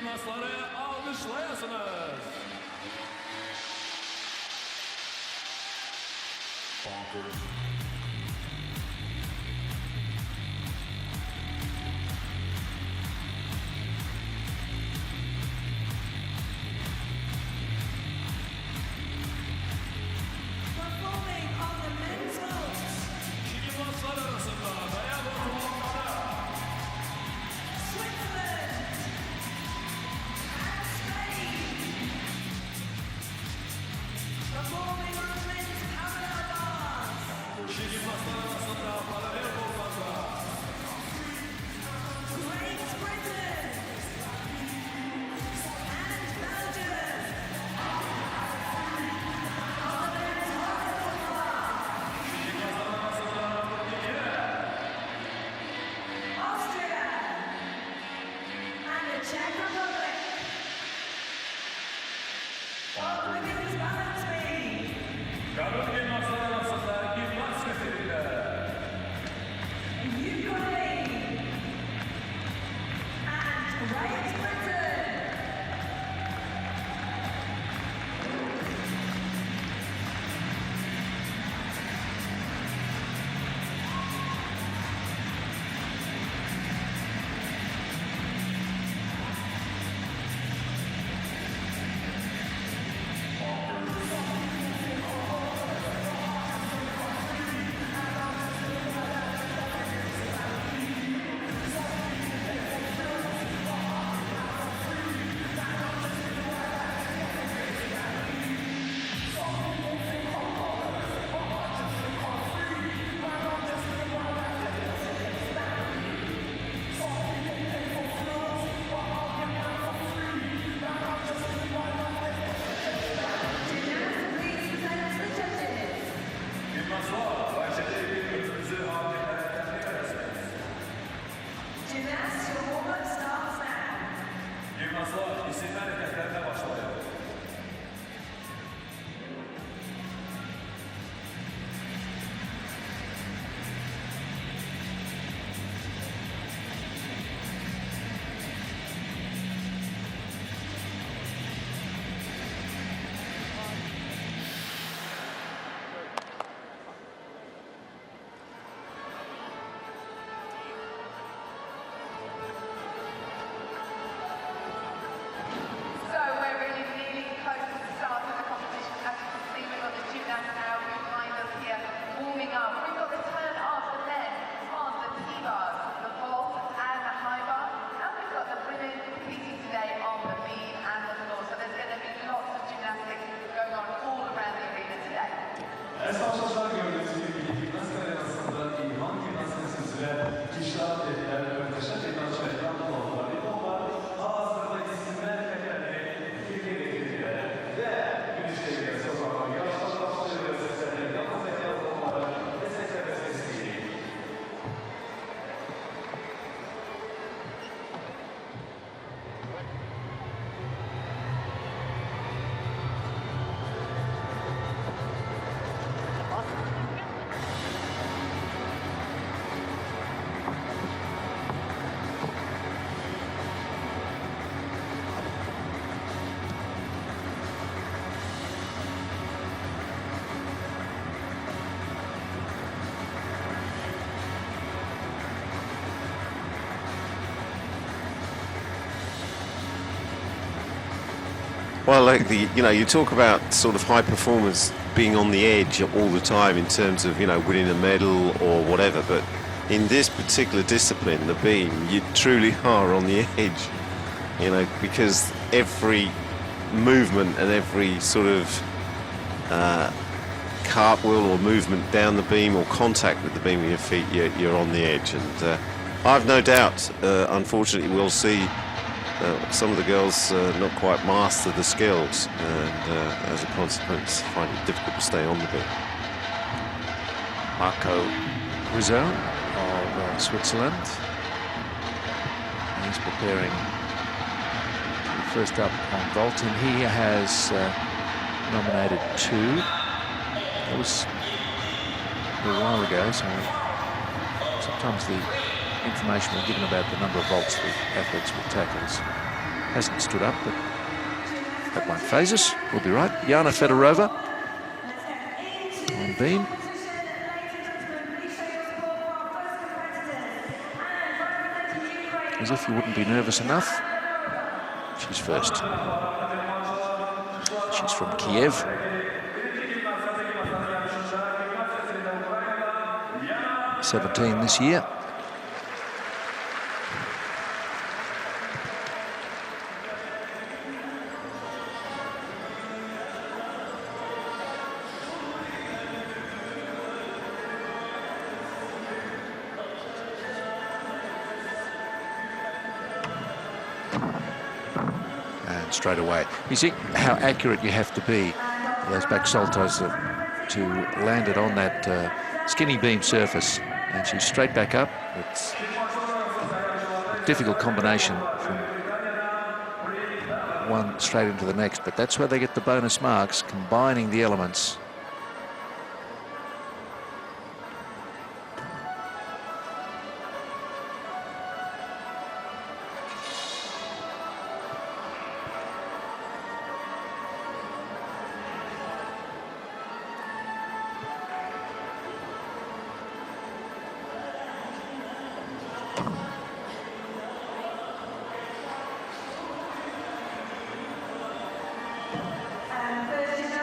Gymnastları alkışlayasınız. Performing on the men's vault, Gymnastlar arasında bayan ortalıkları. Switzerland and Spain. Performing on the men's parallel bars, Gymnastlar arasında paralel kollarda. Great Britain and Belgium. On the men's horizontal bar, Gymnastlar arasında Türkiye. Austria and the Czech Republic. On the women's balance beam, Kadın gymnastlar arasında gimnastik seride. Ukraine and Great Britain. Please present the judges. Gymnastlar başarılı bir ödülümüzü hakimlerden verirsiniz. Gymnasts, your warm-up starts now. Gymnastlar isimli hareketlerine başlayalım. So we're really nearly close to the start of the competition. As you can see, we've got the gymnasts now behind us here warming up. We've got the turn of the men on the T-bars, the vault and the high bar. And we've got the women competing today on the beam and the floor. So there's going to be lots of gymnastics going on all around the arena today. Esaslar gördüğünüz gibi gimnastik arasında İlhan Gymnastics üzere kişiler atletler, muhteşem teknoloji ve ekran dolaplar, diplomlar, hazırda isimler tekerleri, Türkiye'de ve güneşte sokaklar, yarışlarla başarılı seslerle, yalnız ve yazılımları, destekler ve sesliği. Well, like you talk about sort of high performers being on the edge all the time in terms of, winning a medal or whatever. But in this particular discipline, the beam, you truly are on the edge, because every movement and every sort of cartwheel or movement down the beam or contact with the beam with your feet, you're on the edge. And I've no doubt, unfortunately, we'll see some of the girls not quite master the skills, and as a consequence find it difficult to stay on the beam. Marco Rizzo of Switzerland. He's preparing first up on vault, and he has nominated 2. That was a while ago, so sometimes the information we're given about the number of vaults the athletes will tackle is Hasn't stood up, but that won't phase us. We'll be right. Yana Fedorova on beam. As if you wouldn't be nervous enough. She's first. She's from Kiev. 17 this year. And straight away. You see how accurate you have to be, those back saltos, to land it on that skinny beam surface. And she's straight back up. It's a difficult combination from one straight into the next, but that's where they get the bonus marks, combining the elements.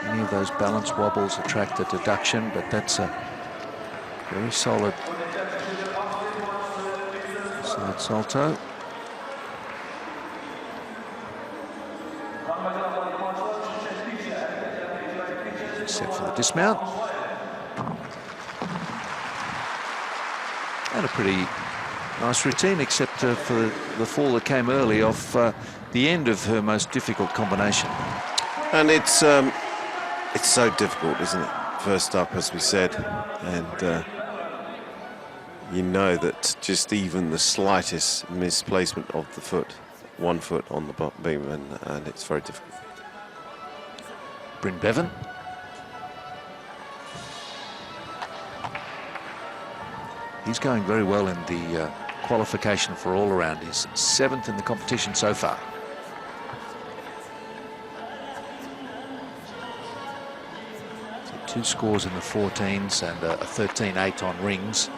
Any of those balance wobbles attract a deduction, but that's a very solid side salto. Set for the dismount. And a pretty nice routine, except for the fall that came early off the end of her most difficult combination. And it's so difficult, isn't it? First up, as we said, and you know that just even the slightest misplacement of the foot, 1 foot on the bottom beam, and it's very difficult. Bryn Bevan. He's going very well in the qualification for all-around. He's 7th in the competition so far. So 2 scores in the 14s and a 13-8 on rings.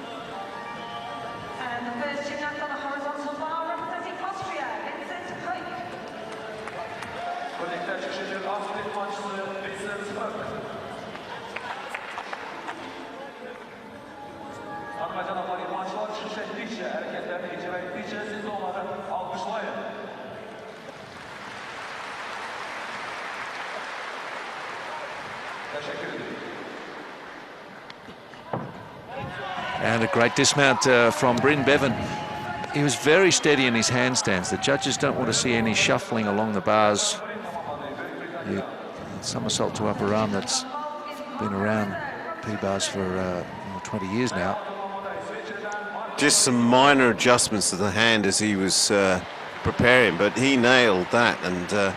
And the first gymnast on the horizontal bar representing Austria, Vincent Koch. Örnekler çıkışıcı Astrid maçlı Vincent Koch. Hanımefendi hanımlar, maçlar çıkış ettikçe, hareketlerini icra ettikçe siz de onları alkışlayın. Teşekkür ederim. And a great dismount from Bryn Bevan. He was very steady in his handstands. The judges don't want to see any shuffling along the bars. The somersault to upper arm that's been around P-bars for 20 years now. Just some minor adjustments to the hand as he was preparing, but he nailed that. And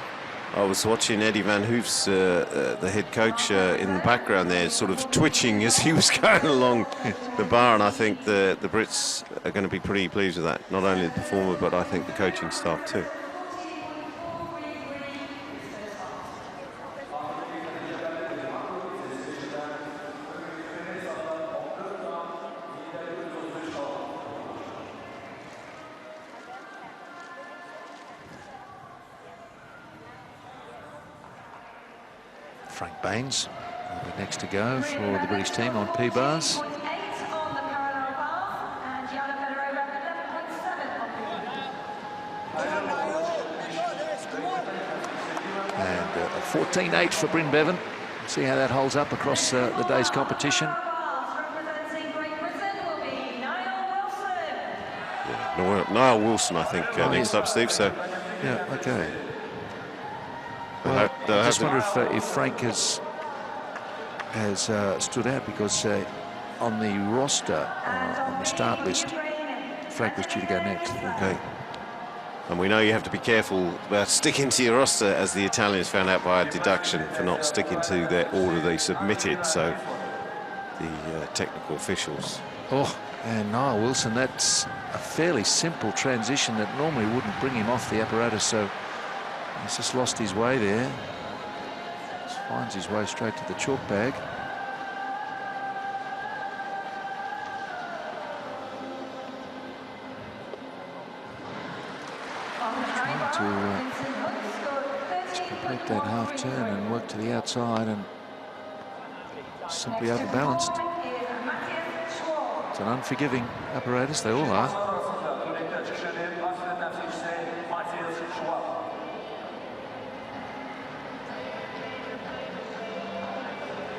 I was watching Eddie Van Hoof's, the head coach, in the background there, sort of twitching as he was going along the bar, and I think the Brits are going to be pretty pleased with that. Not only the performer, but I think the coaching staff too. Frank Baines will be next to go for the British team on P-bars. 8 on the parallel bar, and Yana Fedorova 11.7 on And a 14-8 for Bryn Bevan. See how that holds up across the day's competition. representing Great Britain will be Niall Wilson. Yeah, Niall Wilson, I think, next up, Steve. So Yeah, okay. Well, I just wonder if Frank has stood out, because on the roster, on the start list, Frank was due to go next. okay. And we know you have to be careful about sticking to your roster, as the Italians found out by a deduction for not sticking to their order they submitted. So the technical officials. Oh, and Niall Wilson, that's a fairly simple transition that normally wouldn't bring him off the apparatus so He's just lost his way there. Just finds his way straight to the chalk bag. Trying to just complete that half turn and work to the outside, and simply overbalanced. It's an unforgiving apparatus, they all are.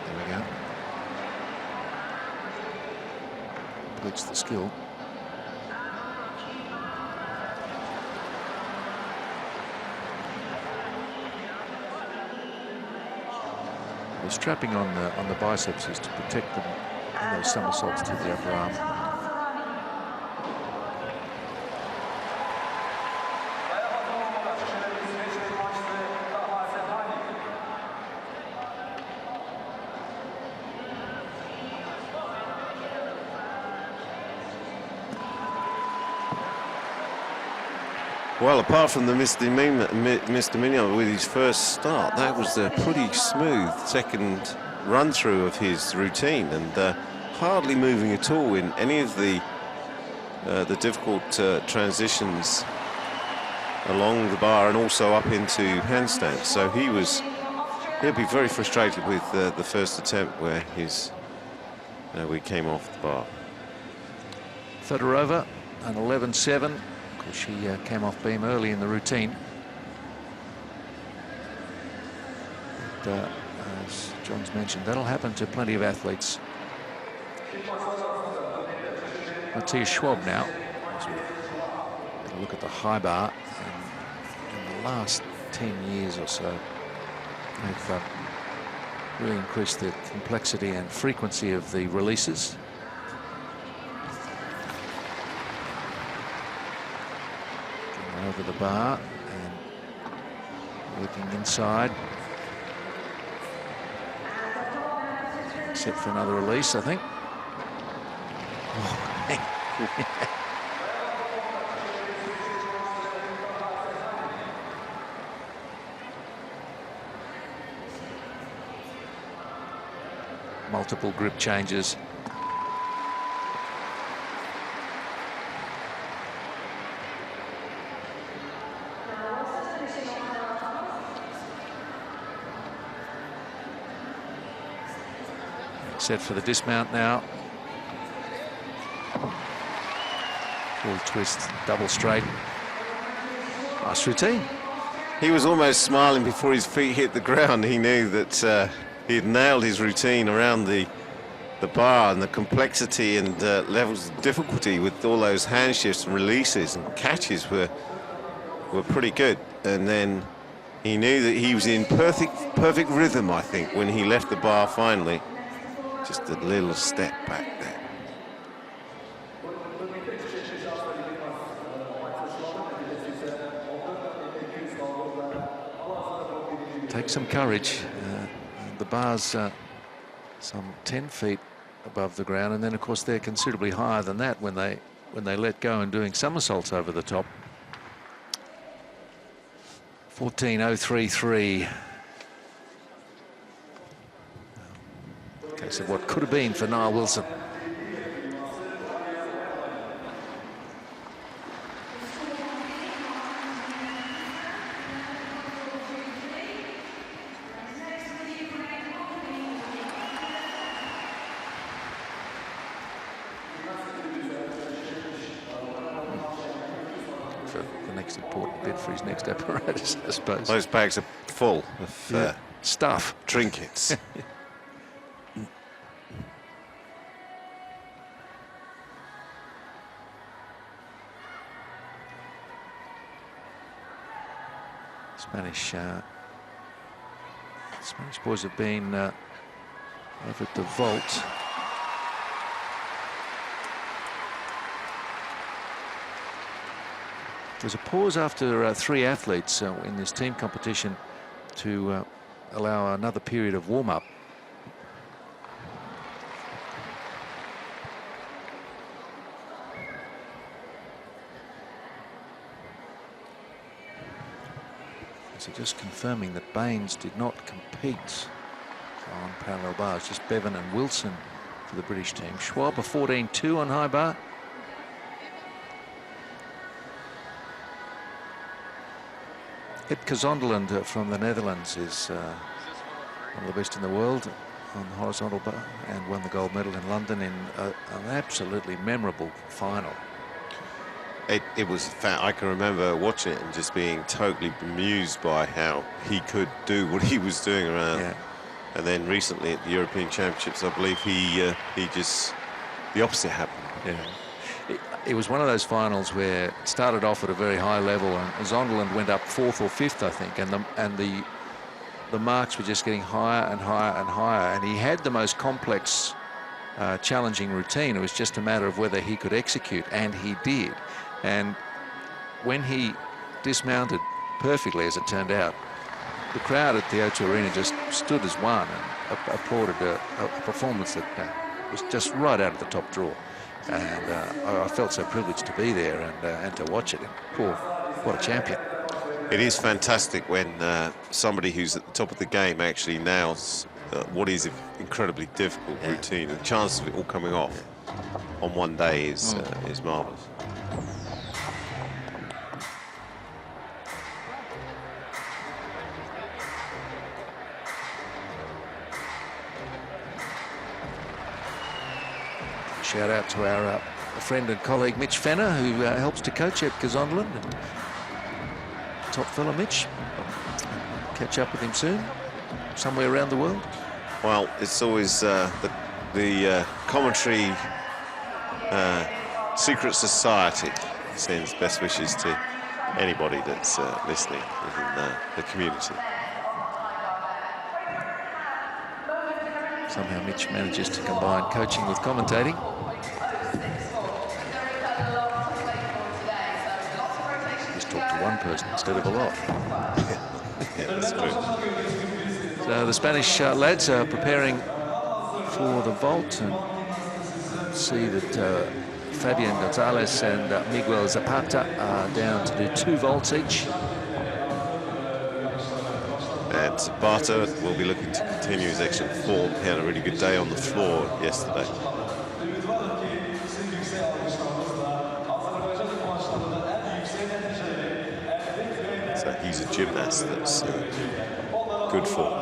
There we go. Completes the skill. The strapping on the biceps is to protect them in those somersaults to the upper arm. Well, apart from the misdemeanor with his first start, that was a pretty smooth second run-through of his routine, and hardly moving at all in any of the difficult transitions along the bar and also up into handstands. So he'll be very frustrated with the first attempt where we came off the bar. Fedorova, an 11-7. She came off beam early in the routine. But, as John's mentioned, that'll happen to plenty of athletes. Matthias Schwab now. As we get a look at the high bar, and in the last 10 years or so, they've really increased the complexity and frequency of the releases. Over the bar and working inside. Set for another release, I think. Multiple grip changes. Set for the dismount now. Full twist, double straight. Nice routine. He was almost smiling before his feet hit the ground. He knew that he had nailed his routine around the bar, and the complexity and levels of difficulty with all those hand shifts and releases and catches were pretty good. And then he knew that he was in perfect rhythm, I think, when he left the bar finally. Just a little step back there. Takes some courage. The bar's some 10 feet above the ground, and then of course they're considerably higher than that when they let go and doing somersaults over the top. 14.033. Case of what could have been for Niall Wilson. For the next important bit for his next apparatus, I suppose. Those bags are full of stuff, trinkets. Spanish boys have been over at the vault. There's a pause after 3 athletes in this team competition to allow another period of warm-up. So just confirming that Baines did not compete on parallel bars, just Bevan and Wilson for the British team. Schwab a 14.2 on high bar. Epke Zonderland from the Netherlands is one of the best in the world on the horizontal bar and won the gold medal in London in an absolutely memorable final. It was, I can remember watching it and just being totally bemused by how he could do what he was doing around. Yeah. And then recently at the European Championships, I believe he just, the opposite happened. Yeah. It was one of those finals where it started off at a very high level, and Zonderland went up 4th or 5th, I think, and the marks were just getting higher and higher and higher, and he had the most complex, challenging routine. It was just a matter of whether he could execute, and he did. And when he dismounted perfectly, as it turned out, the crowd at the O2 Arena just stood as one and applauded a performance that was just right out of the top drawer. And I felt so privileged to be there and to watch it. And, poor, what a champion. It is fantastic when somebody who's at the top of the game actually nails what is an incredibly difficult routine. The chance of it all coming off on one day is marvellous. Shout out to our friend and colleague Mitch Fenner, who helps to coach Epke Zonderland. Top fella, Mitch. Catch up with him soon, somewhere around the world. Well, it's always the commentary secret society sends best wishes to anybody that's listening within the community. Somehow Mitch manages to combine coaching with commentating. Just talk to one person instead of a lot. Yeah, that's true. So the Spanish lads are preparing for the vault, and see that Fabian Gonzalez and Miguel Zapata are down to do 2 vaults each. And Zapata will be looking to continue his excellent form. He had a really good day on the floor yesterday. So he's a gymnast that's good form.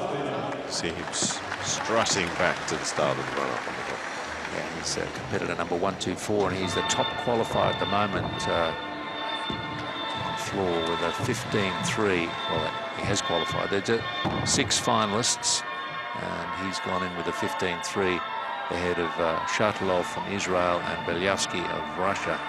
See him strutting back to the start of the run-up on the top. Yeah, he's competitor number 124, and he's the top qualifier at the moment on floor with a 15.3. Well, he has qualified. There's 6 finalists, and he's gone in with a 15.3 ahead of Shatilov from Israel and Belyavsky of Russia.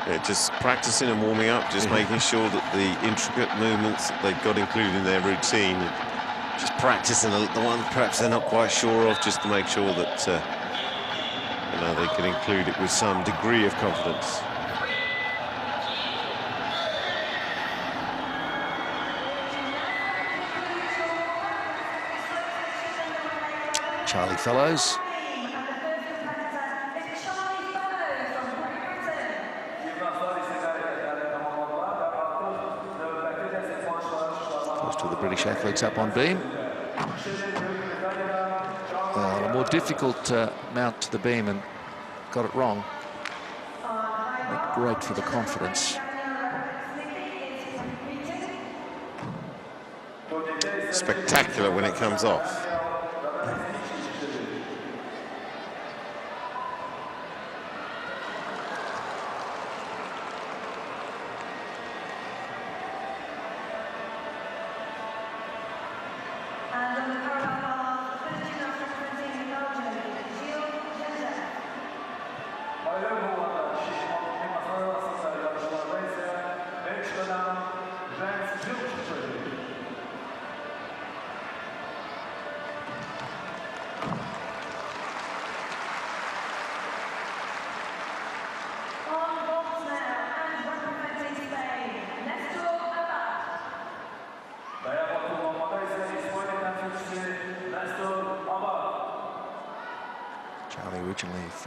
Yeah, just practicing and warming up, just making sure that the intricate movements that they've got included in their routine, and just practicing the ones perhaps they're not quite sure of, just to make sure that you know, they can include it with some degree of confidence. Charlie Fellows. First of the British athletes up on beam. A more difficult mount to the beam, and got it wrong. Not great for the confidence. Spectacular when it comes off. On vaults now, and representing Spain,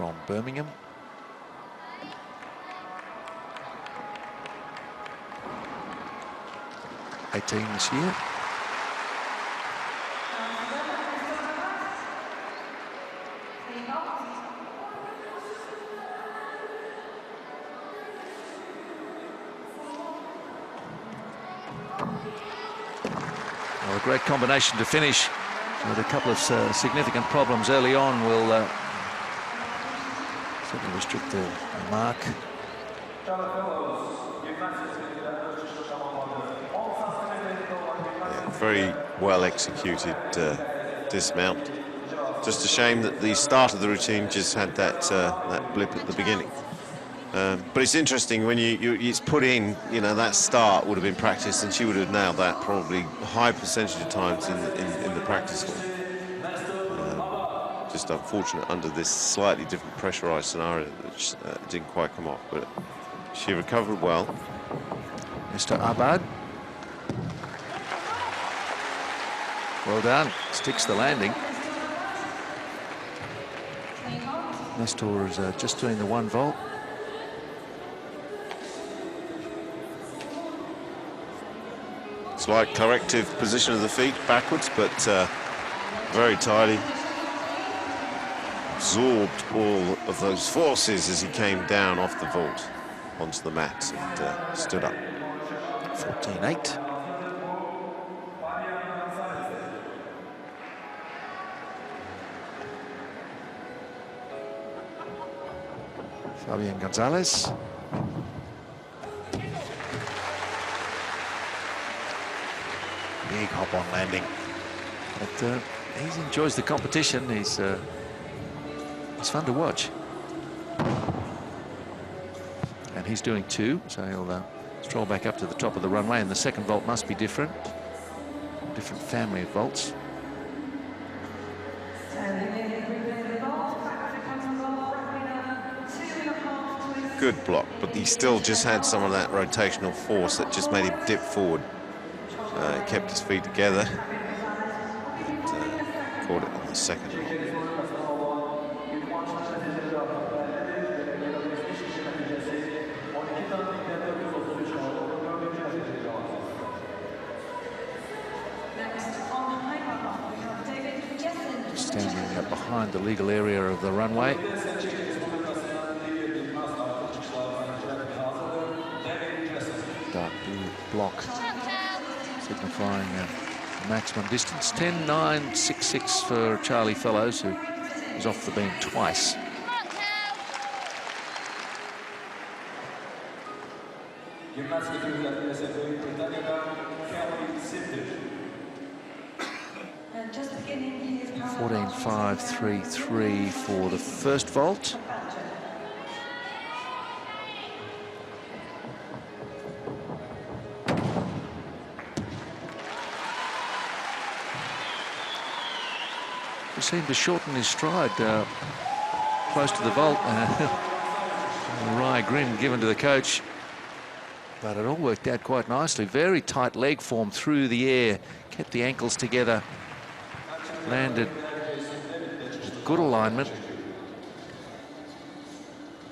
from Birmingham. '18 this year. Well, a great combination to finish with a couple of significant problems early on will certainly restrict the mark. Yeah, very well executed dismount. Just a shame that the start of the routine just had that that blip at the beginning. But it's interesting when it's put in, you know, that start would have been practiced and she would have nailed that probably a high percentage of times in the practice hall. Just unfortunate under this slightly different pressurized scenario which didn't quite come off, but she recovered well. Mr. Abad. Well done, sticks the landing. Nestor is just doing the one vault. Slight corrective position of the feet backwards, but very tidy. Absorbed all of those forces as he came down off the vault onto the mat and stood up. 14-8. Fabian Gonzalez. Big hop on landing. But he enjoys the competition. He's fun to watch. And he's doing two, so he'll stroll back up to the top of the runway, and the second vault must be different. Different family of vaults. Good block, but he still just had some of that rotational force that just made him dip forward. Kept his feet together and caught it on the second vault. Standing behind the legal area of the runway. Dark blue block signifying maximum distance. 10.966 for Charlie Fellows, who is off the beam twice. Gymnastics And just beginning his 14.533 for the first vault. He seemed to shorten his stride close to the vault. A wry grin given to the coach. But it all worked out quite nicely. Very tight leg form through the air. Kept the ankles together. Landed with good alignment.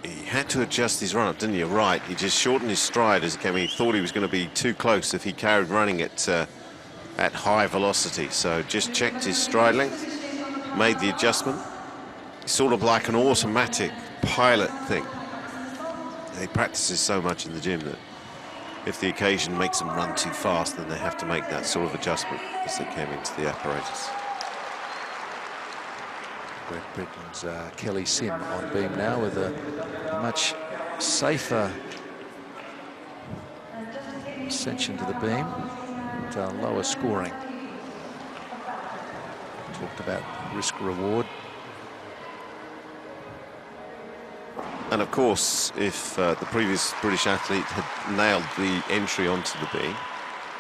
He had to adjust his run-up, didn't he? You're right. He just shortened his stride as he came in. He thought he was going to be too close if he carried running at high velocity. So just checked his stride length, made the adjustment. It's sort of like an automatic pilot thing. He practices so much in the gym that if the occasion makes them run too fast, then they have to make that sort of adjustment as they came into the apparatus. Great Britain's Kelly Sim on beam now with a much safer ascension to the beam, but lower scoring. Talked about risk reward. And of course, if the previous British athlete had nailed the entry onto the beam,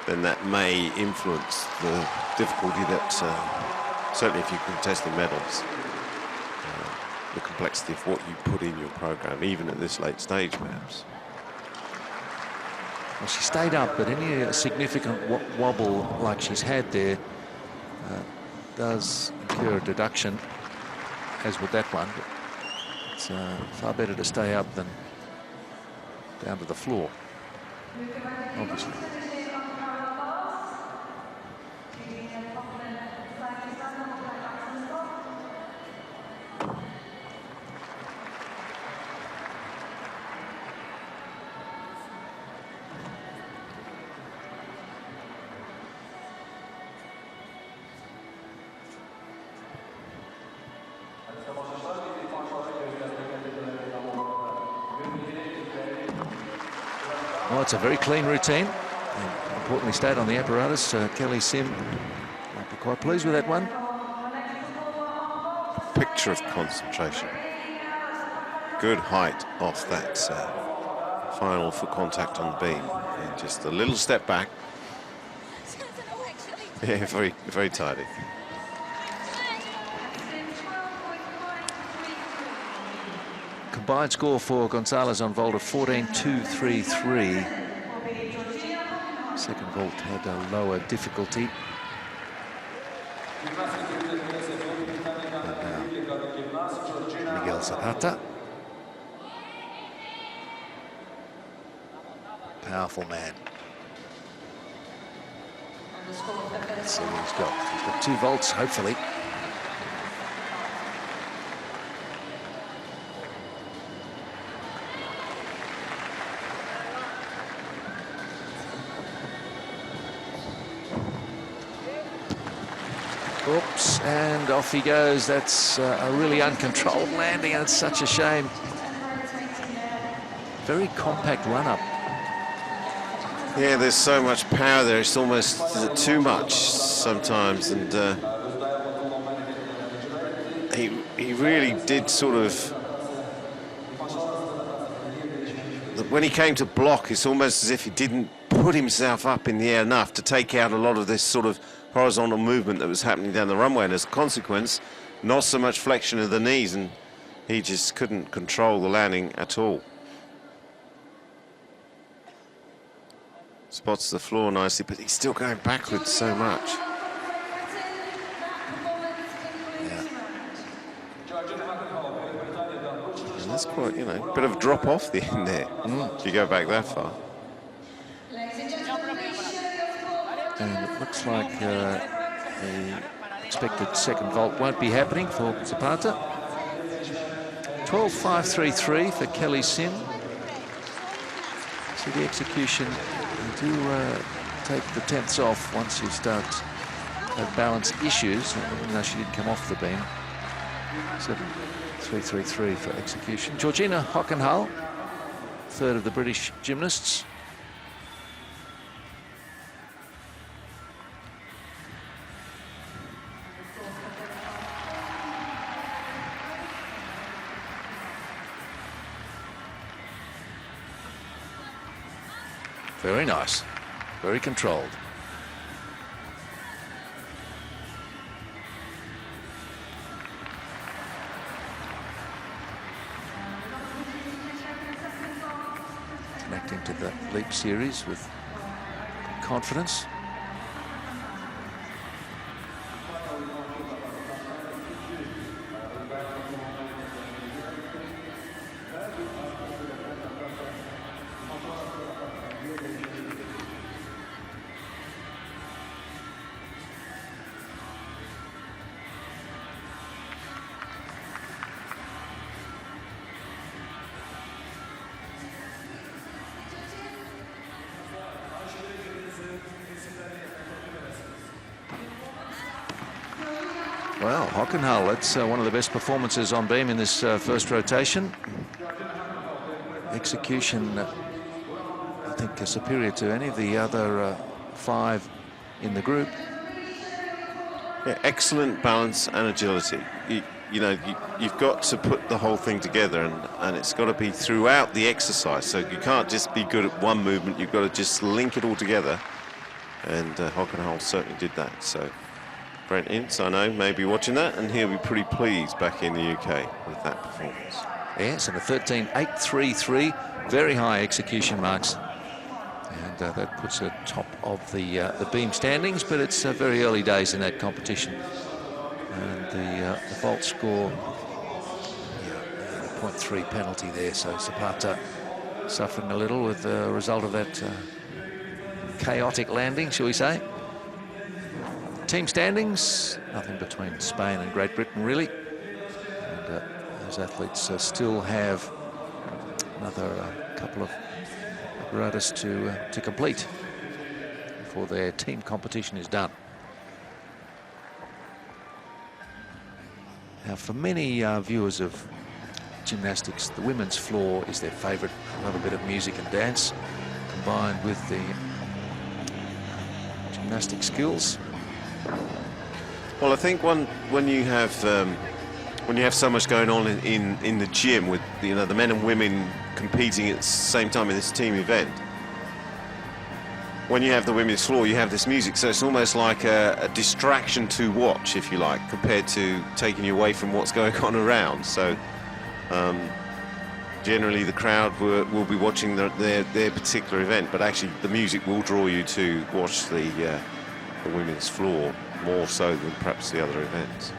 then that may influence the difficulty that, certainly if you're contesting medals, the complexity of what you put in your program, even at this late stage, perhaps. Well, she stayed up, but any significant wobble like she's had there does incur a deduction, as with that one. But It's far better to stay up than down to the floor, obviously. Oh, it's a very clean routine. And importantly, stayed on the apparatus. Kelly Sim might be quite pleased with that one. Picture of concentration. Good height off that final foot contact on the beam. And just a little step back. Yeah, very, very tidy. Combined score for Gonzalez on vault of 14.233. Second vault had a lower difficulty. Miguel Zapata. Powerful man. Let's see what he's got. He's got 2 vaults, hopefully. Oops, and off he goes. That's a really uncontrolled landing, and it's such a shame. Very compact run-up. Yeah, there's so much power there. It's almost too much sometimes, and he really did sort of. When he came to block, it's almost as if he didn't put himself up in the air enough to take out a lot of this sort of horizontal movement that was happening down the runway, and as a consequence, not so much flexion of the knees, and he just couldn't control the landing at all. Spots the floor nicely, but he's still going backwards so much. Yeah. And that's quite, you know, a bit of a drop off the end there, if you go back that far. And it looks like the expected second vault won't be happening for Zapata. 12.533 for Kelly Sim. So the execution, you do take the tenths off once you start have balance issues, even though she did come off the beam. 7.333 for execution. Georgina Hockenhull, third of the British gymnasts. Very nice, very controlled. Connecting to the leap series with confidence. Well, Hockenhull, that's one of the best performances on beam in this first rotation. Execution, I think, superior to any of the other 5 in the group. Yeah, excellent balance and agility. You've got to put the whole thing together, and it's got to be throughout the exercise. So you can't just be good at one movement. You've got to just link it all together. And Hockenhull certainly did that. So Brent Ince, I know, may be watching that, and he'll be pretty pleased back in the UK with that performance. Yes, and a 13.833, very high execution marks. And that puts her top of the beam standings, but it's very early days in that competition. And the vault score, 0.3 penalty there, so Zapata suffering a little with the result of that chaotic landing, shall we say. Team standings, nothing between Spain and Great Britain, really. And those athletes still have another couple of apparatus to complete before their team competition is done. Now, for many viewers of gymnastics, the women's floor is their favourite. Love a bit of music and dance combined with the gymnastic skills. Well, I think when you have so much going on in the gym with the men and women competing at the same time in this team event, when you have the women's floor, you have this music, so it's almost like a distraction to watch, if you like, compared to taking you away from what's going on around. So generally the crowd will be watching their particular event, but actually the music will draw you to watch the women's floor more so than perhaps the other events.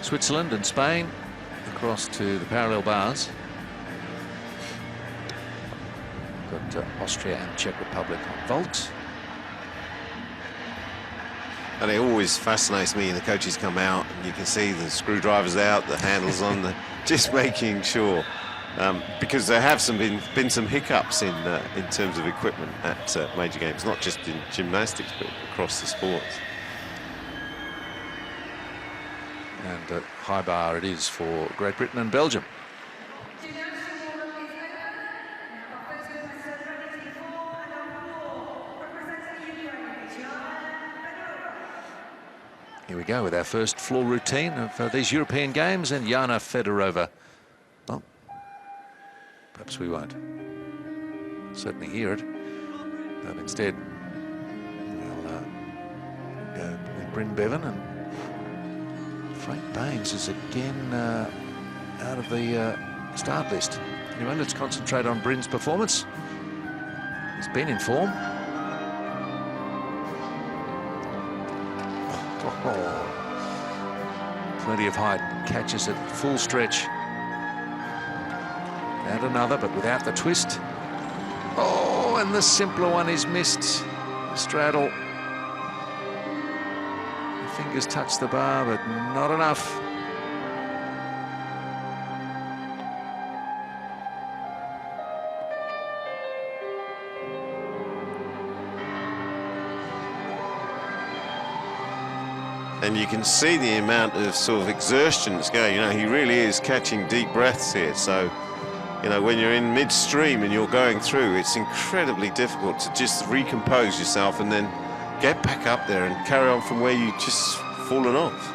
Switzerland and Spain across to the parallel bars. Got Austria and Czech Republic on vault. And it always fascinates me, and the coaches come out and you can see the screwdrivers out, the handles on, just making sure, because there have been some hiccups in terms of equipment at major games, not just in gymnastics but across the sports. And high bar it is for Great Britain and Belgium. Here we go with our first floor routine of these European Games, and Yana Fedorova. Well, perhaps we won't certainly hear it, but instead we'll go with Bryn Bevan, and Frank Baines is again out of the start list. Anyway, let's concentrate on Bryn's performance. He's been in form. Plenty of height, catches it full stretch. And another, but without the twist. Oh, and the simpler one is missed. Straddle. The fingers touch the bar, but not enough. And you can see the amount of sort of exertion that's going. He really is catching deep breaths here. So, when you're in midstream and you're going through, it's incredibly difficult to just recompose yourself and then get back up there and carry on from where you just fallen off.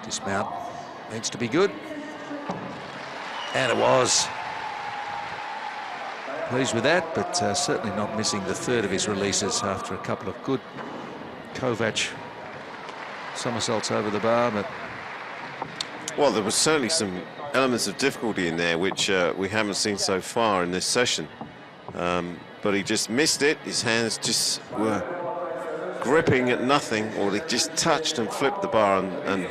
Dismount needs to be good, and it was. Pleased with that, but certainly not missing the third of his releases after a couple of good Kovac somersaults over the bar. But well, there was certainly some elements of difficulty in there which we haven't seen so far in this session, but he just missed it. His hands just were gripping at nothing, or they just touched and flipped the bar, and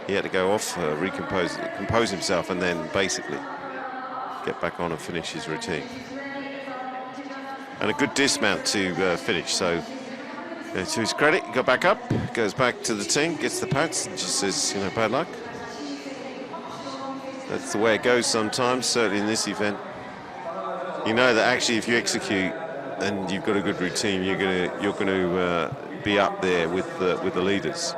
he had to go off, compose himself, and then basically get back on and finish his routine. And a good dismount to finish. So to his credit, he got back up, goes back to the team, gets the pats, and just says, bad luck. That's the way it goes sometimes, certainly in this event. You know that actually if you execute and you've got a good routine, you're going to be up there with the leaders.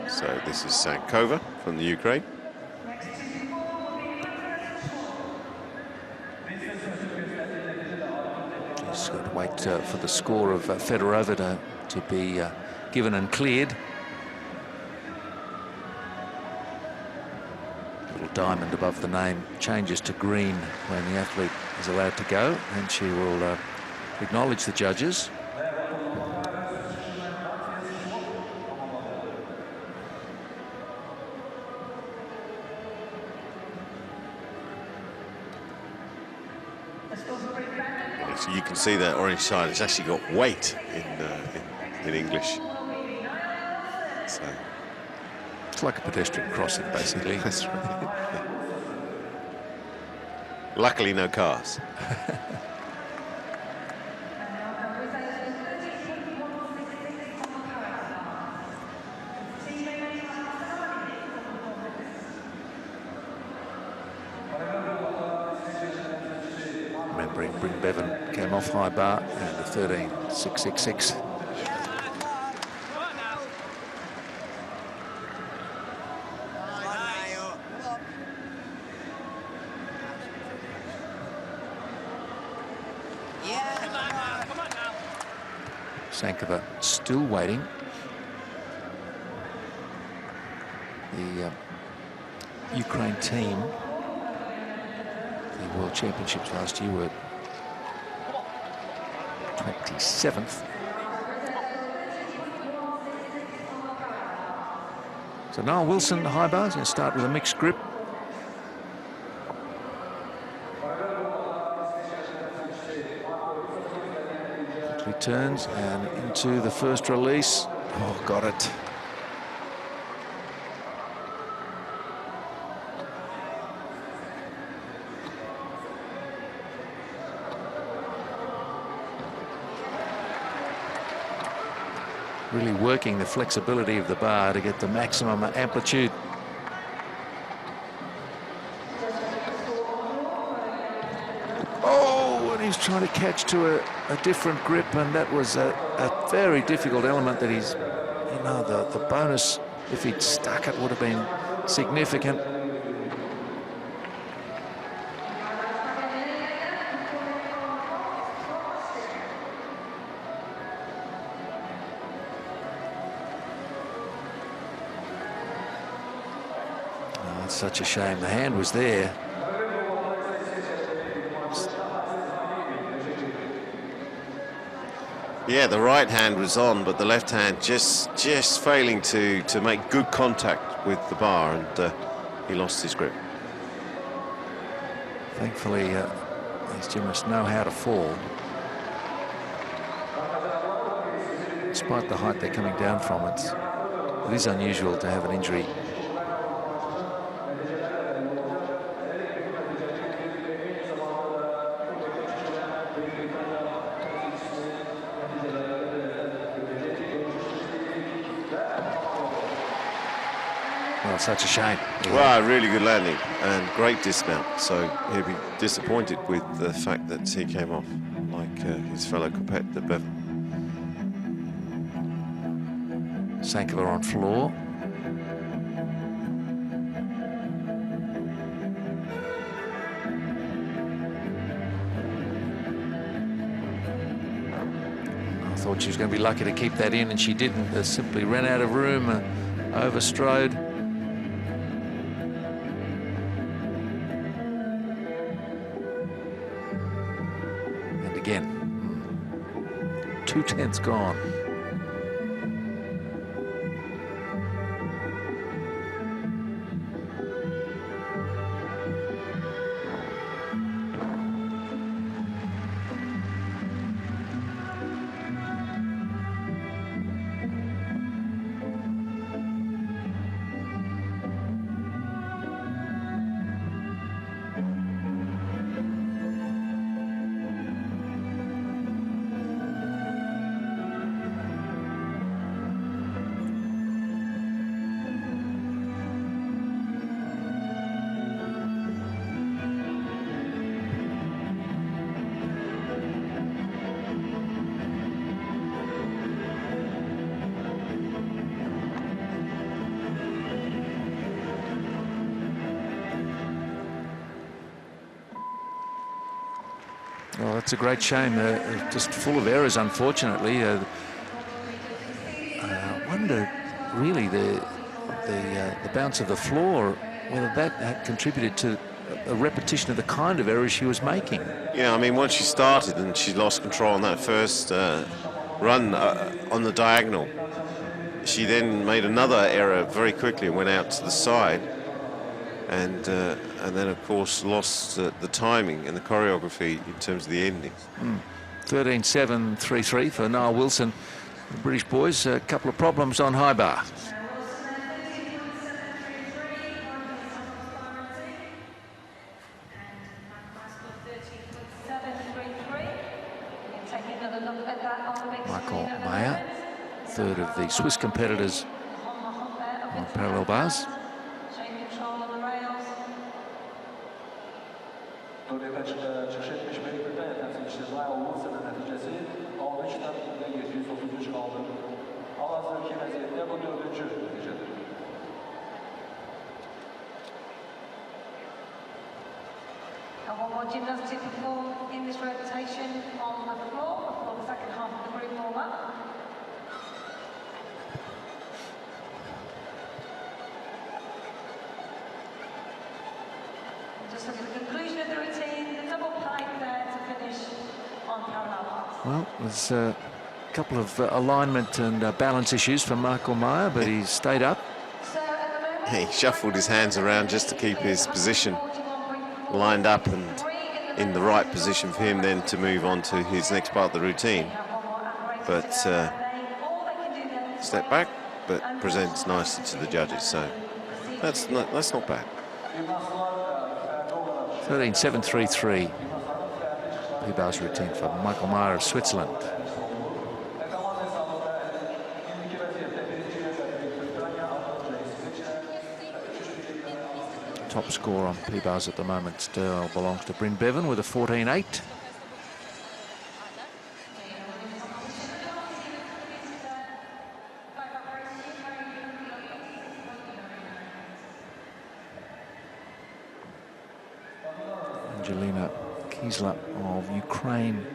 So this is Sankova from the Ukraine. wait for the score of Fedorova to be given and cleared. Little diamond above the name changes to green when the athlete is allowed to go, and she will acknowledge the judges. So you can see that orange side. It's actually got weight in English. So it's like a pedestrian crossing, basically. that's right. Luckily, no cars. Remembering Bryn Bevan came off high bar and the 13.666. Sankova still waiting. The Ukraine team, the World Championships last year, were 27th. So Noel Wilson, the high bars, going to start with a mixed grip. Quickly turns and into the first release. Oh, got it. Really working the flexibility of the bar to get the maximum amplitude. Oh, and he's trying to catch to a different grip, and that was a very difficult element that he's, you know, the bonus, if he'd stuck it, would have been significant. Such a shame. The hand was there. Yeah, the right hand was on, but the left hand just failing to make good contact with the bar, and he lost his grip. Thankfully, these gymnasts know how to fall. Despite the height they're coming down from, it is unusual to have an injury. Such a shame. Yeah. Wow, really good landing and great dismount. So he'll be disappointed with the fact that he came off like his fellow competitor Bevan. Sankova on floor. I thought she was going to be lucky to keep that in, and she didn't. Simply ran out of room, overstrode. Again, 2/10 gone. Well, that's a great shame. Just full of errors, unfortunately. I wonder, really, the bounce of the floor, whether that had contributed to a repetition of the kind of errors she was making. Yeah, I mean, once she started and she lost control on that first run on the diagonal, she then made another error very quickly and went out to the side. And then, of course, lost the timing and the choreography in terms of the ending. 13-7-3-3 for Niall Wilson. The British boys, a couple of problems on high bar. Michael Mayer, third of the Swiss competitors on parallel bars. One more gymnast to perform in this rotation on the floor before the second half of the group warm-up. Just look at the conclusion of the routine, the double pipe there to finish on parallel bars. Well, there's a couple of alignment and balance issues for Michael Mayer, but he's stayed up. So at the moment, He shuffled his hands around just to keep his position lined up and in the right position for him then to move on to his next part of the routine. But step back, but presents nicely to the judges, so that's not bad. 13-7-3-3. P-bars routine for Michael Mayer of Switzerland. Top score on P-bars at the moment still belongs to Bryn Bevan with a 14-8. Angelina Kiesler of Ukraine.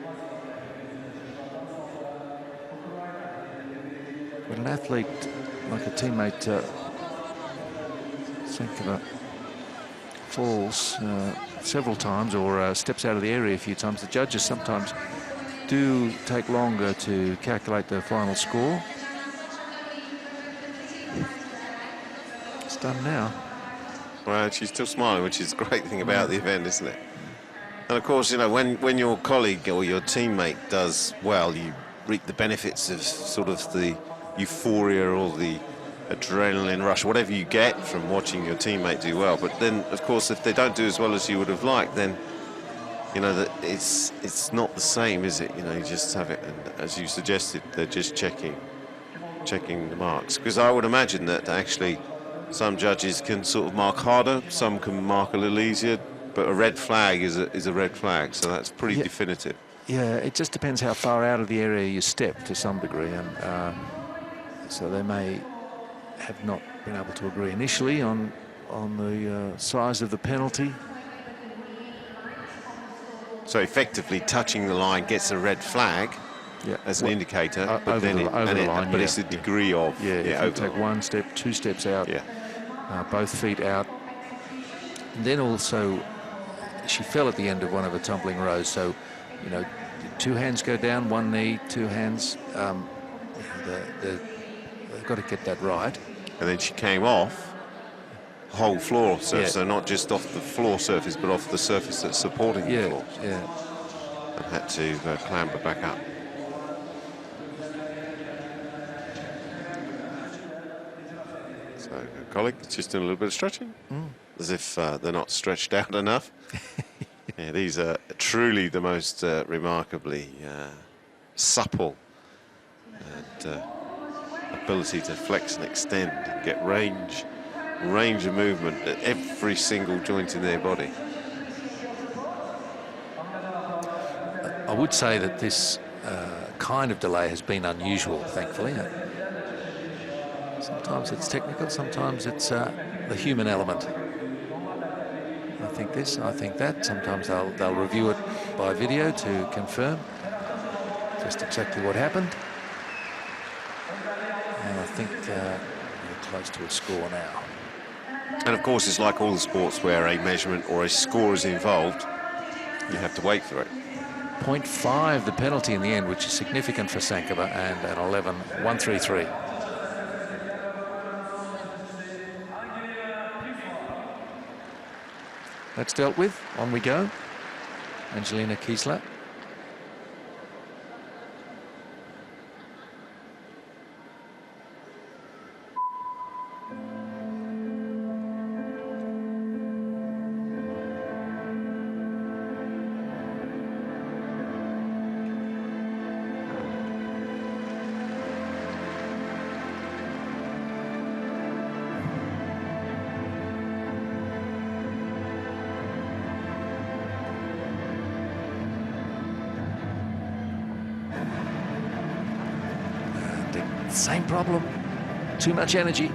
But an athlete like a teammate, Senkova, falls several times or steps out of the area a few times, the judges sometimes do take longer to calculate the final score. It's done now. Well, she's still smiling, which is a great thing about the event, isn't it? And of course, you know, when your colleague or your teammate does well, you reap the benefits of sort of the euphoria or the adrenaline rush, whatever you get from watching your teammate do well. But then, of course, if they don't do as well as you would have liked, then, you know, that it's not the same, is it? You know, you just have it, and as you suggested, they're just checking the marks. Because I would imagine that actually some judges can sort of mark harder, some can mark a little easier, but a red flag is a red flag, so that's pretty definitive. Yeah, it just depends how far out of the area you step to some degree, and so they may have not been able to agree initially on the size of the penalty. So effectively touching the line gets a red flag as an indicator, but then it's the degree of. If you take one step, two steps out, both feet out. And then also, she fell at the end of one of the tumbling rows, so, you know, two hands go down, one knee, two hands. They've got to get that right. And then she came off the whole floor surface, so not just off the floor surface, but off the surface that's supporting the floor. And had to clamber back up. So her colleague is just doing a little bit of stretching, as if they're not stretched out enough. Yeah, these are truly the most remarkably supple and ability to flex and extend and get range of movement at every single joint in their body. I would say that this kind of delay has been unusual, thankfully. Sometimes it's technical, sometimes it's the human element. I think this, I think that. Sometimes they'll review it by video to confirm just exactly what happened. And I think we're close to a score now. And of course, it's like all the sports where a measurement or a score is involved. You have to wait for it. 0.5 the penalty in the end, which is significant for Sankova, and an 11-1-3-3. That's dealt with. On we go. Angelina Kiesler. Same problem, too much energy.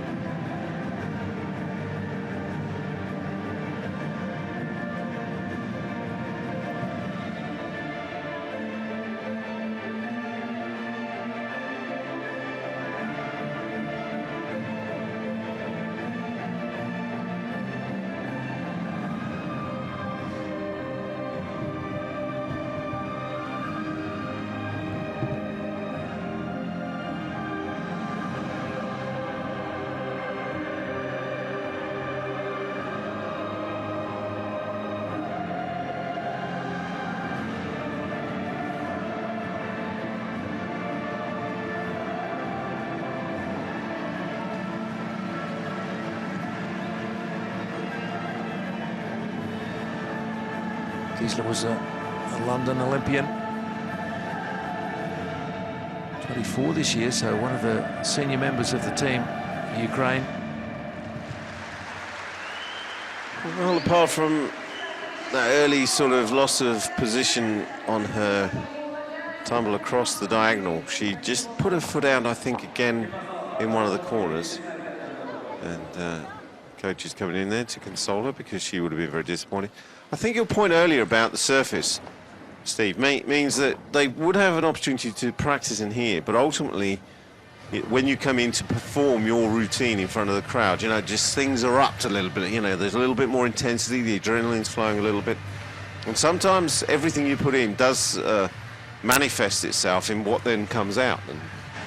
Kiesler was a London Olympian, 24 this year, so one of the senior members of the team, Ukraine. Well, apart from that early sort of loss of position on her tumble across the diagonal, she just put her foot out, I think, again in one of the corners. And coach is coming in there to console her because she would have been very disappointed. I think your point earlier about the surface, Steve, means that they would have an opportunity to practice in here, but ultimately, when you come in to perform your routine in front of the crowd, you know, just things are upped a little bit. You know, there's a little bit more intensity, the adrenaline's flowing a little bit. And sometimes everything you put in does manifest itself in what then comes out. And,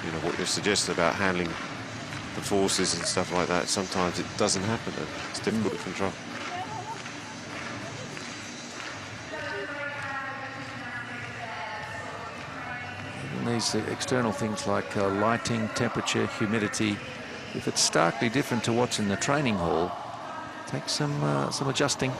you know, what you're suggesting about handling the forces and stuff like that, sometimes it doesn't happen. And it's difficult to control. These external things like lighting, temperature, humidity, if it's starkly different to what's in the training hall, takes some adjusting.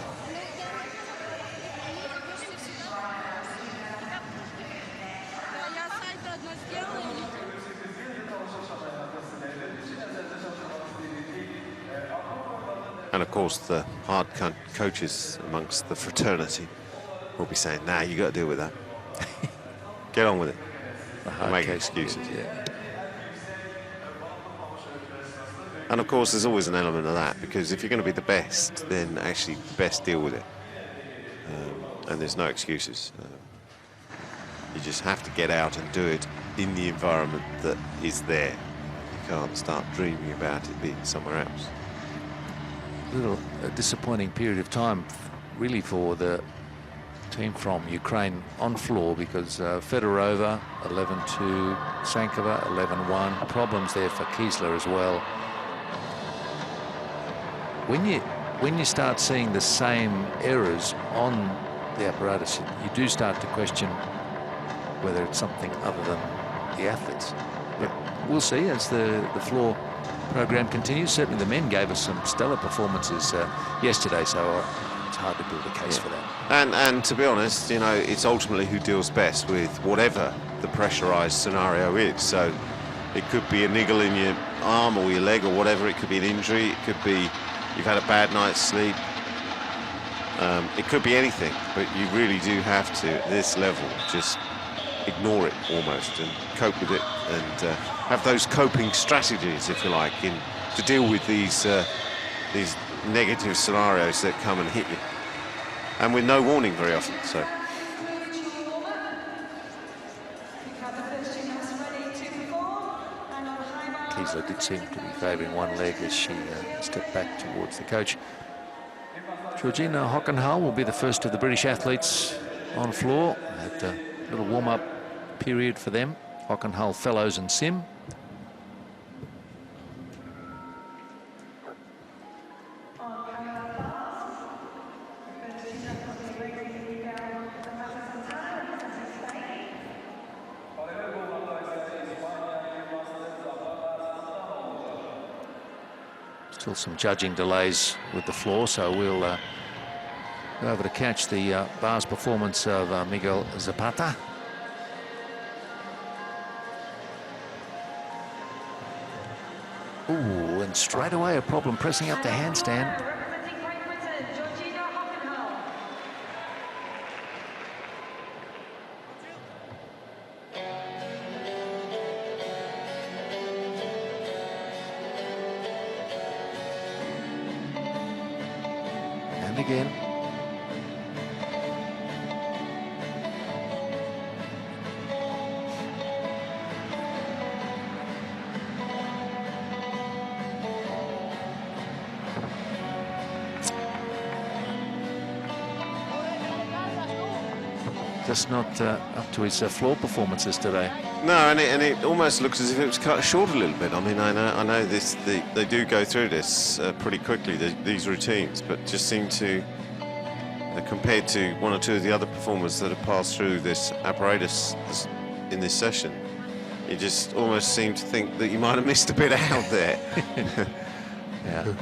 And of course, the hard coaches amongst the fraternity will be saying, "Nah, you got to deal with that. Get on with it." Make excuses. Yeah. And of course, there's always an element of that, because if you're going to be the best, then actually the best deal with it. And there's no excuses. You just have to get out and do it in the environment that is there. You can't start dreaming about it being somewhere else. A disappointing period of time, really, for the team from Ukraine on floor, because Fedorova 11-2, Sankova 11-1. Problems there for Kiesler as well. When you start seeing the same errors on the apparatus, you do start to question whether it's something other than the athletes. But we'll see as the floor program continues. Certainly the men gave us some stellar performances yesterday, so it's hard to build a case for that. And to be honest, you know, it's ultimately who deals best with whatever the pressurized scenario is. So it could be a niggle in your arm or your leg or whatever. It could be an injury. It could be you've had a bad night's sleep. It could be anything, but you really do have to, at this level, just ignore it almost and cope with it, and have those coping strategies, if you like, to deal with these negative scenarios that come and hit you. and with no warning very often. So. Kiesler did seem to be favouring one leg as she stepped back towards the coach. Georgina Hockenhull will be the first of the British athletes on floor. Had a little warm-up period for them. Hockenhull, Fellows and Sim. Still some judging delays with the floor, so we'll go over to catch the bars performance of Miguel Zapata. Ooh, and straight away a problem pressing up the handstand. Representing Great Britain, Georgina Hockenhull. And again. Just not up to his floor performances today. No, and it almost looks as if it was cut short a little bit. I mean, I know this. They do go through this pretty quickly, these routines, but just seem to, compared to one or two of the other performers that have passed through this apparatus in this session, you just almost seem to think that you might have missed a bit out there. Yeah.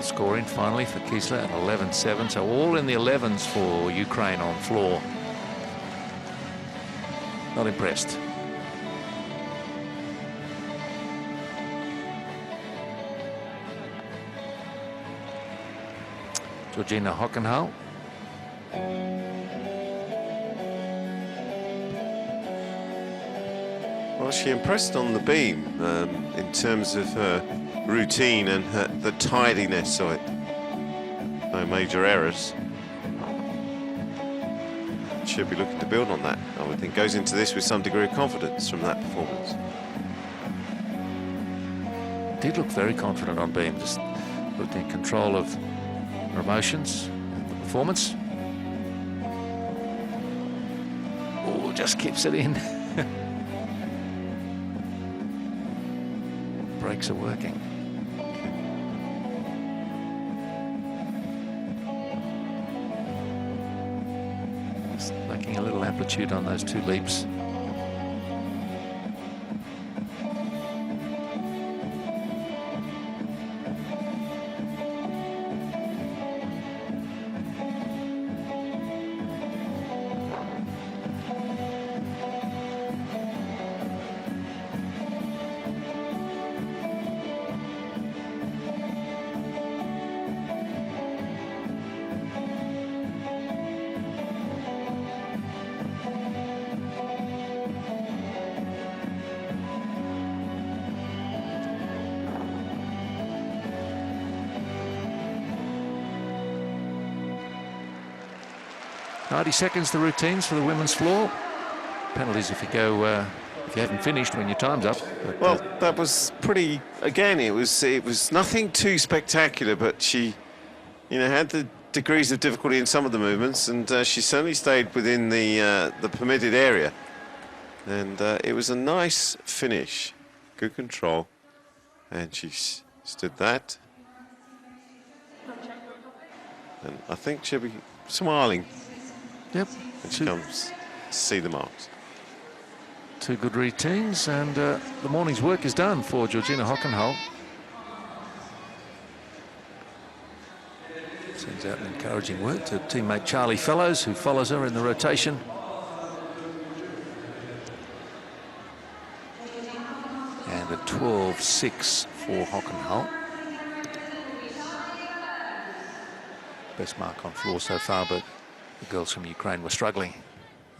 Scoring finally for Kiesler at 11-7, so all in the 11s for Ukraine on floor. Not impressed. Georgina Hockenhull. Well, she impressed on the beam in terms of her routine and the tidiness of it. No major errors. Should be looking to build on that. I would think goes into this with some degree of confidence from that performance. Did look very confident on beam, just looked in control of her emotions and the performance. Oh, just keeps it in. Brakes are working. Just lacking a little amplitude on those two leaps. Seconds the routines for the women's floor. Penalties if you go if you haven't finished when your time's up. But, well, that was pretty. Again, it was nothing too spectacular, but she, had the degrees of difficulty in some of the movements, and she certainly stayed within the permitted area. And it was a nice finish, good control, and she stood that. And I think she'll be smiling. Yep. When she comes to see the marks. Two good routines, and the morning's work is done for Georgina Hockenhull. Sends out an encouraging word to teammate Charlie Fellows, who follows her in the rotation. And a 12-6 for Hockenhull. Best mark on floor so far, but the girls from Ukraine were struggling.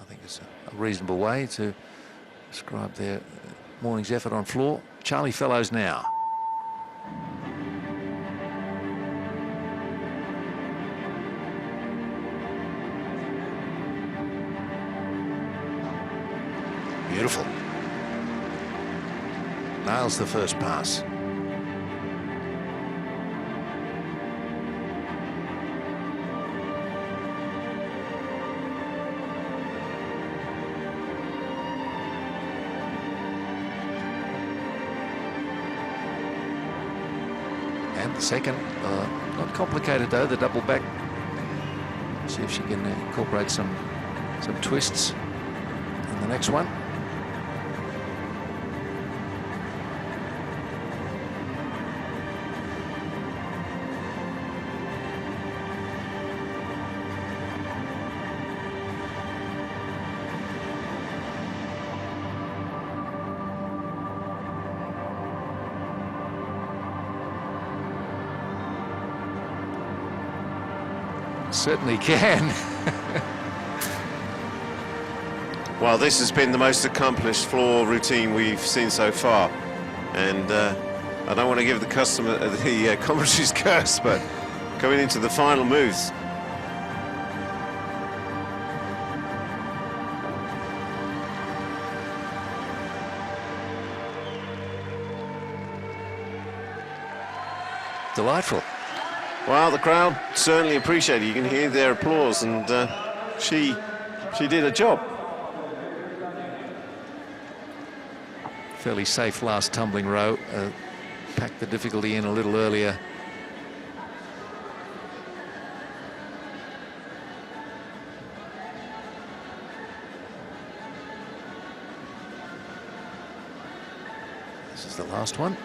I think it's a reasonable way to describe their morning's effort on floor. Charlie Fellows now. Beautiful. Nails the first pass. And the second, not complicated though, the double back. See if she can incorporate some twists in the next one. Certainly can. Well, this has been the most accomplished floor routine we've seen so far, and I don't want to give the customer the commentary's curse, but coming into the final moves. Delightful. Well, the crowd certainly appreciate it. You can hear their applause, and she did a job. Fairly safe last tumbling row. Packed the difficulty in a little earlier. This is the last one.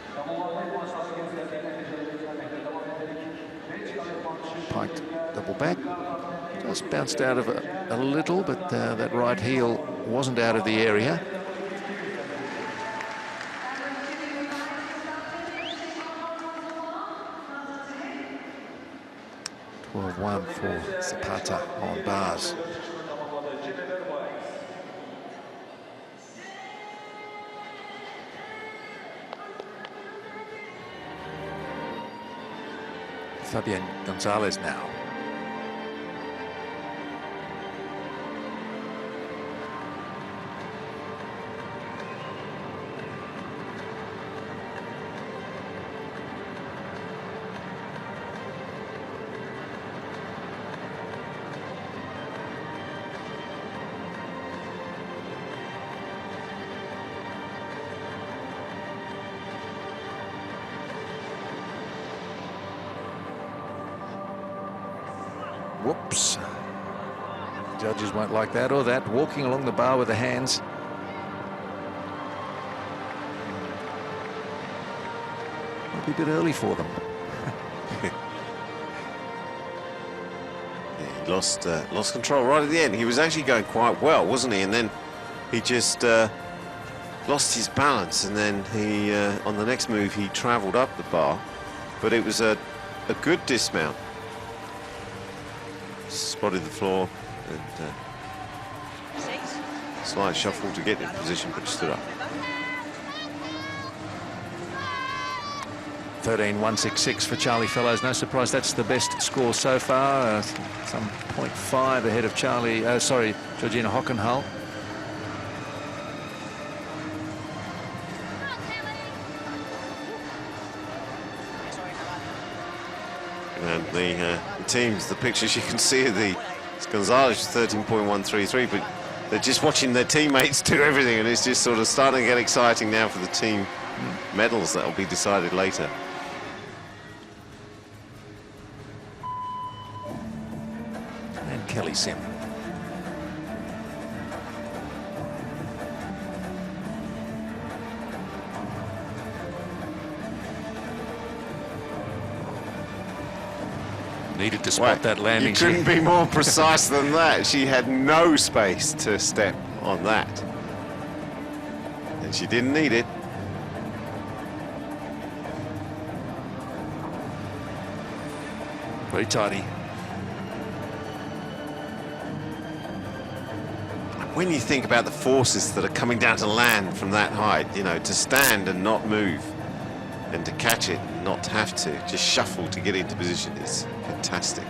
Piked double back. Just bounced out of a little, but that right heel wasn't out of the area. One for Zapata on bars. Fabian Gonzalez now. Whoops. Judges won't like that or that. Walking along the bar with the hands. Might be a bit early for them. Yeah, he lost control right at the end. He was actually going quite well, wasn't he? And then he just lost his balance, and then he on the next move he travelled up the bar, but it was a good dismount. Spotted the floor and slight shuffle to get in position, but stood up. 13.166 for Charlie Fellows. No surprise, that's the best score so far. Some 0.5 ahead of Georgina Hockenhull. And the teams, the pictures you can see of Gonzalez 13.133, but they're just watching their teammates do everything, and it's just sort of starting to get exciting now for the team medals that will be decided later. And Kelly Sim. Needed to spot that landing. You couldn't be more precise than that. She had no space to step on that. And she didn't need it. Very tidy. when you think about the forces that are coming down to land from that height, you know, to stand and not move, and to catch it and not have to, just shuffle to get into position is fantastic.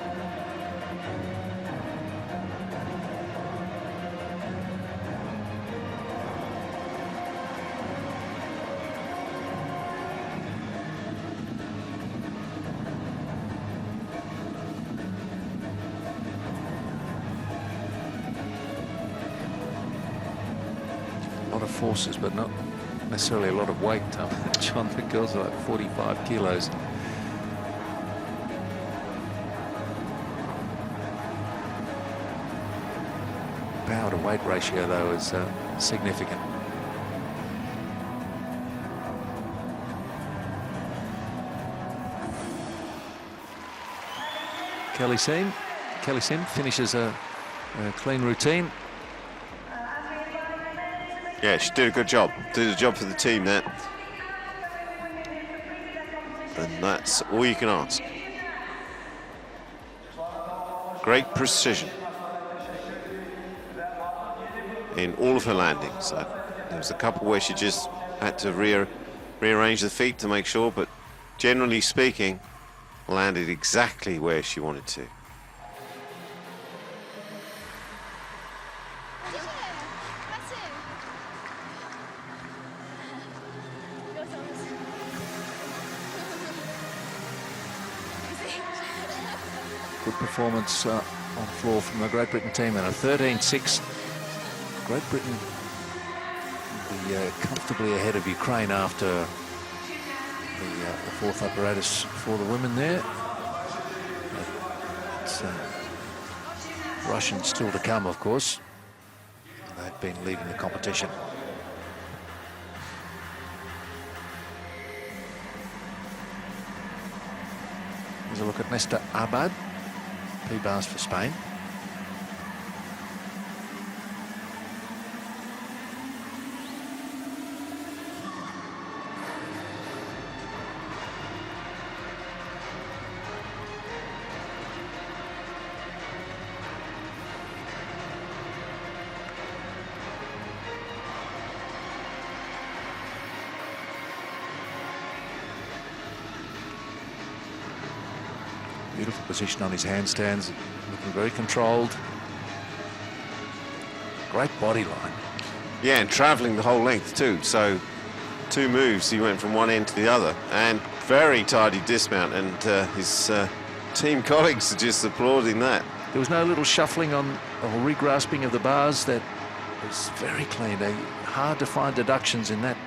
A lot of forces, but not necessarily a lot of weight. John, the girls are like 45 kilos. Power to weight ratio, though, is significant. Kelly Sim finishes a clean routine. Yeah, she did a good job. Did a job for the team there. And that's all you can ask. Great precision in all of her landings. There was a couple where she just had to rearrange the feet to make sure, but generally speaking, landed exactly where she wanted to. Good performance on the floor from the Great Britain team, and a 13-6. Great Britain will be comfortably ahead of Ukraine after the fourth apparatus for the women there. It's Russians still to come, of course. They've been leading the competition. Here's a look at Nesta Abad. P-bars for Spain. Beautiful position on his handstands, looking very controlled. Great body line. Yeah, and travelling the whole length too. So 2 moves, he went from one end to the other, and very tidy dismount, and his team colleagues are just applauding that. There was no little shuffling on or regrasping of the bars. That was very clean. Hard to find deductions in that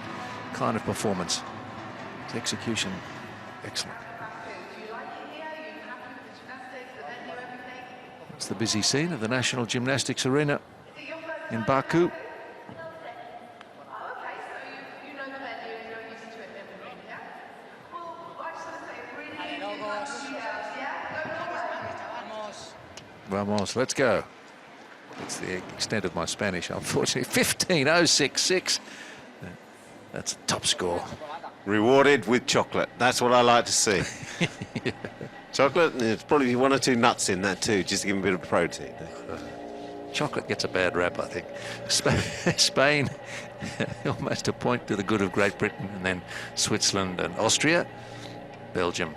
kind of performance. His execution, excellent. It's the busy scene of the National Gymnastics Arena in Baku. Vamos, let's go. That's the extent of my Spanish, unfortunately. 15.066. That's a top score. Rewarded with chocolate. That's what I like to see. Yeah. Chocolate, and there's probably 1 or 2 nuts in that too, just to give him a bit of protein. Chocolate gets a bad rap, I think. Spain, almost a point to the good of Great Britain, and then Switzerland and Austria, Belgium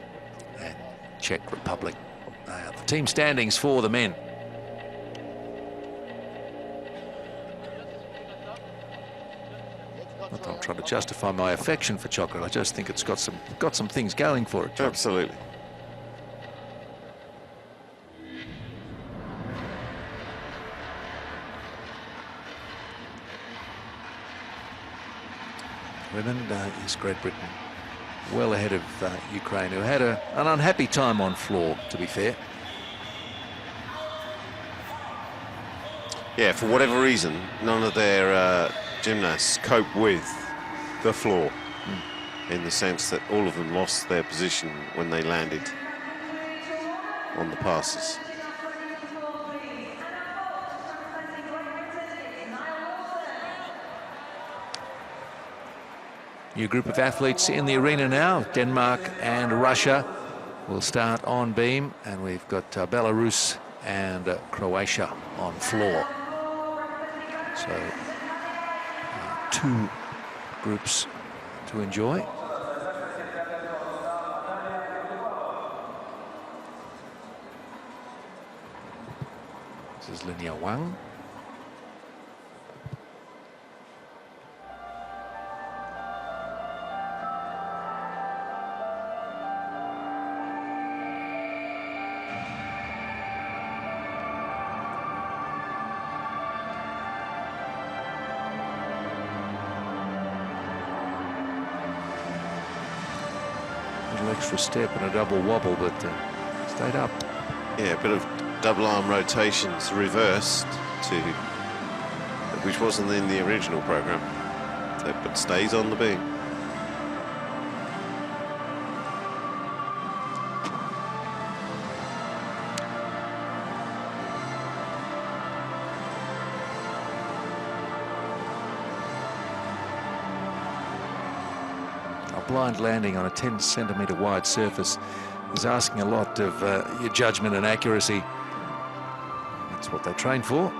and Czech Republic. The team standings for the men. Not that I'm trying to justify my affection for chocolate. I just think it's got some things going for it, John. Absolutely. Women is Great Britain well ahead of Ukraine, who had an unhappy time on floor, to be fair. Yeah, for whatever reason, none of their gymnasts cope with the floor, in the sense that all of them lost their position when they landed on the passes. New group of athletes in the arena now. Denmark and Russia will start on beam, and we've got Belarus and Croatia on floor. So, two groups to enjoy. This is Linia Wang. Extra step and a double wobble, but stayed up. Yeah, a bit of double arm rotations reversed to, which wasn't in the original program, but stays on the beam. Blind landing on a 10-centimetre wide surface is asking a lot of your judgment and accuracy. That's what they train for.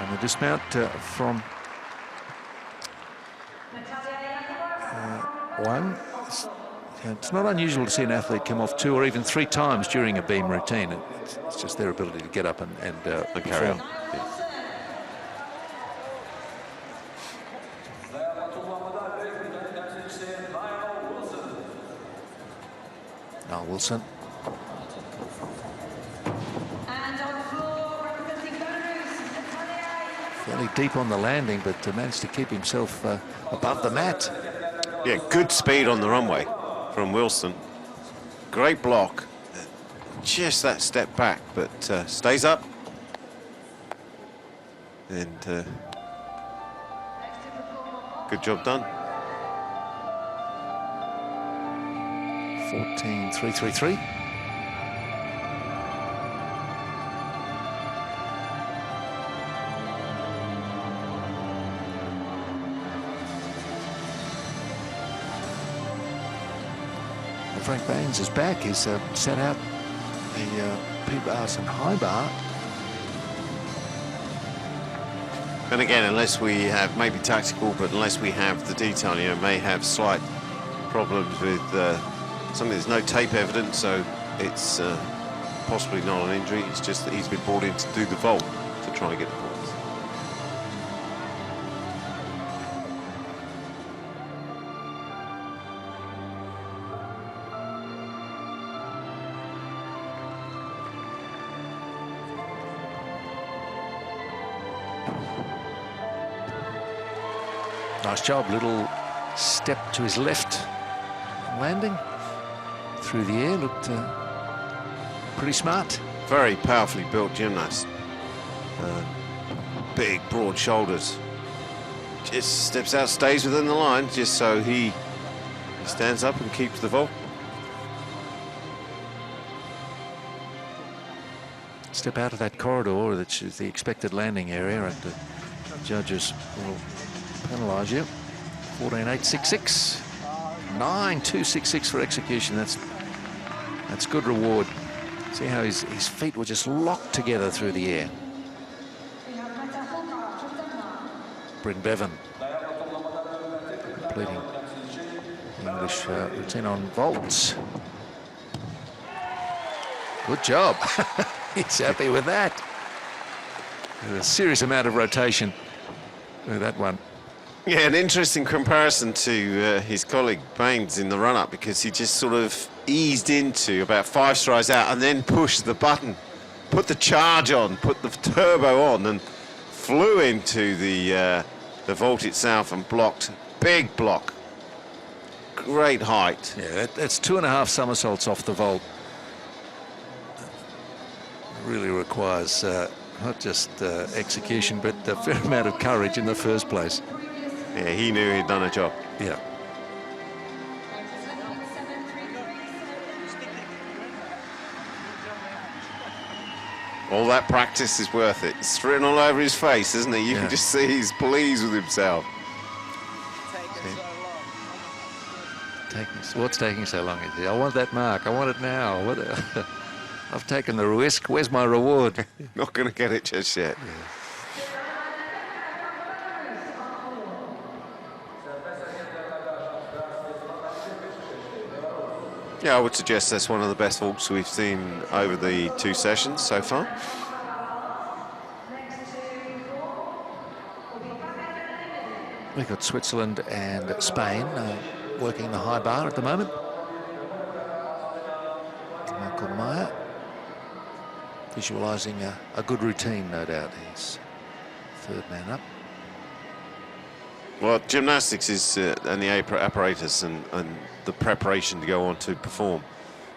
And the dismount from Wang. It's not unusual to see an athlete come off 2 or even 3 times during a beam routine. It's just their ability to get up and carry on. Now Wilson. Fairly deep on the landing, but managed to keep himself above the mat. Yeah, good speed on the runway from Wilson. Great block. Just that step back, but stays up. And good job done. 14.333. Frank Baines is back. He's set out the P-bars and high bar. And again, unless we have, maybe tactical, but unless we have the detail, you know, may have slight problems with something. There's no tape evidence, so it's possibly not an injury. It's just that he's been brought in to do the vault to try and get the points. Nice job, little step to his left landing through the air, looked pretty smart. Very powerfully built gymnast. Big, broad shoulders. Just steps out, stays within the line, just so he stands up and keeps the vault. Step out of that corridor, which is the expected landing area, and the judges will penalise you. 14.866. 9.266 for execution. That's good reward. See how his feet were just locked together through the air. Bryn Bevan completing the English routine on vaults. Good job. He's happy with that. There's a serious amount of rotation with that one. Yeah, an interesting comparison to his colleague Baines in the run-up, because he just sort of eased into about 5 strides out and then pushed the button, put the charge on, put the turbo on, and flew into the vault itself and blocked. Big block. Great height. Yeah, that's 2.5 somersaults off the vault. Really requires not just execution, but a fair amount of courage in the first place. Yeah, he knew he'd done a job. Yeah. All that practice is worth it. It's written all over his face, isn't it? You Yeah. can just see he's pleased with himself. What's taking so long? I want that mark. I want it now. I've taken the risk. Where's my reward? Not going to get it just yet. Yeah, I would suggest that's one of the best vaults we've seen over the 2 sessions so far. We've got Switzerland and Spain working the high bar at the moment. Michael Meyer visualising a good routine, no doubt. He's third man up. Well, gymnastics is and the apparatus and the preparation to go on to perform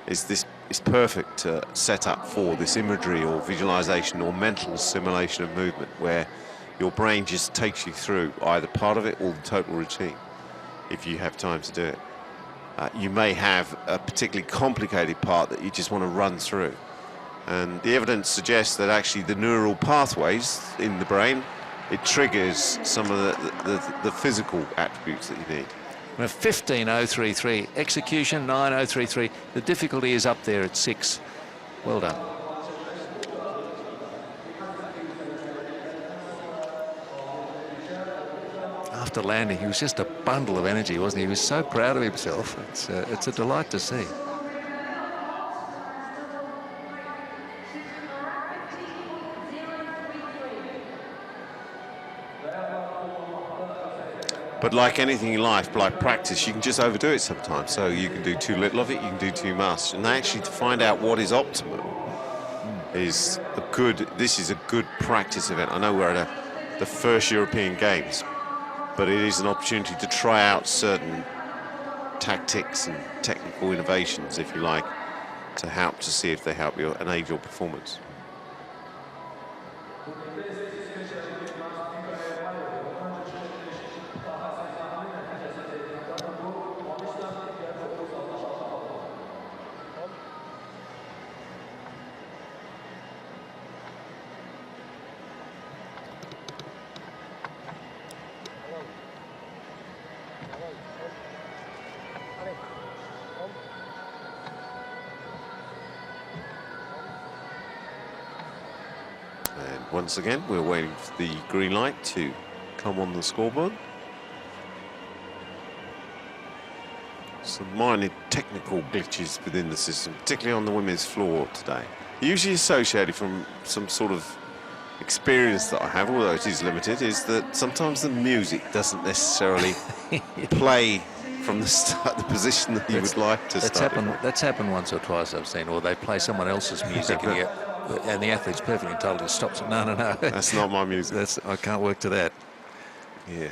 is perfect setup for this imagery or visualization or mental simulation of movement, where your brain just takes you through either part of it or the total routine if you have time to do it. You may have a particularly complicated part that you just want to run through, and the evidence suggests that actually the neural pathways in the brain, it triggers some of the physical attributes that you need. 15.033, execution 9.033. The difficulty is up there at 6. Well done. After landing, he was just a bundle of energy, wasn't he? He was so proud of himself. It's a delight to see. But like anything in life, like practice, you can just overdo it sometimes. So you can do too little of it, you can do too much. And actually to find out what is optimal is this is a good practice event. I know we're at the first European Games, but it is an opportunity to try out certain tactics and technical innovations, if you like, to see if they help you and aid your performance. Once again, we're waiting for the green light to come on the scoreboard. Some minor technical glitches within the system, particularly on the women's floor today. Usually associated from some sort of experience that I have, although it is limited, is that sometimes the music doesn't necessarily play from the start, the position that you would like to start. That's happened once or twice I've seen, or they play someone else's music and the athlete's perfectly entitled to stop. No. That's not my music. I can't work to that. Yeah.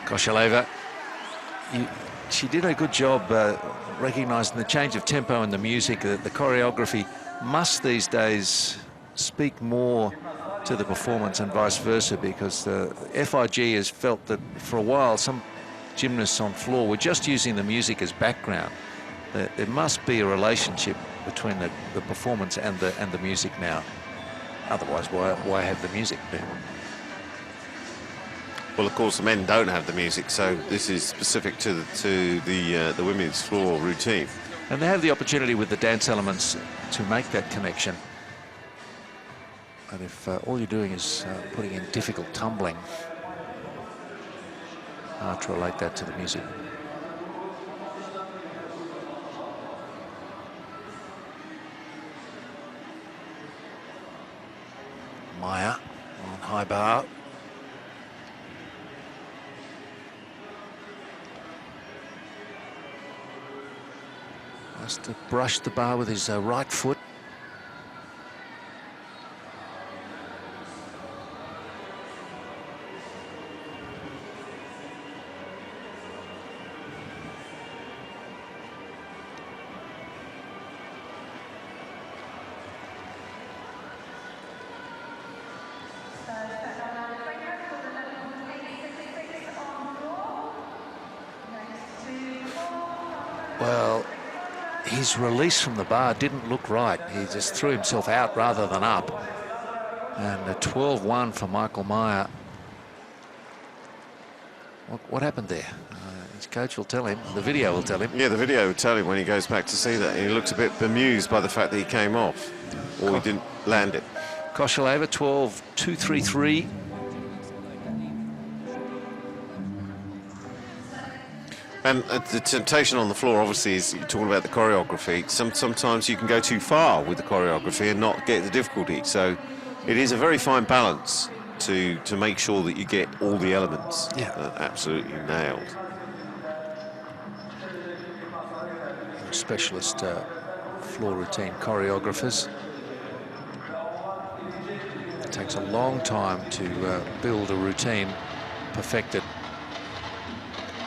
Koshileva, she did a good job recognising the change of tempo and the music. The choreography must these days speak more to the performance and vice versa, because the FIG has felt that for a while some gymnasts on floor were just using the music as background. There must be a relationship between the performance and the music now. Otherwise, why have the music there? Well, of course, the men don't have the music, so this is specific to the women's floor routine. And they have the opportunity with the dance elements to make that connection. And if all you're doing is putting in difficult tumbling, hard to relate that to the music. Maya on high bar. Has to brush the bar with his right foot. Well, his release from the bar didn't look right. He just threw himself out rather than up. And a 12-1 for Michael Meyer. What happened there? His coach will tell him. The video will tell him. Yeah, the video will tell him when he goes back to see that. He looks a bit bemused by the fact that he came off, or he didn't land it. Koshileva, 12-2-3-3. And the temptation on the floor, obviously, is you're talking about the choreography. Sometimes you can go too far with the choreography and not get the difficulty. So it is a very fine balance to make sure that you get all the elements absolutely nailed. Specialist floor routine choreographers. It takes a long time to build a routine, perfect it.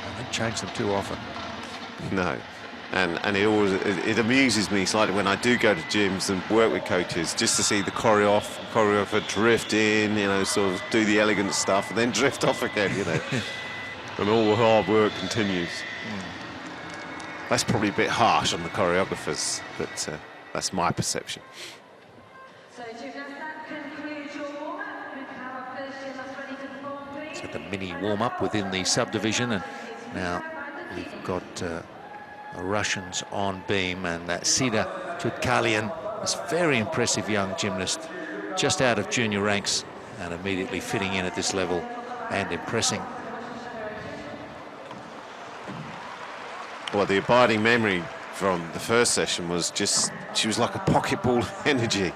I don't change them too often. No, and it amuses me slightly when I do go to gyms and work with coaches, just to see the choreographer drift in, you know, sort of do the elegant stuff and then drift off again, you know, and all the hard work continues. That's probably a bit harsh on the choreographers, but that's my perception. So Gymnastics concludes your warm-up. We can have our first gymnast ready to perform, please. So the mini warm-up within the subdivision, and now we've got the Russians on beam, and Sida Tutkalian, this very impressive young gymnast, just out of junior ranks and immediately fitting in at this level and impressing. Well, the abiding memory from the first session was just, she was like a pocket ball of energy.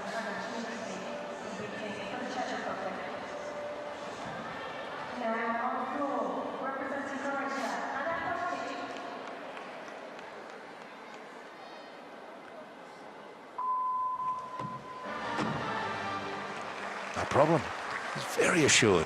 No problem. He's very assured.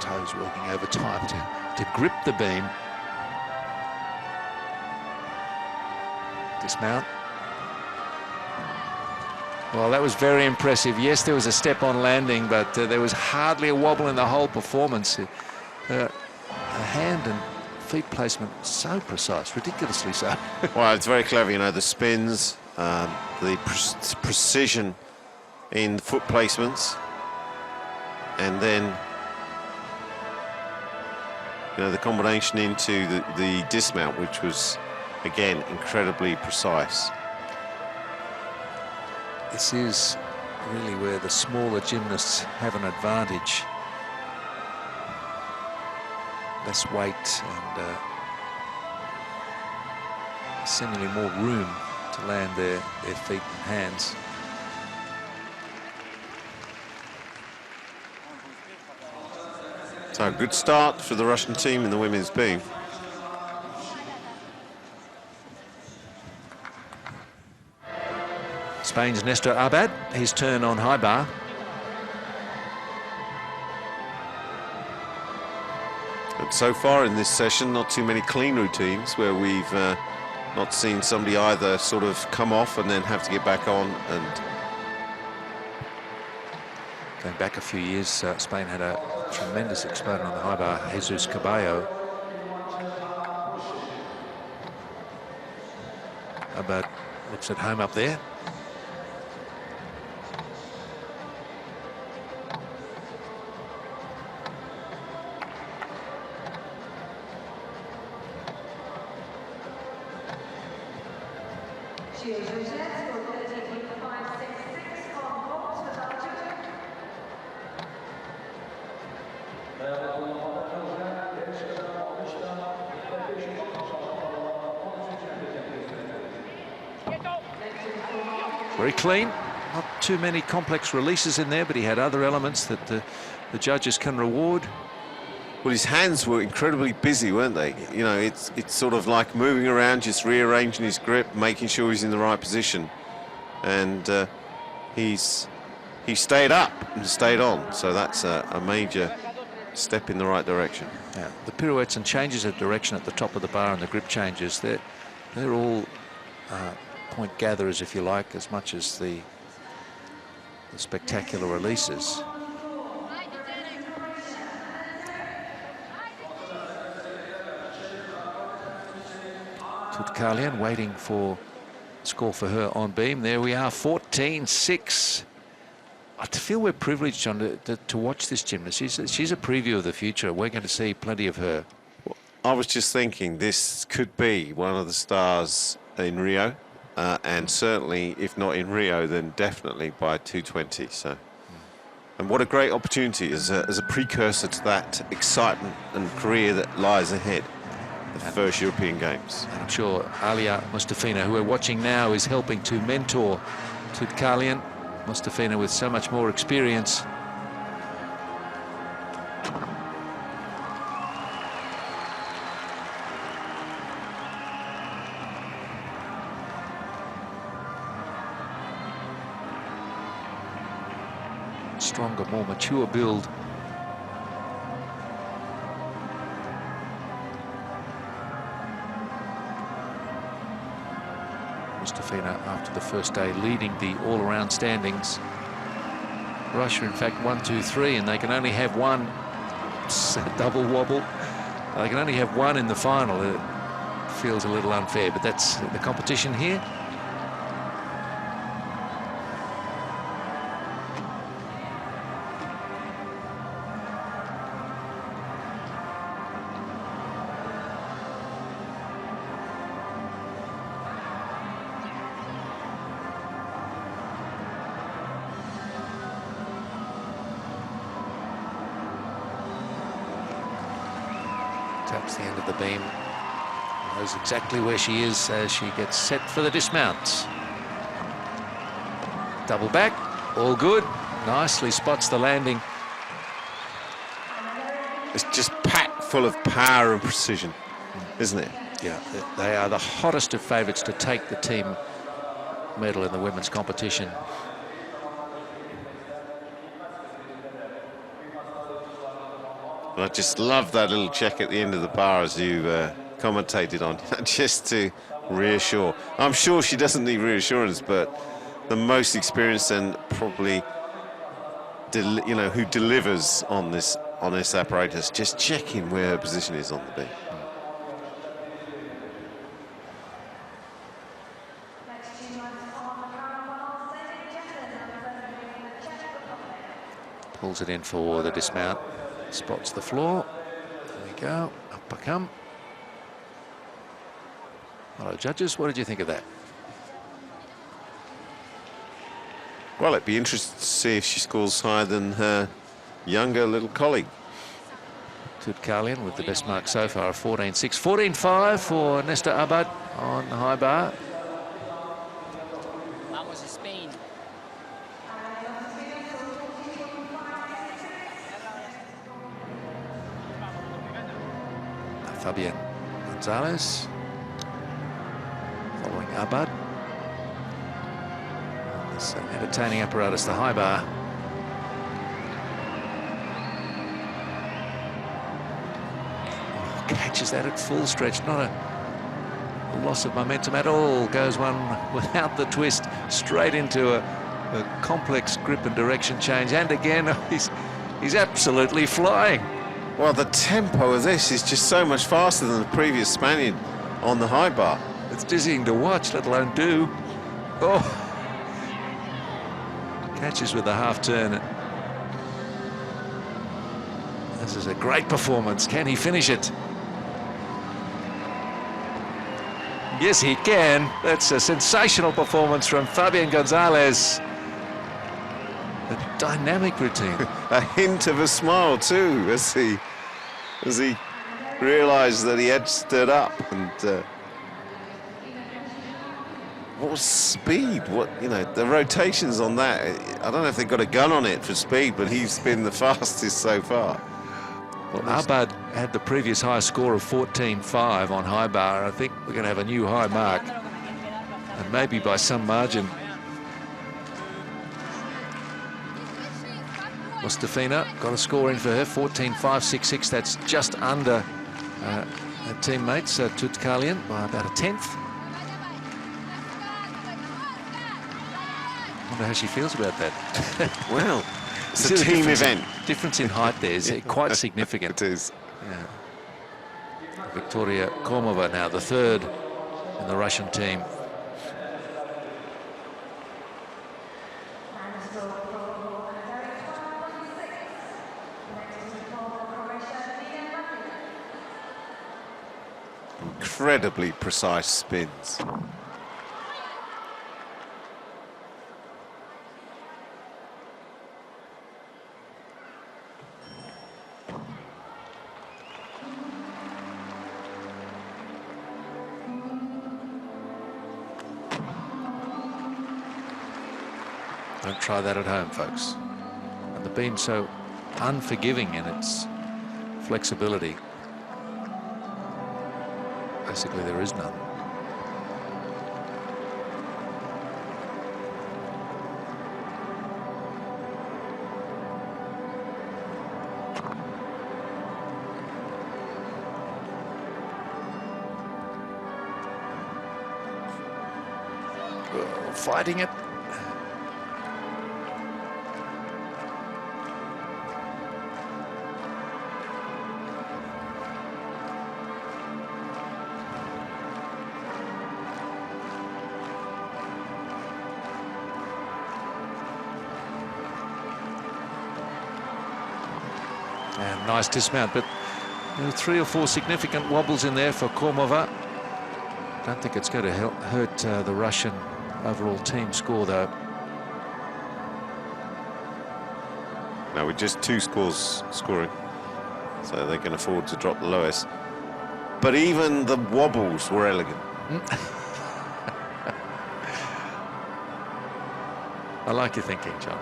Toes working over time to grip the beam. Dismount. Well, that was very impressive. Yes, there was a step on landing, but there was hardly a wobble in the whole performance. Her hand and feet placement so precise, ridiculously so. Well, it's very clever, you know, the spins, the precision in foot placements, and then, you know, the combination into the dismount, which was, again, incredibly precise. This is really where the smaller gymnasts have an advantage. less weight and seemingly more room to land their feet and hands. So a good start for the Russian team in the women's beam. Spain's Nestor Abad, his turn on high bar. But so far in this session, not too many clean routines where we've not seen somebody either sort of come off and then have to get back on. And going back a few years, Spain had a tremendous exponent on the high bar, Jesus Caballo. Abad looks at home up there. Very clean, not too many complex releases in there, but he had other elements that the judges can reward. well, his hands were incredibly busy, weren't they? You know, it's sort of like moving around, just rearranging his grip, making sure he's in the right position, and he stayed up and stayed on. So that's a major step in the right direction. Yeah, the pirouettes and changes of direction at the top of the bar and the grip changes, they're all point gatherers, if you like, as much as the spectacular releases. Tutkalyan waiting for score for her on beam. There we are, 14-6. I feel we're privileged, John, to watch this gymnast. She's a preview of the future. We're going to see plenty of her. I was just thinking this could be one of the stars in Rio, and certainly, if not in Rio, then definitely by 220. So, and what a great opportunity as a precursor to that excitement and career that lies ahead. The first European Games. And I'm sure Alia Mustafina, who we're watching now, is helping to mentor Tutkalyan. Mustafina with so much more experience. Stronger, more mature build. Mustafina, after the first day, leading the all-around standings. Russia, in fact, 1, 2, 3, and they can only have one double wobble. They can only have one in the final. It feels a little unfair, but that's the competition here. Taps the end of the beam. Knows exactly where she is as she gets set for the dismount. Double back, all good. Nicely spots the landing. It's just packed full of power and precision, isn't it? Yeah, they are the hottest of favourites to take the team medal in the women's competition. I just love that little check at the end of the bar as you commentated on, just to reassure. I'm sure she doesn't need reassurance, but the most experienced and probably, who delivers on this apparatus, just checking where her position is on the beam. Pulls it in for the dismount. Spots the floor. There we go. Up I come. Hello, judges. What did you think of that? Well, it'd be interesting to see if she scores higher than her younger little colleague. Tutkalian with the best mark so far of 14.6. 14.5 for Nesta Abad on the high bar. Vamos, Spain. Fabian Gonzalez following Abad. This entertaining apparatus, the high bar. Oh, catches that at full stretch, not a loss of momentum at all. Goes one without the twist, straight into a complex grip and direction change. And again, he's absolutely flying. Well, the tempo of this is just so much faster than the previous Spaniard on the high bar. It's dizzying to watch, let alone do. Oh, catches with the half turn. This is a great performance. Can he finish it? Yes, he can. That's a sensational performance from Fabian Gonzalez. A dynamic routine. A hint of a smile too, as he realised that he had stood up. And what speed? What, you know, the rotations on that. I don't know if they've got a gun on it for speed, but he's been the fastest so far. Well, Abad had the previous high score of 14.5 on high bar. I think we're going to have a new high mark, and maybe by some margin. Mustafina got a score in for her, 14.566. That's just under her teammates, Tutkalian, by about a tenth. I wonder how she feels about that. Well, it's a See the team difference event. Difference in height there is quite significant. It is. Yeah. Victoria Kormova now the third in the Russian team. Incredibly precise spins. Don't try that at home, folks. And the beam's so unforgiving in its flexibility. Basically, there is none. Oh, fighting it. And nice dismount, but there are 3 or 4 significant wobbles in there for Kormova. Don't think it's going to hurt the Russian overall team score, though. Now with just 2 scores scoring, so they can afford to drop the lowest. But even the wobbles were elegant. I like your thinking, John.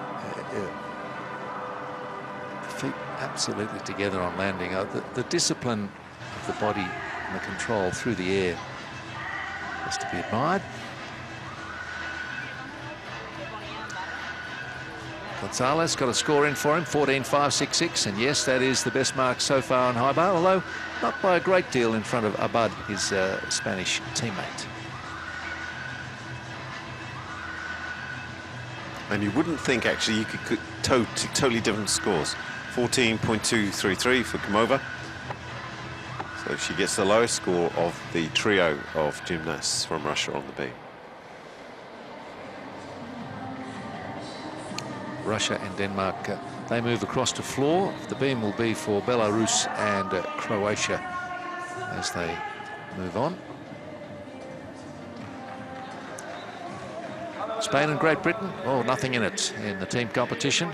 Feet absolutely together on landing. The discipline of the body and the control through the air is to be admired. Gonzalez got a score in for him, 14.566, and yes, that is the best mark so far on high bar, although not by a great deal in front of Abad, his Spanish teammate. And you wouldn't think actually you could totally different scores. 14.233 for Komova. So she gets the lowest score of the trio of gymnasts from Russia on the beam. Russia and Denmark, they move across to floor. The beam will be for Belarus and Croatia as they move on. Spain and Great Britain, oh, nothing in it in the team competition.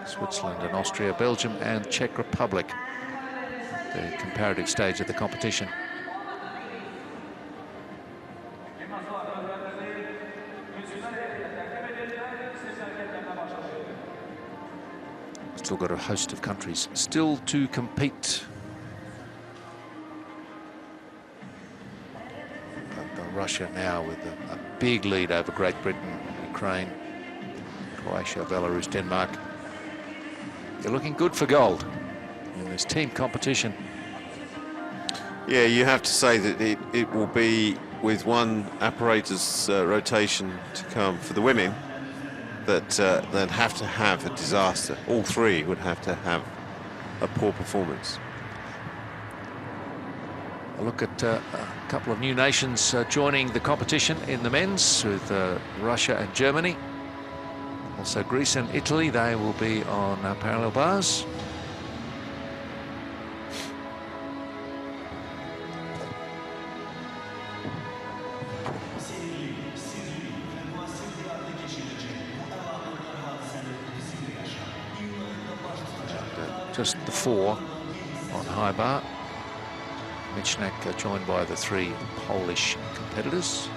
Switzerland and Austria, Belgium and Czech Republic, the comparative stage of the competition. Still got a host of countries still to compete. But Russia now with a big lead over Great Britain, Ukraine, Croatia, Belarus, Denmark. You're looking good for gold in this team competition. Yeah, you have to say that it will be with one apparatus rotation to come for the women that they'd have to have a disaster. All three would have to have a poor performance. A look at a couple of new nations joining the competition in the men's with Russia and Germany. Also Greece and Italy, they will be on parallel bars. Just the four on high bar. Michnak joined by the three Polish competitors.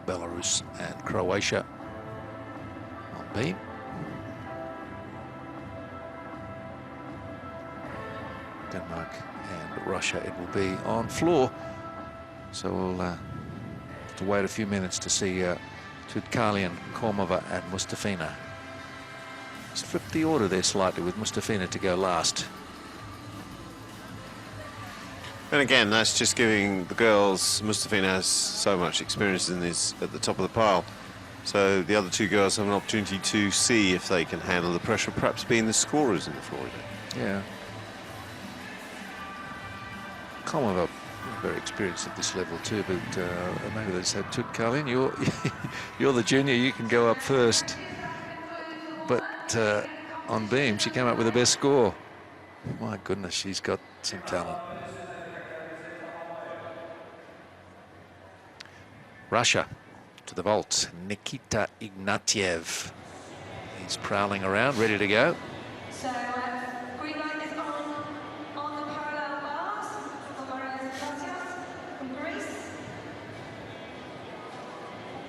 Belarus and Croatia on beam. Denmark and Russia it will be on floor. So we'll have to wait a few minutes to see Tudkalian, Kormova and Mustafina. Let's flip the order there slightly with Mustafina to go last. And again, that's just giving the girls, Mustafina has so much experience in this at the top of the pile. So the other two girls have an opportunity to see if they can handle the pressure, perhaps being the scorers in the floor. Yeah. Komova, very experienced at this level too, but maybe they said, Tudkalian, you're the junior, you can go up first. But on beam, she came up with the best score. My goodness, she's got some talent. Russia to the vault, Nikita Ignatiev. He's prowling around, ready to go. So, green light is on the parallel bars. From Greece.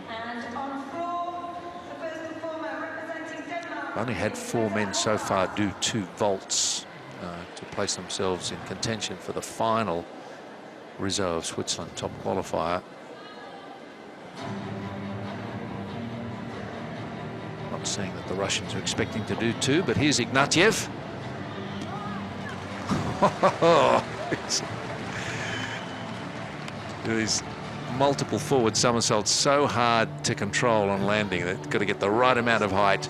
And on floor, the first performer representing Denmark. Only had 4 men so far do 2 vaults to place themselves in contention for the final Rizzo of Switzerland top qualifier. Not saying that the Russians are expecting to do 2, but here's Ignatiev. These multiple forward somersaults, so hard to control on landing. They've got to get the right amount of height.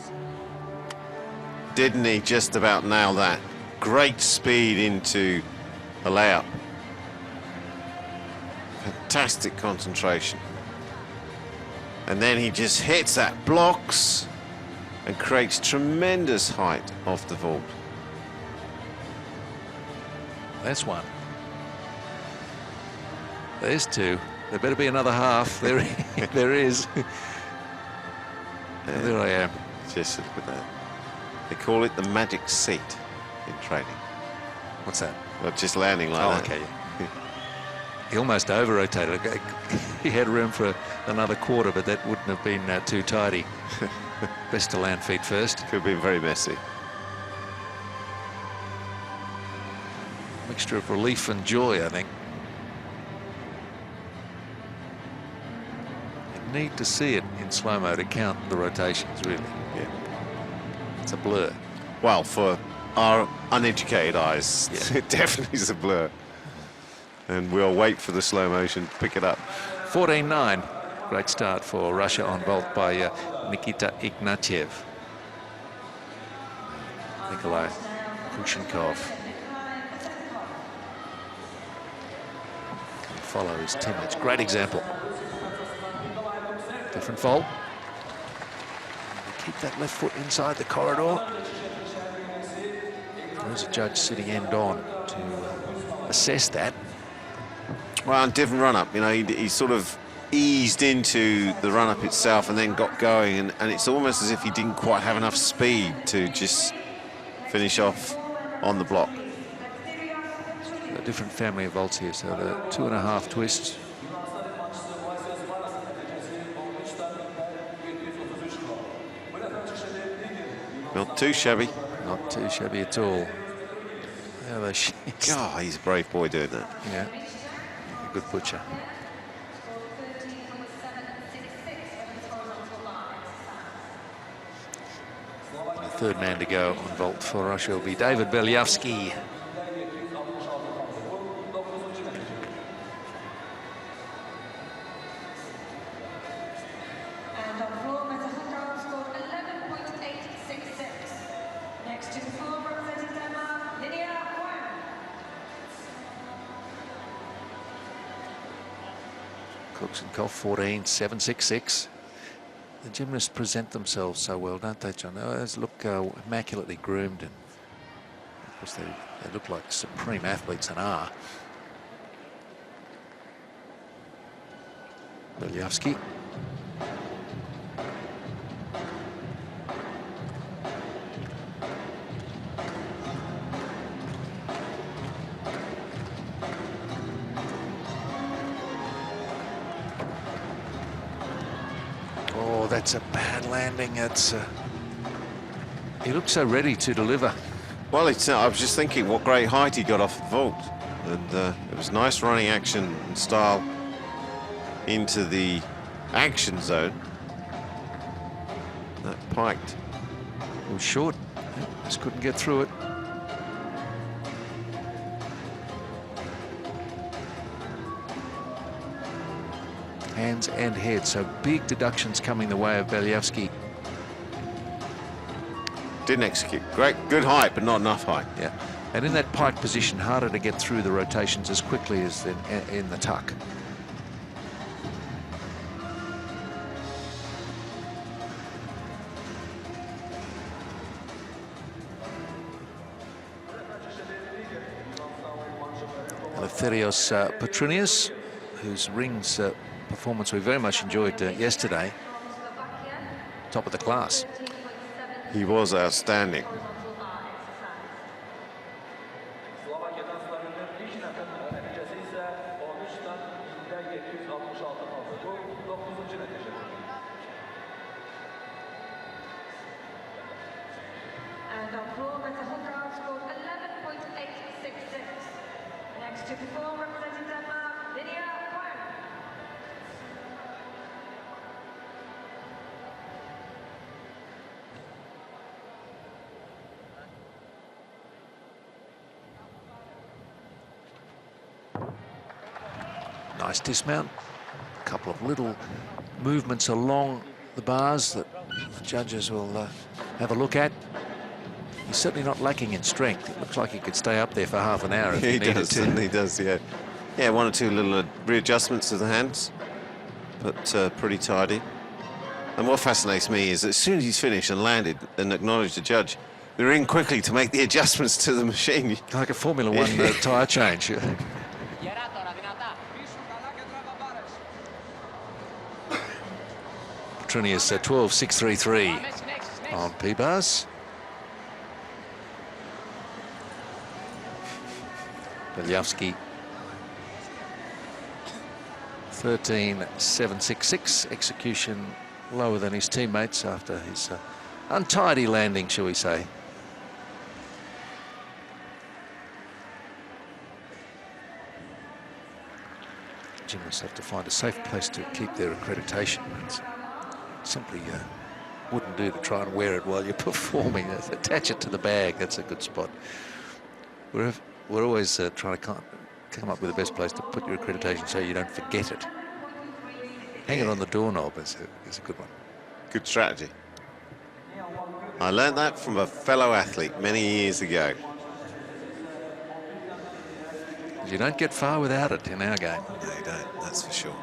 Didn't he just about nail that? Great speed into a layup. Fantastic concentration. And then he just hits that, blocks, and creates tremendous height off the vault. That's one. There's 2. There better be another half. There, there is. There I am. Just look at that. They call it the magic seat in training. What's that? Well, just landing like that. Okay. He almost over-rotated. He had room for another quarter, but that wouldn't have been too tidy. Best to land feet first. Could have been very messy. Mixture of relief and joy, I think. You need to see it in slow-mo to count the rotations, really. Yeah. It's a blur. Well, for our uneducated eyes, Yeah. it definitely is a blur. And we'll wait for the slow motion to pick it up. 14-9. Great start for Russia on vault by Nikita Ignatiev. Nikolai Kushenkov can follow his teammates. Great example. Different vault. Keep that left foot inside the corridor. There is a judge sitting end on to assess that. Well, and different run-up, you know, he sort of eased into the run-up itself and then got going, and it's almost as if he didn't quite have enough speed to just finish off on the block. A different family of vaults here, so the 2.5 twists. Not too shabby. Not too shabby at all. Yeah, God, he's a brave boy doing that. Yeah, a good butcher. The third man to go on vault for Russia will be David Belyavsky. And on floor, Meta scored 11.866. Next to the floor, representing Denmark, Lydia Wang. Cooks and Koff 14.766. The gymnasts present themselves so well, don't they, John? They always look immaculately groomed, and of course they look like supreme athletes and are. Belyavsky. Oh, that's a bad landing. It's he looked so ready to deliver. Well, I was just thinking what great height he got off the vault, and it was nice running action and style into the action zone. That piked. It was short. Just couldn't get through it. Hands and head, so big deductions coming the way of Belyavsky. Didn't execute. Great, good height, but not enough height. Yeah, and in that pike position, harder to get through the rotations as quickly as in the tuck. Eleftherios Petronius, whose rings performance we very much enjoyed yesterday, top of the class. He was outstanding. And on floor, Meta scored 11.866. Next to the floor, representing Denmark, Lydia Wang. Nice dismount. A couple of little movements along the bars that the judges will have a look at. He's certainly not lacking in strength. It looks like he could stay up there for half an hour if he He needed does, to. he does, yeah. Yeah, one or two little readjustments to the hands, but pretty tidy. And what fascinates me is that as soon as he's finished and landed and acknowledged the judge, they're in quickly to make the adjustments to the machine. Like a Formula One tyre change. Petronius 12.633 on P-bars. Belyavsky 13.766. Execution lower than his teammates after his untidy landing, shall we say. Gymnasts have to find a safe place to keep their accreditation. It's simply wouldn't do to try and wear it while you're performing. Attach it to the bag. That's a good spot. We're always trying to come up with the best place to put your accreditation so you don't forget it. Hang it on the doorknob is a good one. Good strategy. I learned that from a fellow athlete many years ago. You don't get far without it in our game. No, you don't, that's for sure.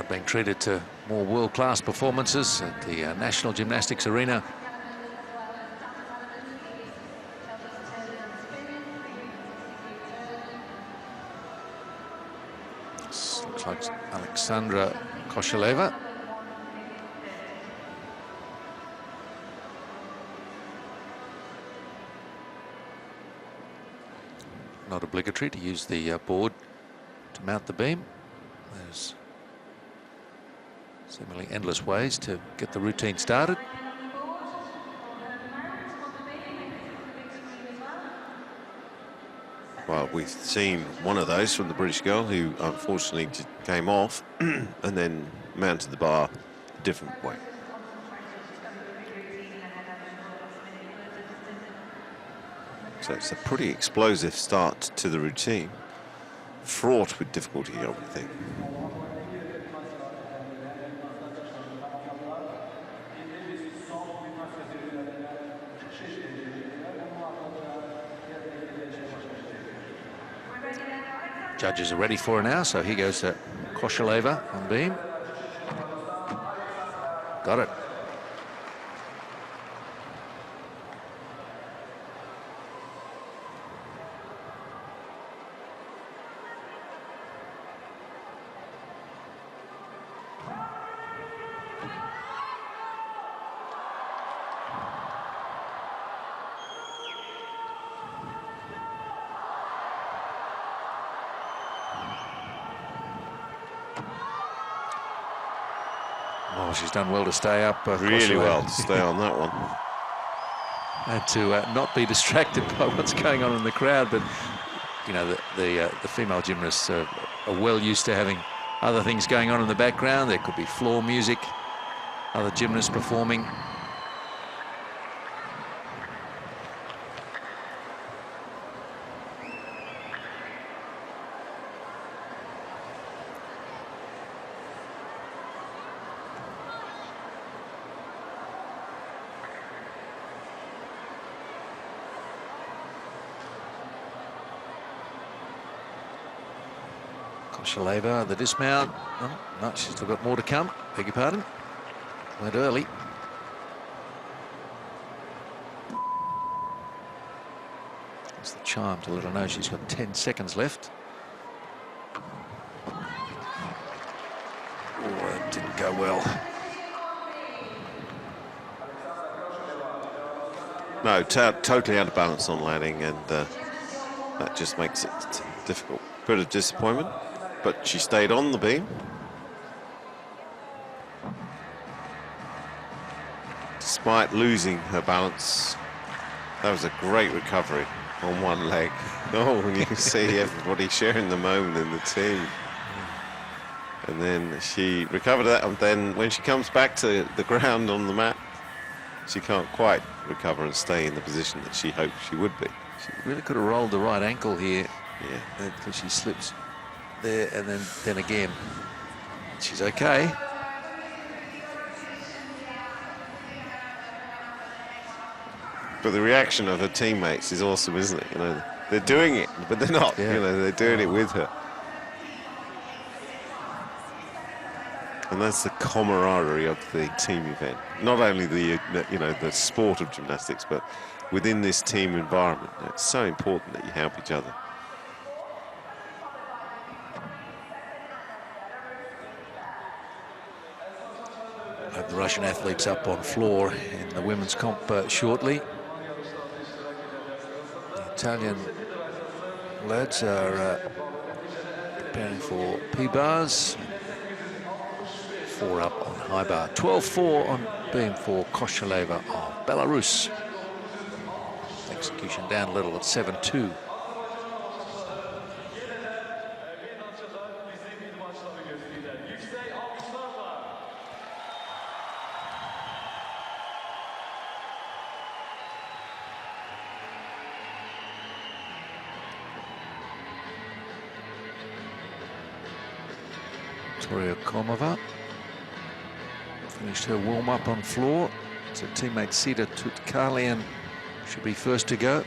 They've been treated to more world-class performances at the National Gymnastics Arena. This looks like Alexandra Koshaleva. Not obligatory to use the board to mount the beam. There's seemingly endless ways to get the routine started. Well, we've seen one of those from the British girl who unfortunately came off and then mounted the bar a different way. So it's a pretty explosive start to the routine, fraught with difficulty, I would think. Judges are ready for her now, so here goes Koshaleva on beam. Got it. Oh, she's done well to stay up. Really well to stay on that one. And to not be distracted by what's going on in the crowd. But, you know, the female gymnasts are well used to having other things going on in the background. There could be floor music, other gymnasts performing. Koshaleva, the dismount. Oh, no, she's still got more to come. Beg your pardon. Went early. It's the chime to let her know she's got 10 seconds left. Oh, it didn't go well. No, totally out of balance on landing, and that just makes it difficult. Bit of disappointment, but she stayed on the beam. Despite losing her balance, that was a great recovery on one leg. Oh, and you can see everybody sharing the moment in the team. And then she recovered that, and then when she comes back to the ground on the mat, she can't quite recover and stay in the position that she hoped she would be. She really could have rolled the right ankle here. Yeah, because she slips there, and then again. She's okay. But the reaction of her teammates is awesome, isn't it? You know, they're doing it, but they're not. Yeah. You know, they're doing it with her. And that's the camaraderie of the team event. Not only the the sport of gymnastics, but within this team environment. It's so important that you help each other. Have the Russian athletes up on floor in the women's comp shortly. The Italian lads are preparing for P-bars. 4 up on high bar. 12-4 on beam for Koshaleva of Belarus. Execution down a little at 7-2. Victoria Komova finished her warm-up on floor. So teammate Sita Tutkalian should be first to go.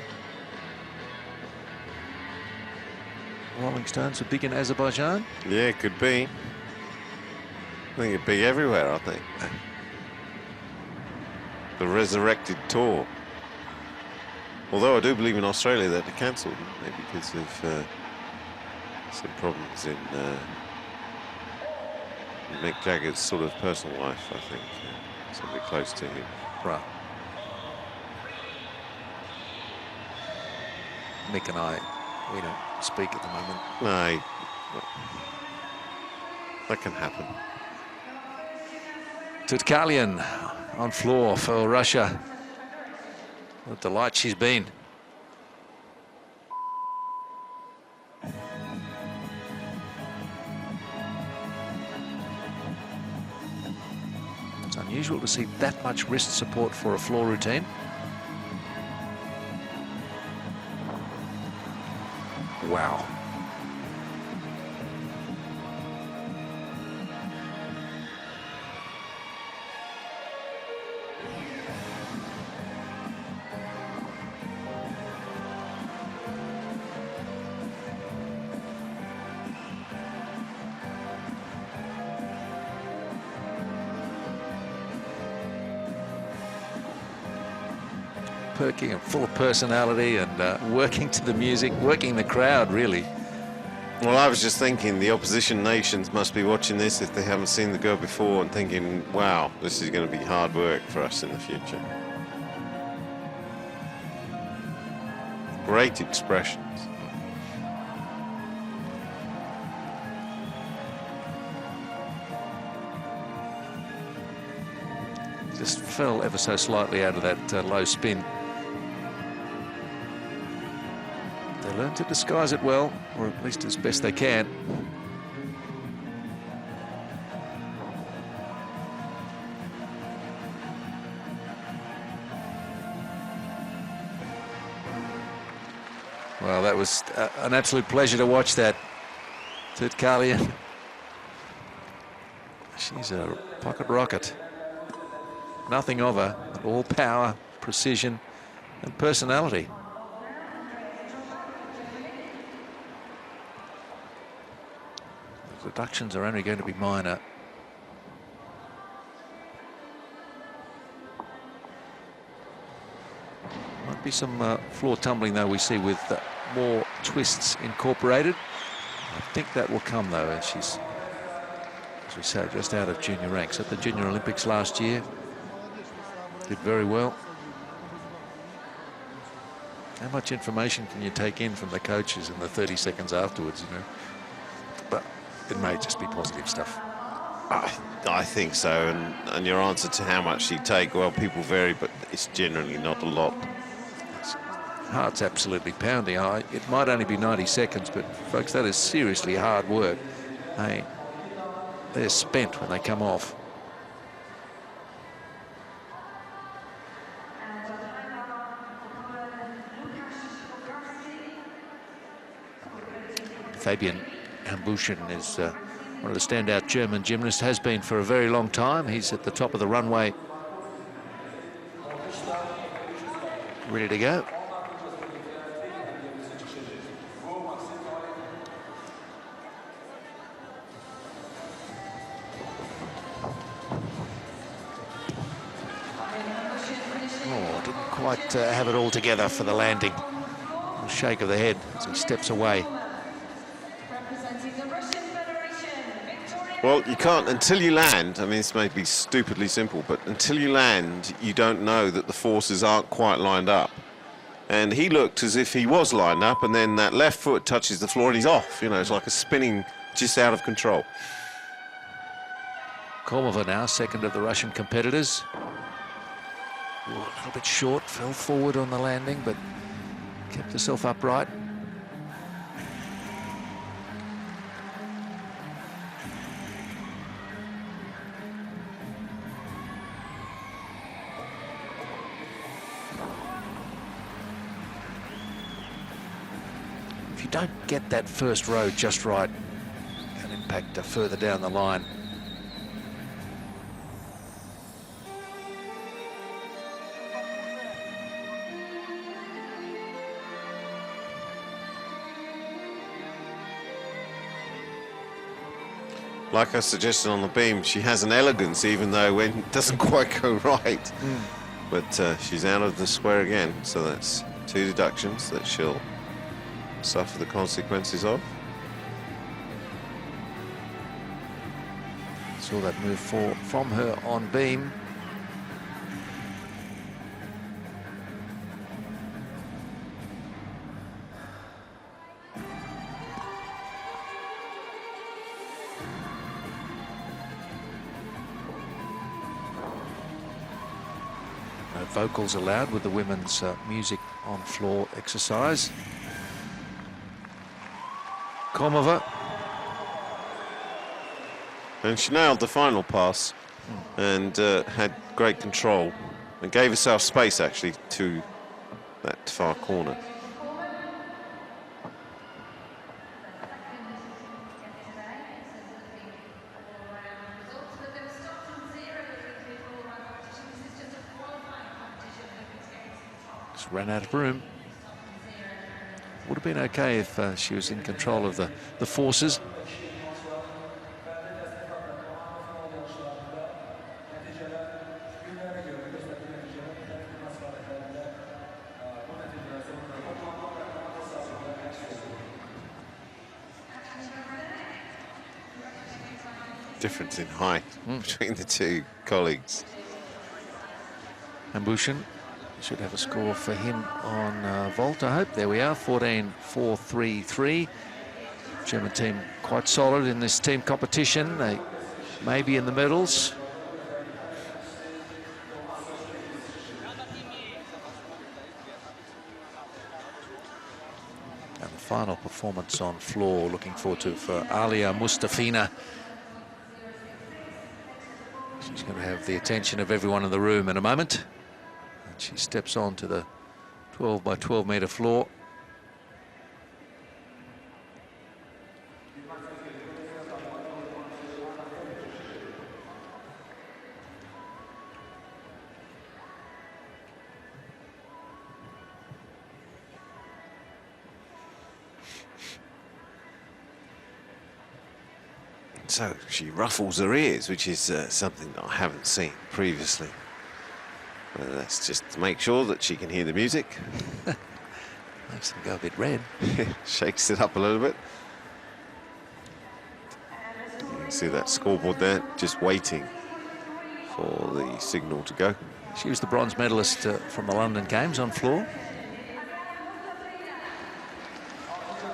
Rolling Stones are big in Azerbaijan. Yeah, could be. I think it'd be everywhere, I think. The resurrected tour. Although I do believe in Australia that they cancelled, maybe because of some problems in Mick Jagger's sort of personal life, I think. Somebody close to him. Right. Mick and I, we don't speak at the moment. No, that can happen. Tutkalian on floor for Russia. What a delight she's been. It's unusual to see that much wrist support for a floor routine. Wow. Perky and full of personality and working to the music, working the crowd, really. Well, I was just thinking the opposition nations must be watching this if they haven't seen the girl before and thinking, wow, this is going to be hard work for us in the future. Great expressions. Just fell ever so slightly out of that low spin. They learn to disguise it well, or at least as best they can. Well, that was an absolute pleasure to watch that. Tutkalian. She's a pocket rocket. Nothing of her, but all power, precision, and personality. The reductions are only going to be minor. Might be some floor tumbling, though, we see with more twists incorporated. I think that will come, though, as she's, as we say, just out of junior ranks at the Junior Olympics last year. Did very well. How much information can you take in from the coaches in the 30 seconds afterwards, you know? But it may just be positive stuff. I think so, and your answer to how much she'd take, well, people vary, but it's generally not a lot. Heart's absolutely pounding. It might only be 90 seconds, but folks, that is seriously hard work. They're spent when they come off. Fabian Ambushin is one of the standout German gymnasts, has been for a very long time. He's at the top of the runway, ready to go. Oh, didn't quite have it all together for the landing. A shake of the head as he steps away. Well, you can't, until you land, I mean, this may be stupidly simple, but until you land, you don't know that the forces aren't quite lined up. And he looked as if he was lined up, and then that left foot touches the floor and he's off. You know, it's like a spinning just out of control. Kolmova now, second of the Russian competitors. Ooh, a little bit short, fell forward on the landing, but kept herself upright. If you don't get that first row just right, it can impact further down the line. like I suggested on the beam, she has an elegance, even though it doesn't quite go right. But she's out of the square again, so that's 2 deductions that she'll suffer the consequences of. Saw that move from her on beam. No vocals allowed with the women's music on floor exercise. Komova. And she nailed the final pass and had great control and gave herself space actually to that far corner. Just ran out of room. Would have been okay if she was in control of the forces. Difference in height between the two colleagues. And Bushin should have a score for him on vault, I hope. There we are, 14.433. German team quite solid in this team competition. They may be in the medals. And the final performance on floor, looking forward to for Alia Mustafina. She's going to have the attention of everyone in the room in a moment. And she steps on to the 12 by 12 metre floor. So she ruffles her ears, which is something that I haven't seen previously. That's just to make sure that she can hear the music. Makes them go a bit red. Shakes it up a little bit. You can see that scoreboard there, just waiting for the signal to go. She was the bronze medalist from the London Games on floor.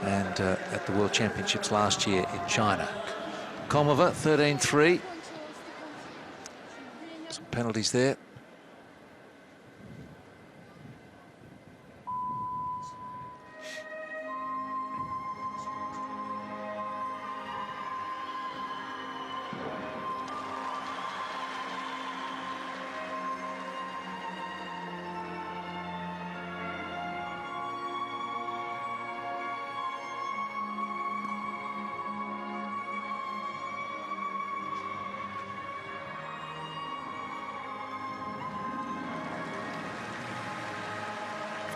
And at the World Championships last year in China. Komova, 13-3. Some penalties there.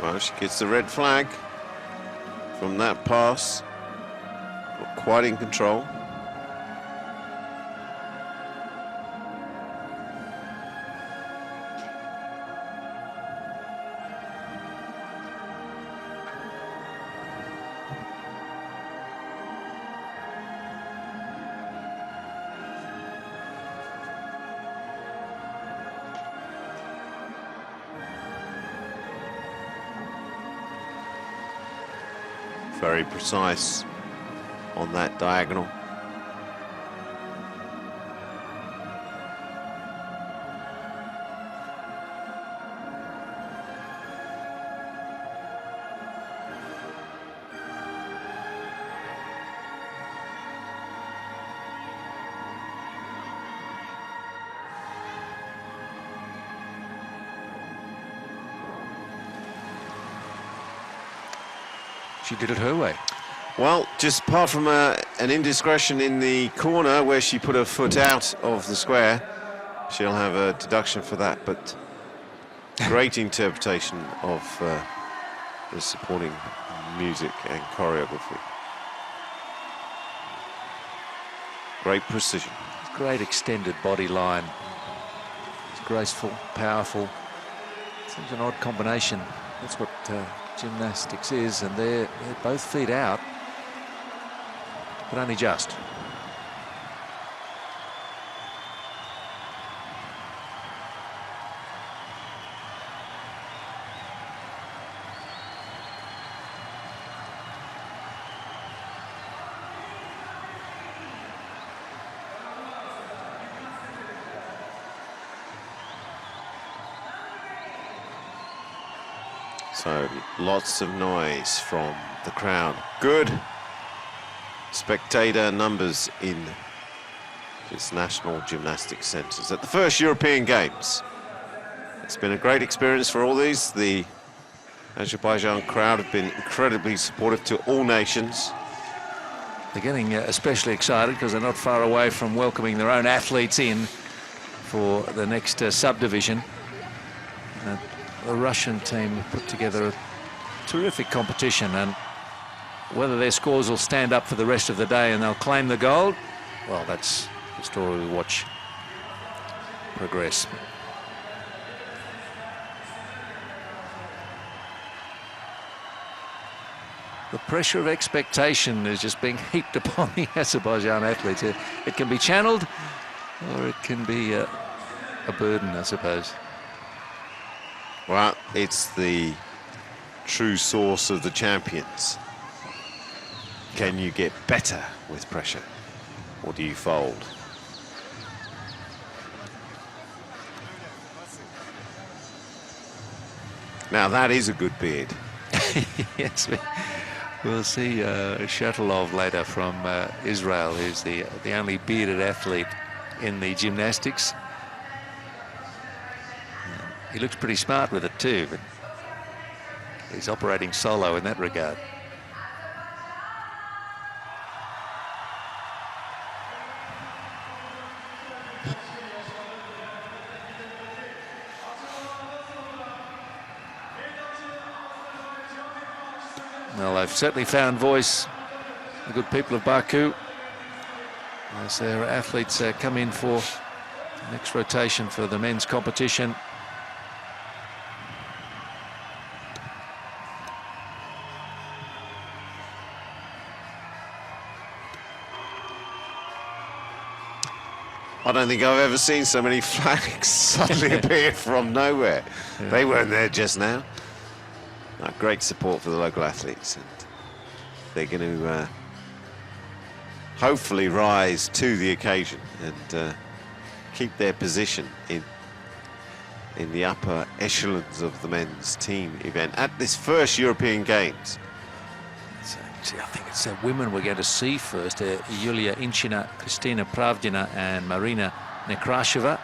Well, she gets the red flag from that pass. Not quite in control. Very precise on that diagonal. She did it her way. Well, just apart from an indiscretion in the corner where she put her foot out of the square, she'll have a deduction for that, but great interpretation of the supporting music and choreography. Great precision. Great extended body line. It's graceful, powerful. Seems an odd combination. That's what gymnastics is, and they're both feet out, but only just. So lots of noise from the crowd. Good spectator numbers in its national gymnastics centres at the first European Games. It's been a great experience for all these. The Azerbaijan crowd have been incredibly supportive to all nations. They're getting especially excited because they're not far away from welcoming their own athletes in for the next subdivision. The Russian team put together a terrific competition, and whether their scores will stand up for the rest of the day and they'll claim the gold, well, that's the story we watch progress. The pressure of expectation is just being heaped upon the Azerbaijan athletes. It can be channeled or it can be a burden, I suppose. Well, it's the true source of the champions. Can you get better with pressure, or do you fold? Now that is a good beard. Yes, we'll see Shatilov later from Israel, who's the only bearded athlete in the gymnastics. He looks pretty smart with it too, but he's operating solo in that regard. Well, they've certainly found voice, the good people of Baku, as their athletes come in for the next rotation for the men's competition. I don't think I've ever seen so many flags suddenly appear from nowhere. Yeah. They weren't there just now. Great support for the local athletes, and they're going to hopefully rise to the occasion and keep their position in the upper echelons of the men's team event at this first European Games. So, I think it's women we're going to see first. Yulia Inchina, Kristina Pravdina and Marina Nekrasheva.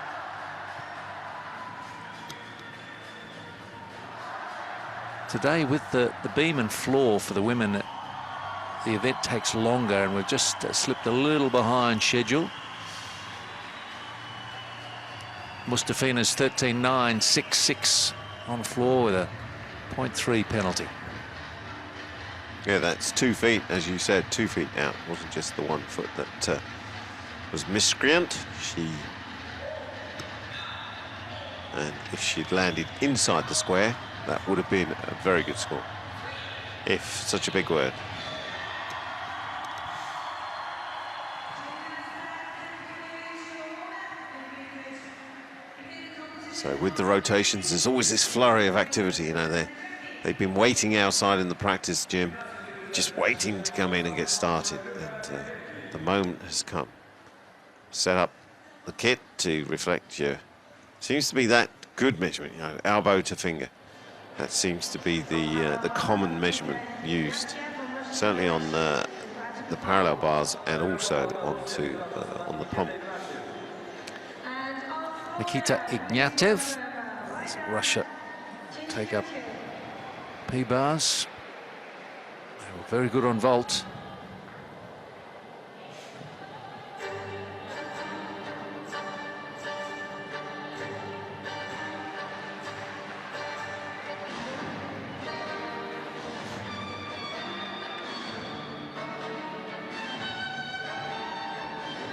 Today with the beam and floor for the women, the event takes longer and we've just slipped a little behind schedule. Mustafina's 13.966 on floor with a 0.3 penalty. Yeah, that's 2 feet, as you said, 2 feet out. It wasn't just the 1 foot that was miscreant. And if she'd landed inside the square, that would have been a very good score, if such a big word. So with the rotations, there's always this flurry of activity. You know, they've been waiting outside in the practice gym, just waiting to come in and get started. And the moment has come. Set up the kit to reflect your, seems to be that good measurement, you know, elbow to finger. That seems to be the common measurement used, certainly on the parallel bars and also on the pump. Nikita Ignatiev, Russia take up P-bars. They were very good on vault.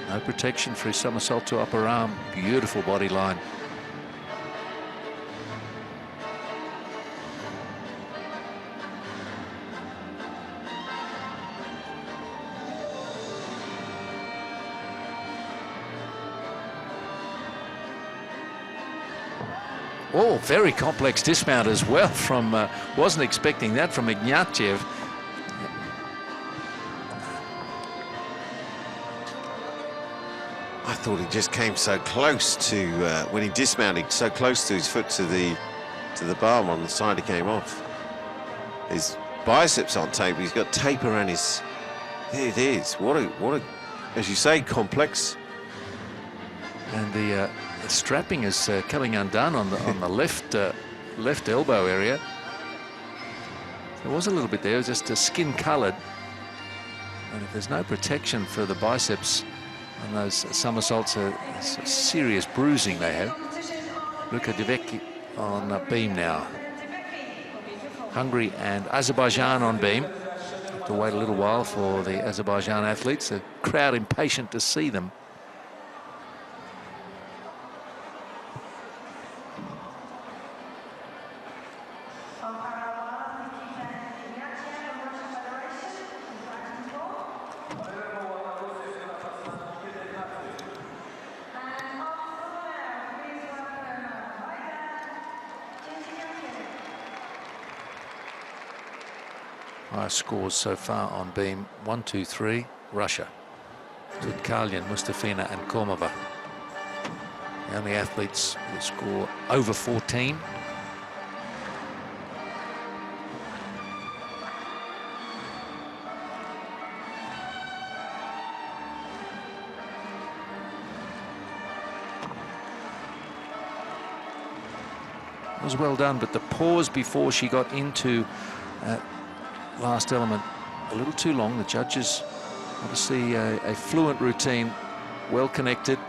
No protection for his somersault to upper arm. Beautiful body line. Oh, very complex dismount as well from, wasn't expecting that from Ignatiev. I thought he just came so close to, when he dismounted, so close to his foot to the bar on the side he came off. His biceps aren't tape, he's got tape around his, there it is. What a, as you say, complex. And the strapping is coming undone on the left left elbow area. There was a little bit there, it was just skin coloured. And if there's no protection for the biceps and those somersaults, are serious bruising they have. Luka Devecki on beam now. Hungary and Azerbaijan on beam. Have to wait a little while for the Azerbaijan athletes. The crowd impatient to see them. Highest scores so far on beam: 1, 2, 3. Russia. Tutkalyan, Mustafina and Kormova. The only athletes who score over 14. It was well done, but the pause before she got into last element a little too long. The judges want to see a fluent routine, well connected.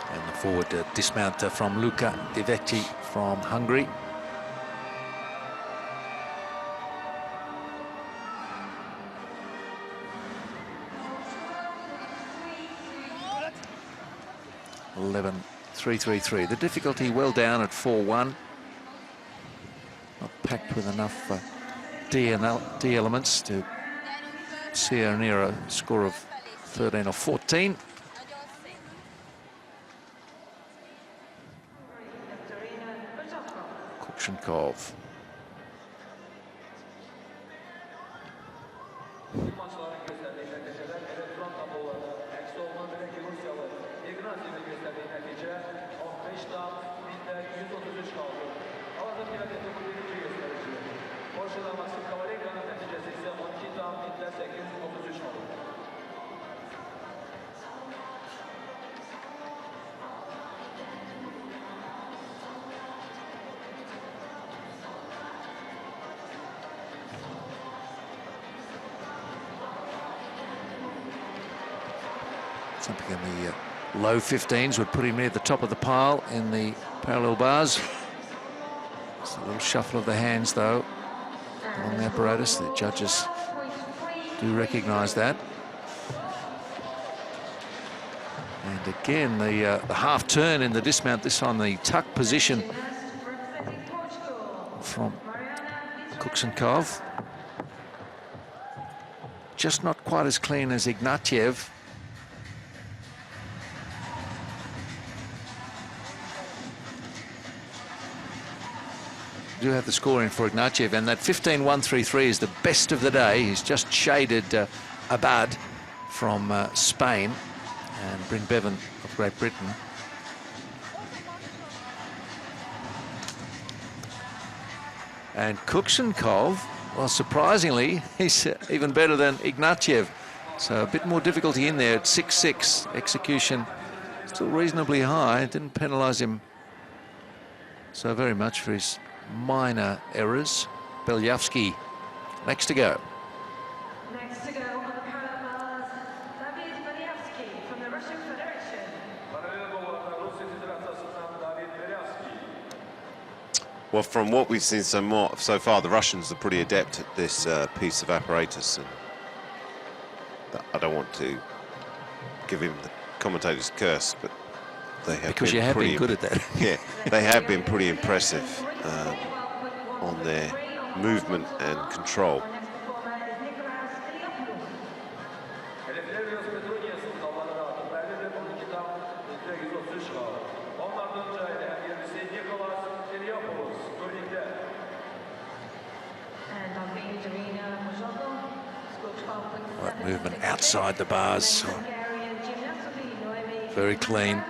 And the forward dismount from Luka Devecki from Hungary. .11, 333. The difficulty well down at 4-1. Not packed with enough D elements to see her near a score of 13 or 14. Kukshenkov. Something in the low 15s would put him near the top of the pile in the parallel bars. It's a little shuffle of the hands, though, along the apparatus. The judges do recognise that. And again, the half turn in the dismount, this on the tuck position from Kukshenkov. Just not quite as clean as Ignatiev. Do have the scoring for Ignatiev, and that 15.133 is the best of the day. He's just shaded Abad from Spain and Bryn Bevan of Great Britain. And Kukshenkov, well, surprisingly, he's even better than Ignatiev. So a bit more difficulty in there at 6-6. Execution still reasonably high. It didn't penalise him so very much for his minor errors. Belyavsky next to go. Next to go on the Well, from what we've seen so far, the Russians are pretty adept at this piece of apparatus, and I don't want to give him the commentator's curse, but they have Because been you have pretty been good at that. Yeah, they have been pretty impressive on their movement and control. Hedeflerimiz Petronius'un dallarına atıp 51-12'den 133 kaldı. Onlardan önce 20 Nicholas Kiriakopoulos turnirde. And on being Darina Mojoko, scored 12.7. Right movement outside the bars. Hungarian gymnast, Very clean.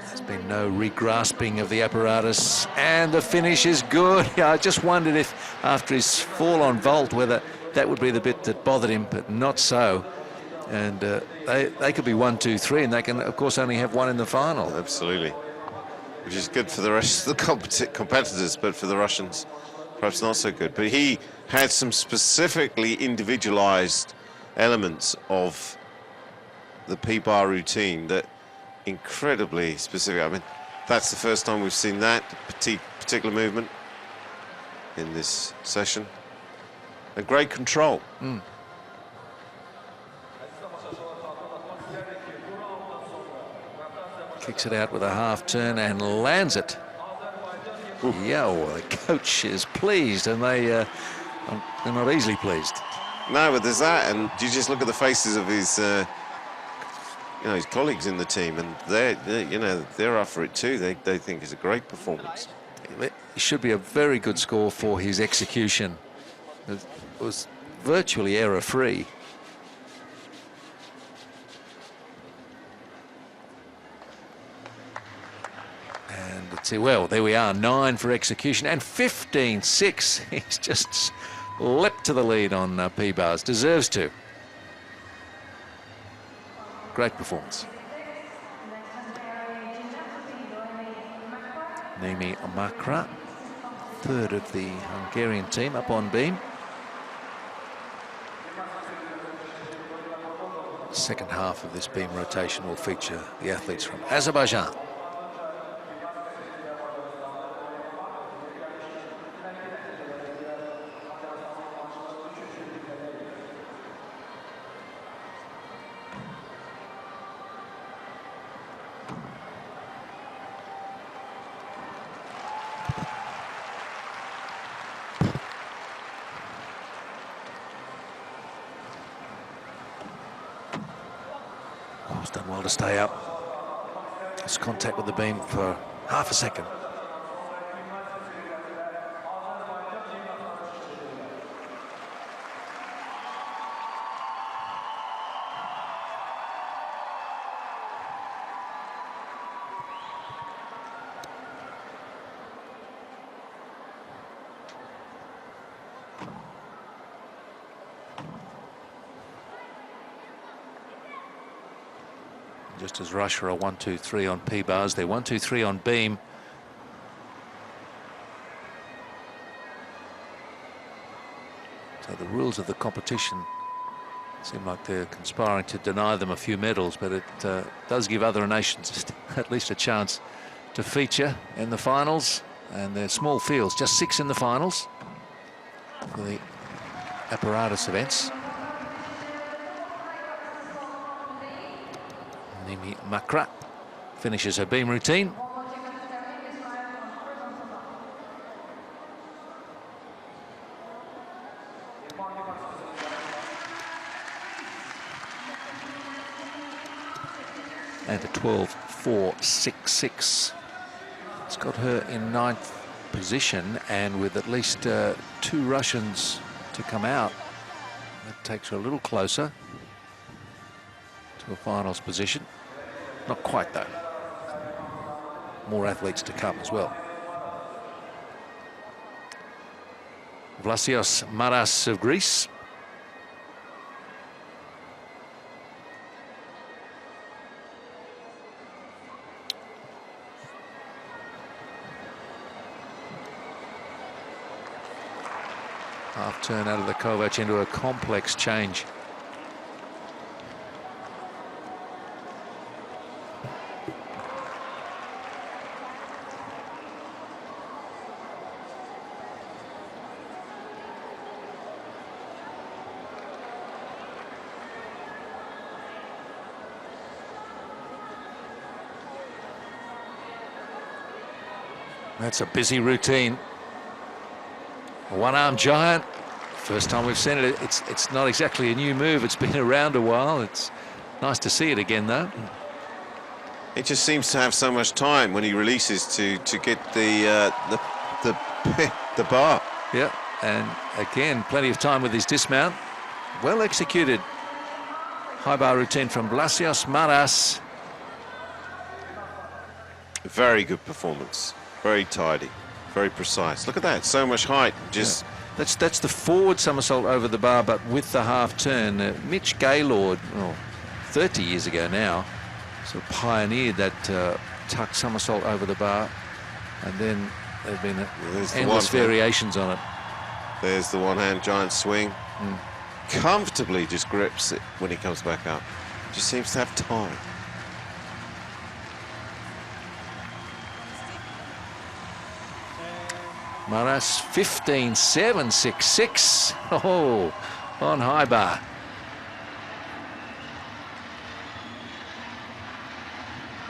There's been no re-grasping of the apparatus, and the finish is good. Yeah, I just wondered if after his fall on vault whether that would be the bit that bothered him, but not so. And they could be 1, 2, 3, and they can of course only have one in the final. Absolutely, which is good for the rest of the competitors, but for the Russians perhaps not so good. But he had some specifically individualized elements of the P-bar routine that incredibly specific. I mean, that's the first time we've seen that particular movement in this session. A great control. Kicks it out with a half turn and lands it. Yeah, well, the coach is pleased, and they're not easily pleased. No, but there's that, and you just look at the faces of his his colleagues in the team, and they're up for it too. They think it's a great performance. It should be a very good score for his execution. It was virtually error-free. And let's see, well, there we are, 9 for execution and 15-6. He's just leapt to the lead on P-bars, deserves to. Great performance. Nimi Makra, third of the Hungarian team, up on beam. Second half of this beam rotation will feature the athletes from Azerbaijan. He's done well to stay up. It's contact with the beam for half a second. Just as Russia are 1, 2, 3 on P-bars, they're 1, 2, 3 on beam. So the rules of the competition seem like they're conspiring to deny them a few medals, but it does give other nations at least a chance to feature in the finals. And they're small fields, just 6 in the finals for the apparatus events. Nimi Makra finishes her beam routine. And a 12.466. It's got her in 9th position, and with at least 2 Russians to come out, that takes her a little closer to a finals position. Not quite, though. More athletes to come as well. Vlasios Maras of Greece. Half turn out of the Kovac into a complex change. That's a busy routine. A one-arm giant. First time we've seen it. It's not exactly a new move. It's been around a while. It's nice to see it again, though. It just seems to have so much time when he releases to get the bar. Yeah, and again, plenty of time with his dismount. Well executed. High bar routine from Blasios Maras. Very good performance. Very tidy. Very precise. Look at that. So much height. Just. Yeah. That's the forward somersault over the bar, but with the half turn. Mitch Gaylord, 30 years ago now, sort of pioneered that tuck somersault over the bar, and then there have been endless variations on it. There's the one-hand giant swing. Comfortably just grips it when he comes back up. Just seems to have time. Maras 15.766. Oh, on high bar.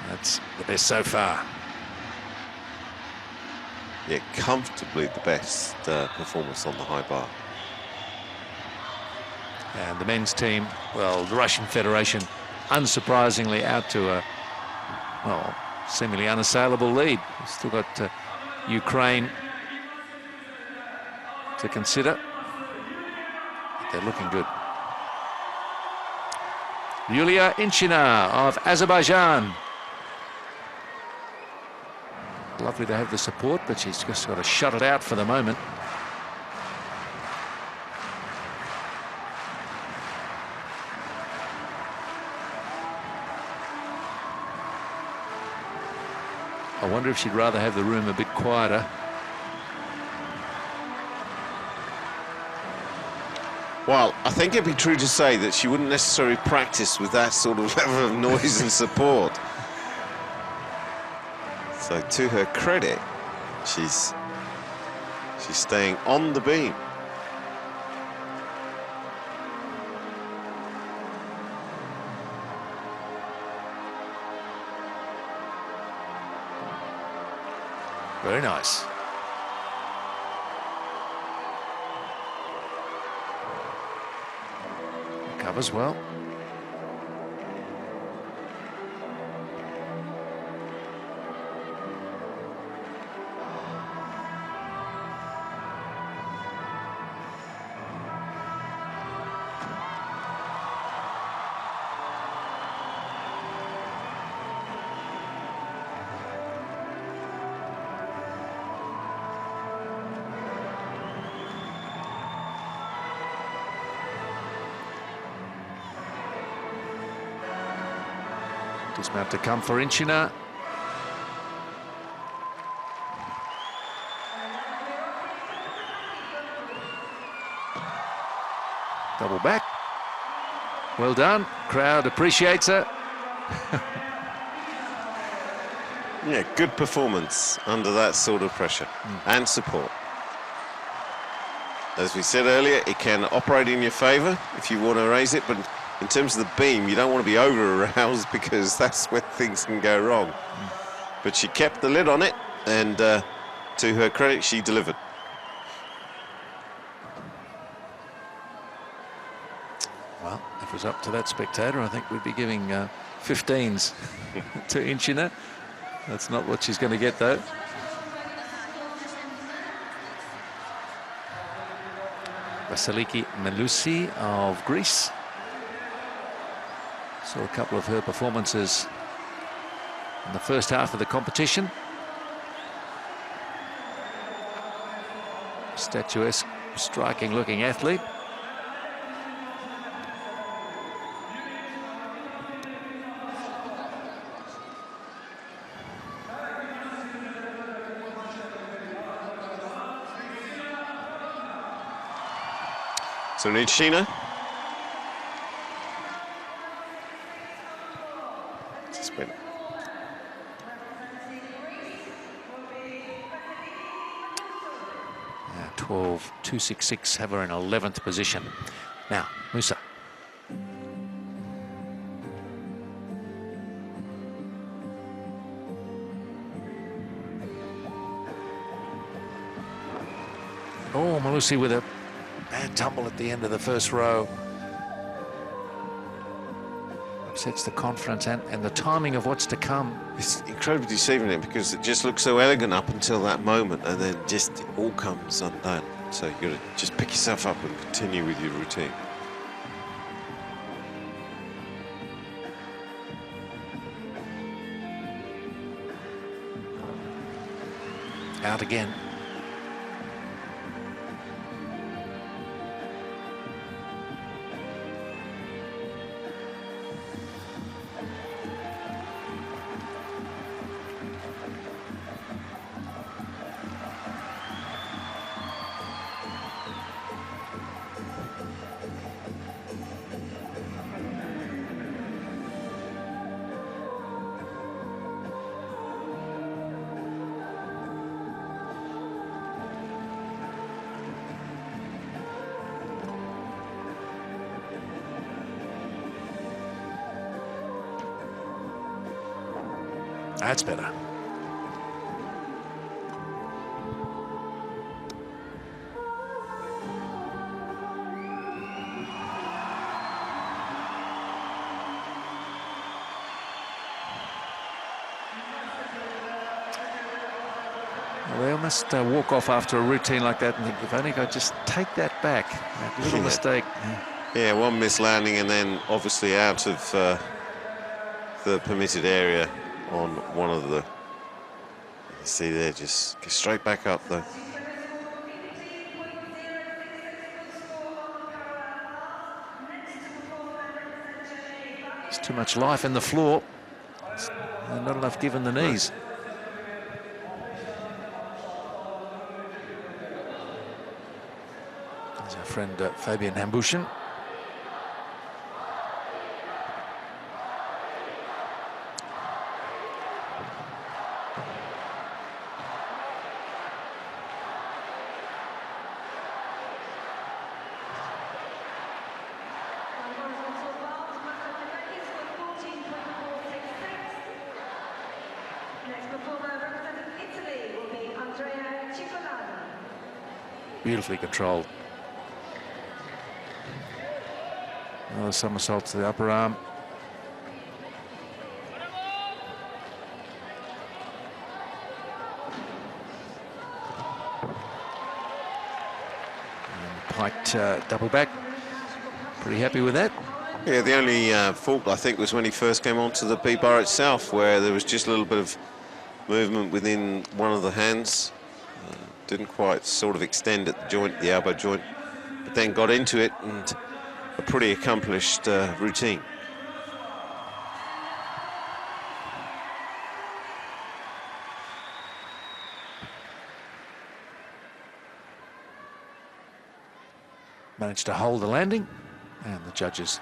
That's the best so far. Yeah, comfortably the best performance on the high bar. And the men's team, well, the Russian Federation, unsurprisingly out to a, well, seemingly unassailable lead. We've still got Ukraine to consider. They're looking good. Yulia Inchina of Azerbaijan. Lovely to have the support, but she's just got to shut it out for the moment. I wonder if she'd rather have the room a bit quieter. Well, I think it'd be true to say that she wouldn't necessarily practice with that sort of level of noise and support. So to her credit, she's staying on the beam. Very nice. Covers well. Dismount to come for Inchina. Double back. Well done. Crowd appreciates her. Yeah, good performance under that sort of pressure and support. As we said earlier, it can operate in your favour if you want to raise it, but in terms of the beam, you don't want to be over-aroused because that's where things can go wrong. But she kept the lid on it, and to her credit, she delivered. Well, if it was up to that spectator, I think we'd be giving 15s to Inchina. That's not what she's going to get, though. Vasiliki Melusi of Greece. Saw a couple of her performances in the first half of the competition. Statuesque, striking-looking athlete. So Inchina. Spin. 12.266, have her in 11th position. Now, Musa. Oh, Malusi with a bad tumble at the end of the first row. Upsets the confidence and the timing of what's to come. It's incredibly deceiving it because it just looks so elegant up until that moment, and then just it all comes undone. So you've got to just pick yourself up and continue with your routine. Out again. That's better. Well, they must walk off after a routine like that and think, if only I just take that back. That little mistake. Yeah, one missed landing and then obviously out of the permitted area on one of the. You see there, just go straight back up though. There's too much life in the floor. Not enough give in the knees. There's our friend Fabian Hambushin. Beautifully controlled. Another somersault to the upper arm. And piked double back. Pretty happy with that. Yeah, the only fault I think was when he first came onto the B-bar itself, where there was just a little bit of movement within one of the hands. Didn't quite sort of extend at the joint, the elbow joint, but then got into it and a pretty accomplished routine. Managed to hold the landing, and the judges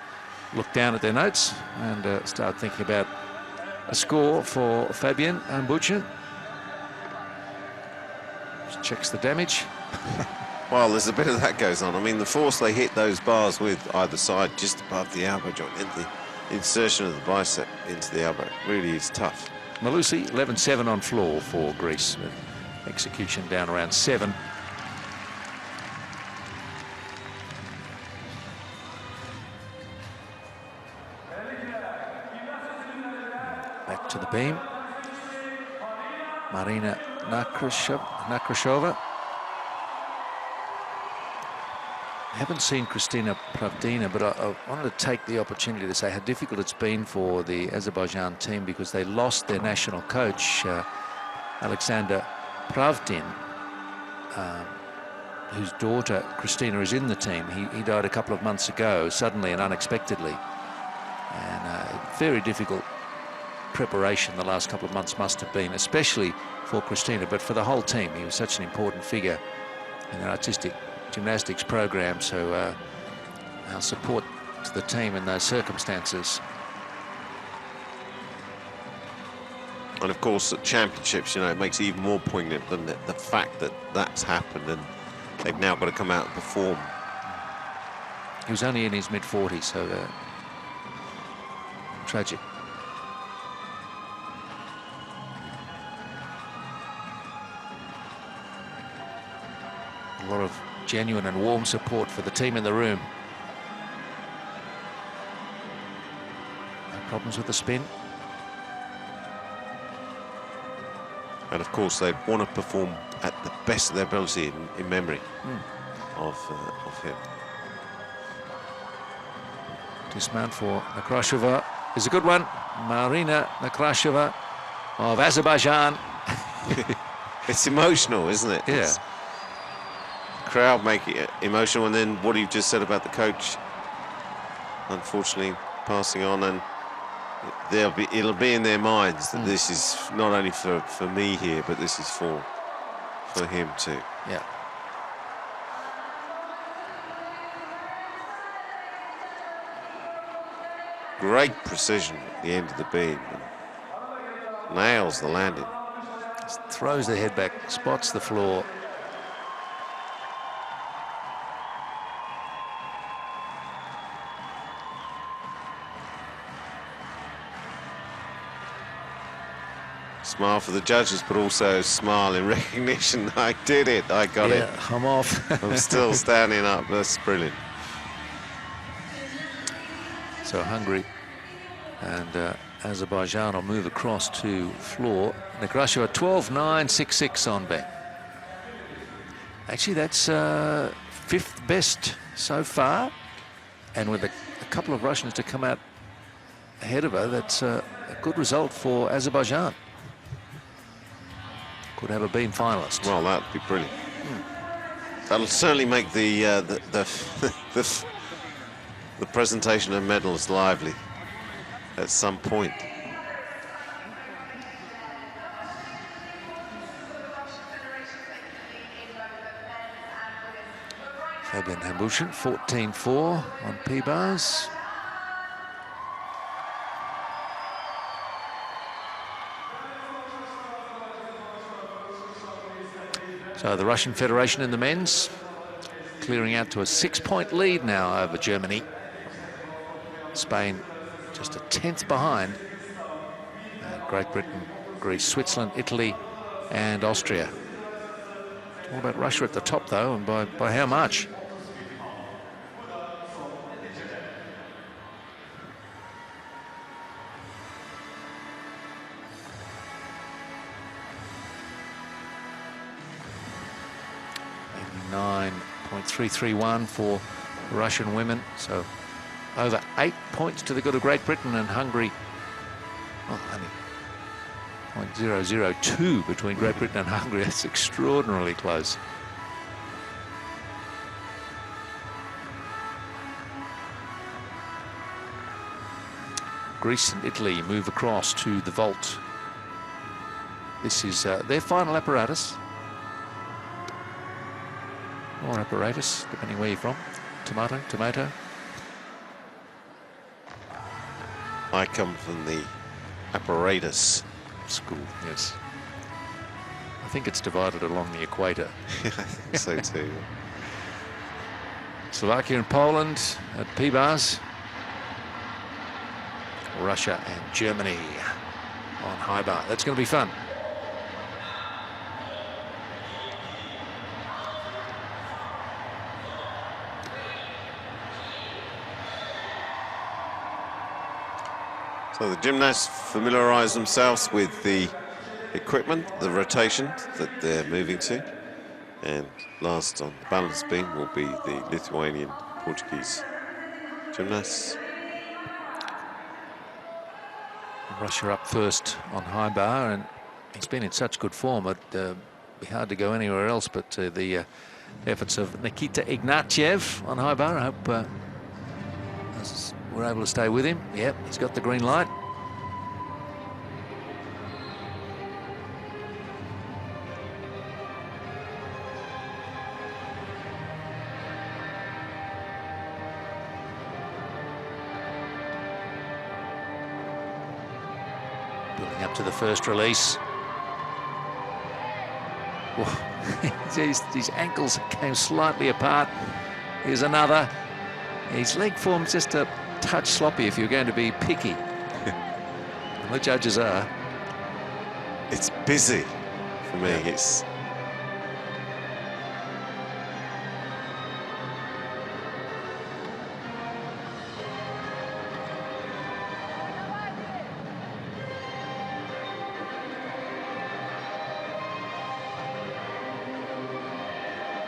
look down at their notes and start thinking about a score for Fabian Hambushin. Checks the damage. Well, there's a bit of that goes on. I mean, the force they hit those bars with either side, just above the elbow joint, and the insertion of the bicep into the elbow really is tough. Malusi, 11-7 on floor for Greece, with execution down around 7. Back to the beam. Marina Nakrashova. I haven't seen Kristina Pravdina, but I wanted to take the opportunity to say how difficult it's been for the Azerbaijan team because they lost their national coach, Alexander Pravdin, whose daughter Kristina is in the team. He died a couple of months ago, suddenly and unexpectedly. And very difficult preparation the last couple of months must have been, especially for Kristina, but for the whole team. He was such an important figure in their artistic gymnastics program, so our support to the team in those circumstances. And of course, at championships, you know, it makes it even more poignant than the fact that that's happened and they've now got to come out and perform. He was only in his mid-40s, so tragic. A lot of genuine and warm support for the team in the room. No problems with the spin. And of course, they want to perform at the best of their ability in memory of him. Dismount for Nekrasheva is a good one. Marina Nekrasheva of Azerbaijan. It's emotional, isn't it? Yeah. It's, the crowd make it emotional, and then what you've just said about the coach, unfortunately, passing on, and it'll be in their minds that this is not only for me here, but this is for him too. Yeah. Great precision at the end of the beam. Nails the landing. Just throws the head back, spots the floor. Smile for the judges, but also smile in recognition. I did it. I got it. I'm off. I'm still standing up. That's brilliant. So Hungary and Azerbaijan will move across to floor. Nekrasheva 12.966 on back. Actually, that's fifth best so far, and with a couple of Russians to come out ahead of her, that's a good result for Azerbaijan. Could have a beam finalist. Well, that'd be brilliant. That'll certainly make the presentation of medals lively at some point. Fabian Hambushin, 14.4 on P-bars. So the Russian Federation in the men's clearing out to a 6-point lead now over Germany. Spain just a 10th behind. Great Britain, Greece, Switzerland, Italy and Austria. All about Russia at the top though, and by how much? .331 for Russian women, so over 8 points to the good of Great Britain, and Hungary, well, only .002 between Great Britain and Hungary. That's extraordinarily close. Greece and Italy move across to the vault. This is their final apparatus. Or apparatus, depending where you're from. Tomato, tomato. I come from the apparatus school. Yes. I think it's divided along the equator. I think so too. Slovakia and Poland at P-bars. Russia and Germany on high bar. That's going to be fun. So the gymnasts familiarise themselves with the equipment, the rotation that they're moving to. And last on the balance beam will be the Lithuanian, Portuguese gymnasts. Russia up first on high bar, and he's been in such good form it'd be hard to go anywhere else but the efforts of Nikita Ignatiev on high bar. I hope we're able to stay with him. Yep, he's got the green light. Building up to the first release. His ankles came slightly apart. Here's another. His leg form's just a touch sloppy if you're going to be picky. And the judges are. It's busy for me. Yeah.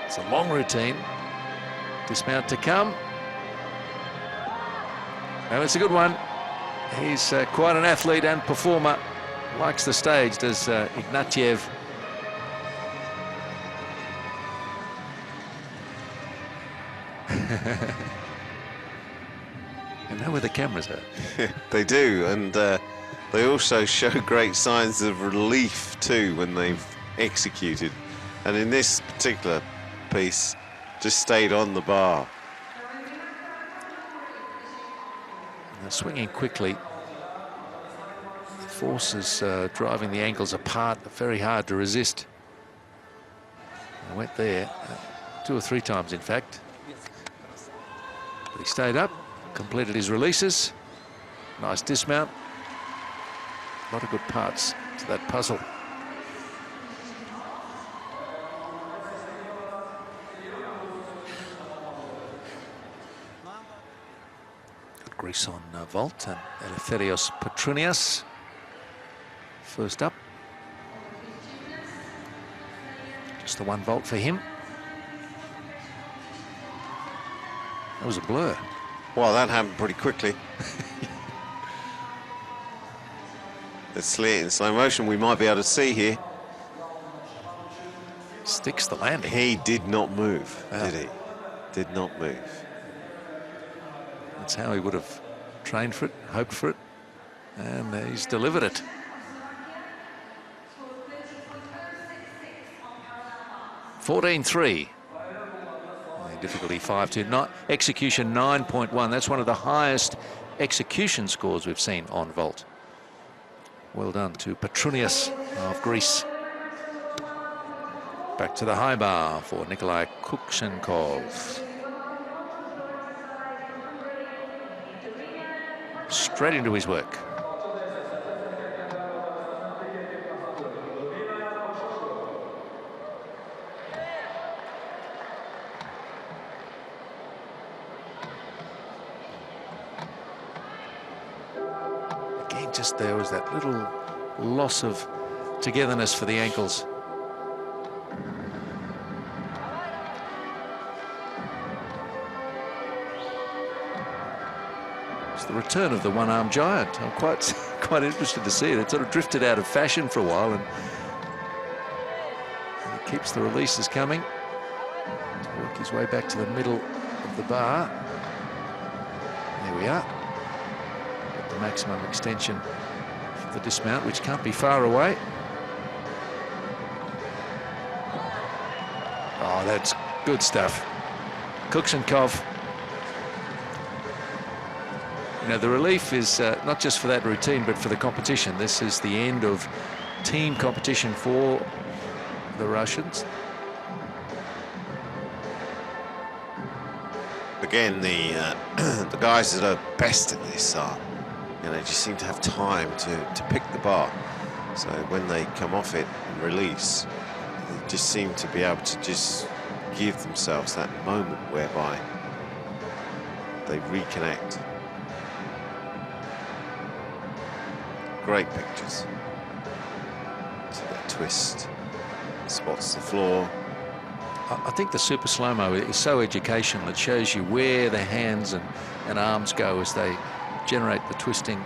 It's a long routine. Dismount to come. And it's a good one. He's quite an athlete and performer. Likes the stage, does Ignatiev. And know where the cameras are. They do, and they also show great signs of relief too when they've executed. And in this particular piece, just stayed on the bar. They're swinging quickly. The force is driving the ankles apart, very hard to resist. I went there 2 or 3 times, in fact. But he stayed up, completed his releases. Nice dismount. A lot of good parts to that puzzle. Good grease on Volt and Eleftherios Petrunias. First up. Just the 1 Volt for him. That was a blur. Well, that happened pretty quickly. Let's see it in slow motion. We might be able to see here. Sticks the landing. He did not move, did he? Did not move. That's how he would have trained for it, hoped for it, and he's delivered it. (14.3). Difficulty 5.2. Execution 9.1. That's one of the highest execution scores we've seen on Volt. Well done to Petrunias of Greece. Back to the high bar for Nikolai Kukshenkov. Straight into his work. Again, just there was that little loss of togetherness for the ankles. It's the return of the one-armed giant. I'm quite interested to see it. It sort of drifted out of fashion for a while, and he keeps the releases coming to work his way back to the middle of the bar. There we are. Got the maximum extension for the dismount, which can't be far away. Oh, that's good stuff. Kukshenkov. You know, the relief is not just for that routine, but for the competition. This is the end of team competition for the Russians. Again, the guys that are best at this are, you know, just seem to have time to pick the bar. So when they come off it and release, they just seem to be able to just give themselves that moment whereby they reconnect. Great pictures. So that twist, spots the floor. I think the super slow-mo is so educational. It shows you where the hands and arms go as they generate the twisting.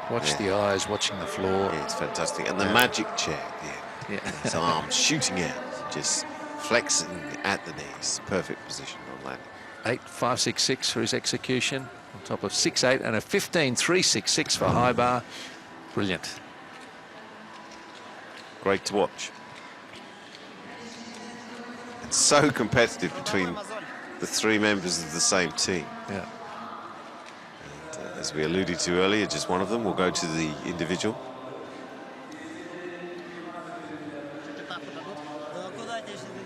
Watch the eyes, watching the floor. Yeah, it's fantastic. And the magic check, his arms shooting out, just flexing at the knees. Perfect position on landing. 8.566 for his execution, on top of 6.8 and a 15.366 for high bar. Brilliant. Great to watch. It's so competitive between the 3 members of the same team. Yeah. And, as we alluded to earlier, just one of them will go to the individual.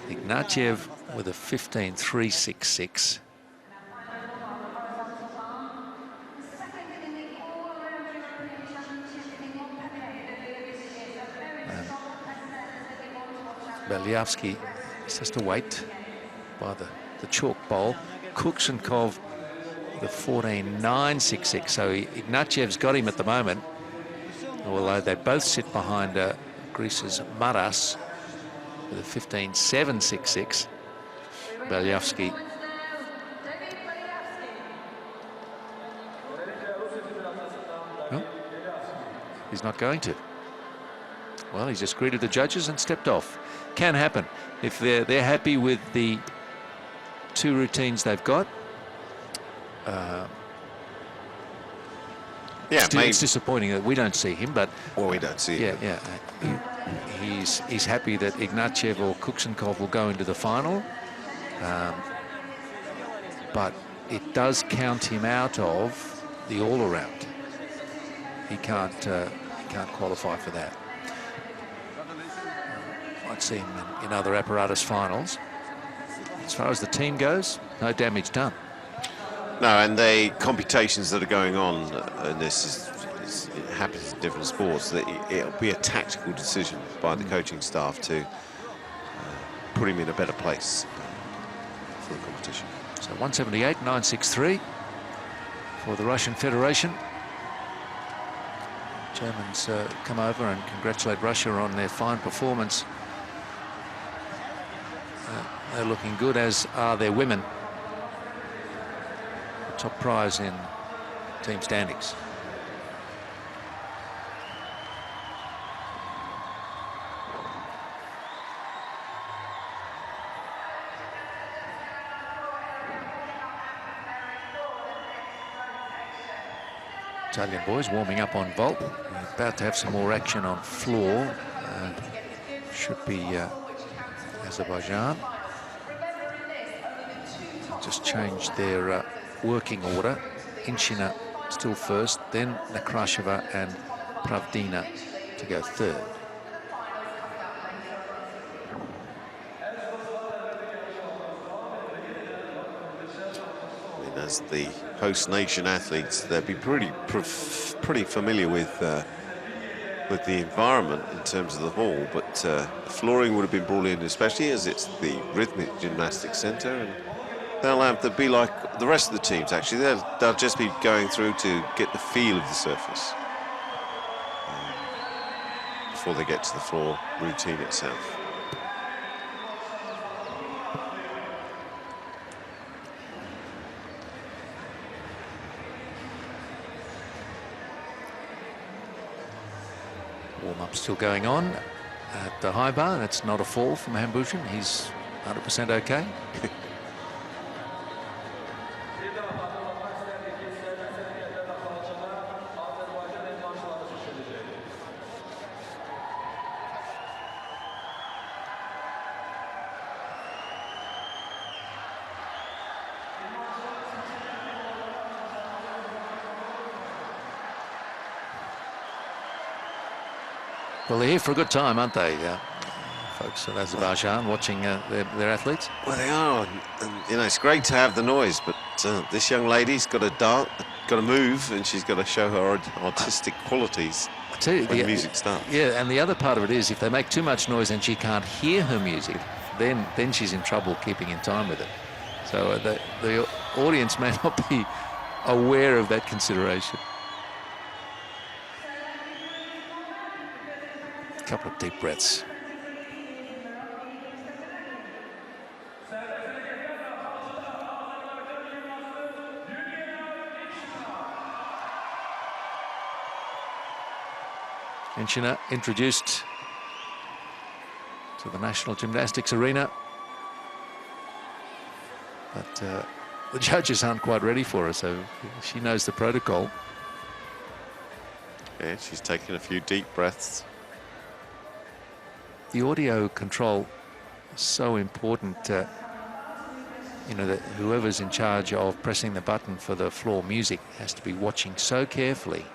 Ignatiev with a 15.366. Belyavsky has to wait by the chalk bowl. Kukshenkov, the 14.966. So Ignatiev's got him at the moment, although they both sit behind Greece's Maras with a 15.766. Belyavsky well, he's not going to. Well, he just greeted the judges and stepped off. Can happen if they're happy with the 2 routines they've got. Yeah, still, it's disappointing that we don't see him, but well, we don't see him. He's happy that Ignatiev or Kuksenkov will go into the final, but it does count him out of the all-around. He can't qualify for that. Might see him in other apparatus finals. As far as the team goes, no damage done. No, and the computations that are going on, and this it happens in different sports, that it'll be a tactical decision by the coaching staff to put him in a better place for the competition. So 178.963 for the Russian Federation. Germans come over and congratulate Russia on their fine performance. They're looking good, as are their women. Top prize in team standings. Italian boys warming up on vault. We're about to have some more action on floor. Should be Azerbaijan. Just changed their working order. Inchina still first, then Nekrasheva and Pravdina to go third. I mean, as the host nation athletes, they'll be pretty familiar with the environment in terms of the hall, but the flooring would have been brought in, especially as it's the rhythmic gymnastics centre, and they'll have to be like the rest of the teams. Actually, they'll just be going through to get the feel of the surface before they get to the floor routine itself. Warm-up still going on at the high bar. That's not a fall from Hambushin. He's 100% okay. Well, they're here for a good time, aren't they, folks at Azerbaijan, watching their athletes? Well, they are, and you know, it's great to have the noise, but this young lady's got to dance, got to move, and she's got to show her artistic qualities I tell you, when the music starts. Yeah, and the other part of it is, if they make too much noise and she can't hear her music, then she's in trouble keeping in time with it. So the audience may not be aware of that consideration. Couple of deep breaths. Inchina introduced to the National Gymnastics Arena, but the judges aren't quite ready for her, so she knows the protocol. Yeah, she's taking a few deep breaths. The audio control is so important. You know, that whoever's in charge of pressing the button for the floor music has to be watching so carefully.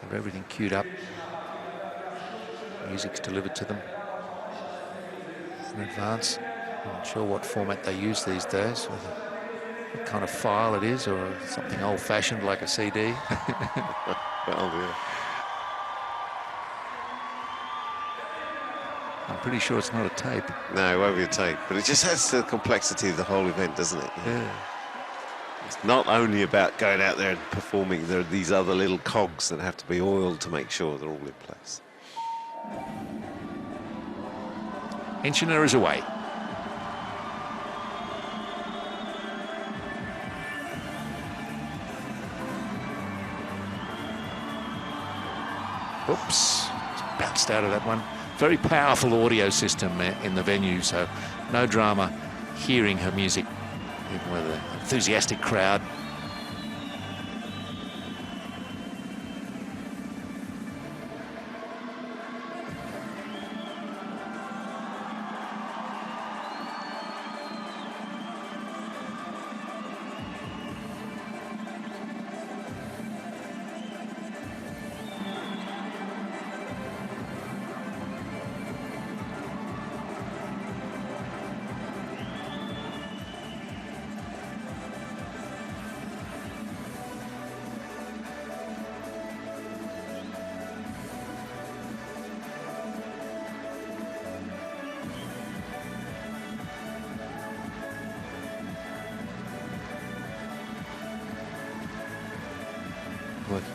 Have everything queued up. Music's delivered to them in advance. I'm not sure what format they use these days, whether what kind of file it is, or something old-fashioned like a CD. Well, yeah. I'm pretty sure it's not a tape. No, it won't be a tape, but it just adds to the complexity of the whole event, doesn't it? Yeah. It's not only about going out there and performing. There are these other little cogs that have to be oiled to make sure they're all in place. Inchiner is away. Oops, bounced out of that one. Very powerful audio system in the venue, so no drama hearing her music, even with an enthusiastic crowd.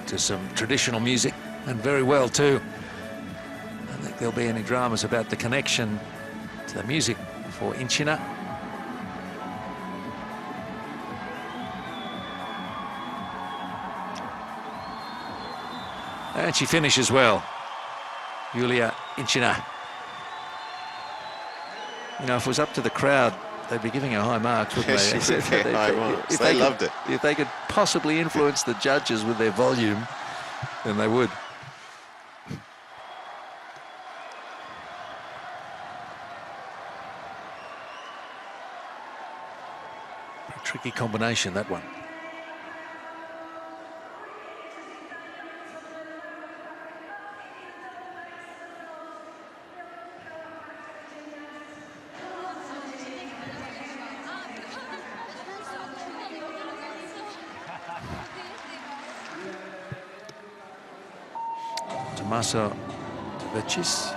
To some traditional music, and very well too. I don't think there'll be any dramas about the connection to the music for Inchiner. And she finishes well, Julia Inchiner. You know, if it was up to the crowd, they'd be giving her high marks, wouldn't they? High marks. They loved it. If they could possibly influence the judges with their volume, then they would. Pretty tricky combination, that one. Tommaso Vecis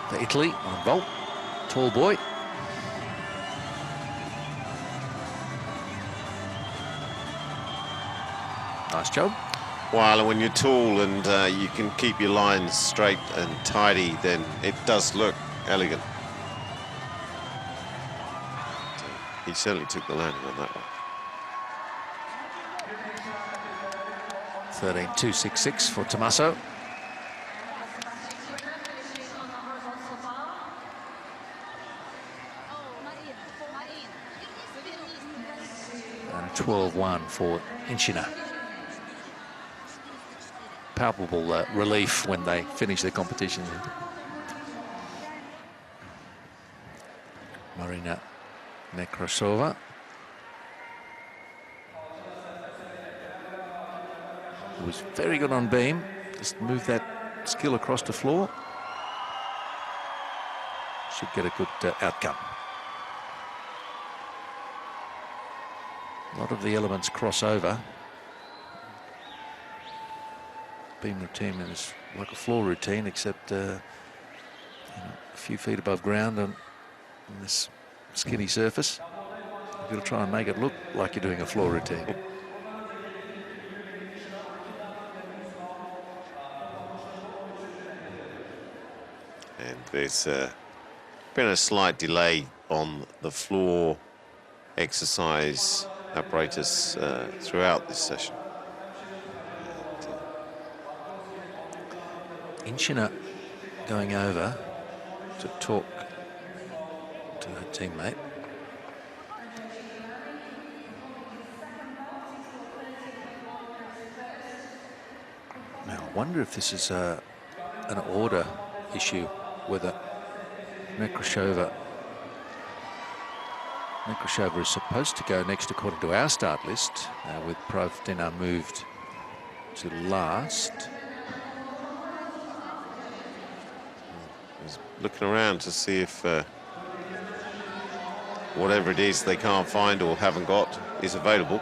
for Italy on vault, tall boy. Nice job. Well, when you're tall and you can keep your lines straight and tidy, then it does look elegant. He certainly took the landing on that one. 13.266 for Tommaso. And 12.1 for Inchiner. Palpable relief when they finish their competition. Marina Nekrasova. Was very good on beam, just move that skill across the floor. Should get a good outcome. A lot of the elements cross over. Beam routine is like a floor routine, except you know, a few feet above ground on this skinny surface. You've got to try and make it look like you're doing a floor routine. And there's been a slight delay on the floor exercise apparatus throughout this session. Inchiner going over to talk to her teammate. Now, I wonder if this is an order issue, whether Nekrasova is supposed to go next according to our start list, with Provdina moved to last. He's looking around to see if whatever it is they can't find or haven't got is available.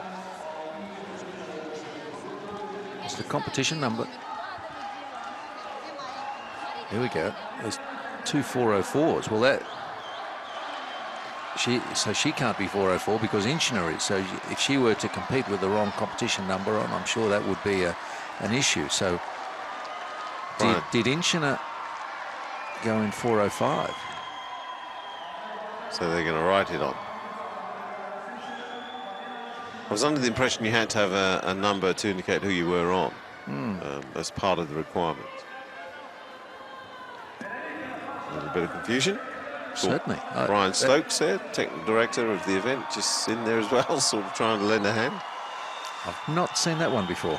It's the competition number. Here we go. There's 2 404s. Well, she can't be 404 because Inchiner is. So if she were to compete with the wrong competition number on, I'm sure that would be an issue. So Did Inchina go in 4:05? So they're going to write it on. I was under the impression you had to have a number to indicate who you were on as part of the requirement. A little bit of confusion. Certainly. Brian Stokes there, technical director of the event, just in there as well, sort of trying to lend a hand. I've not seen that one before.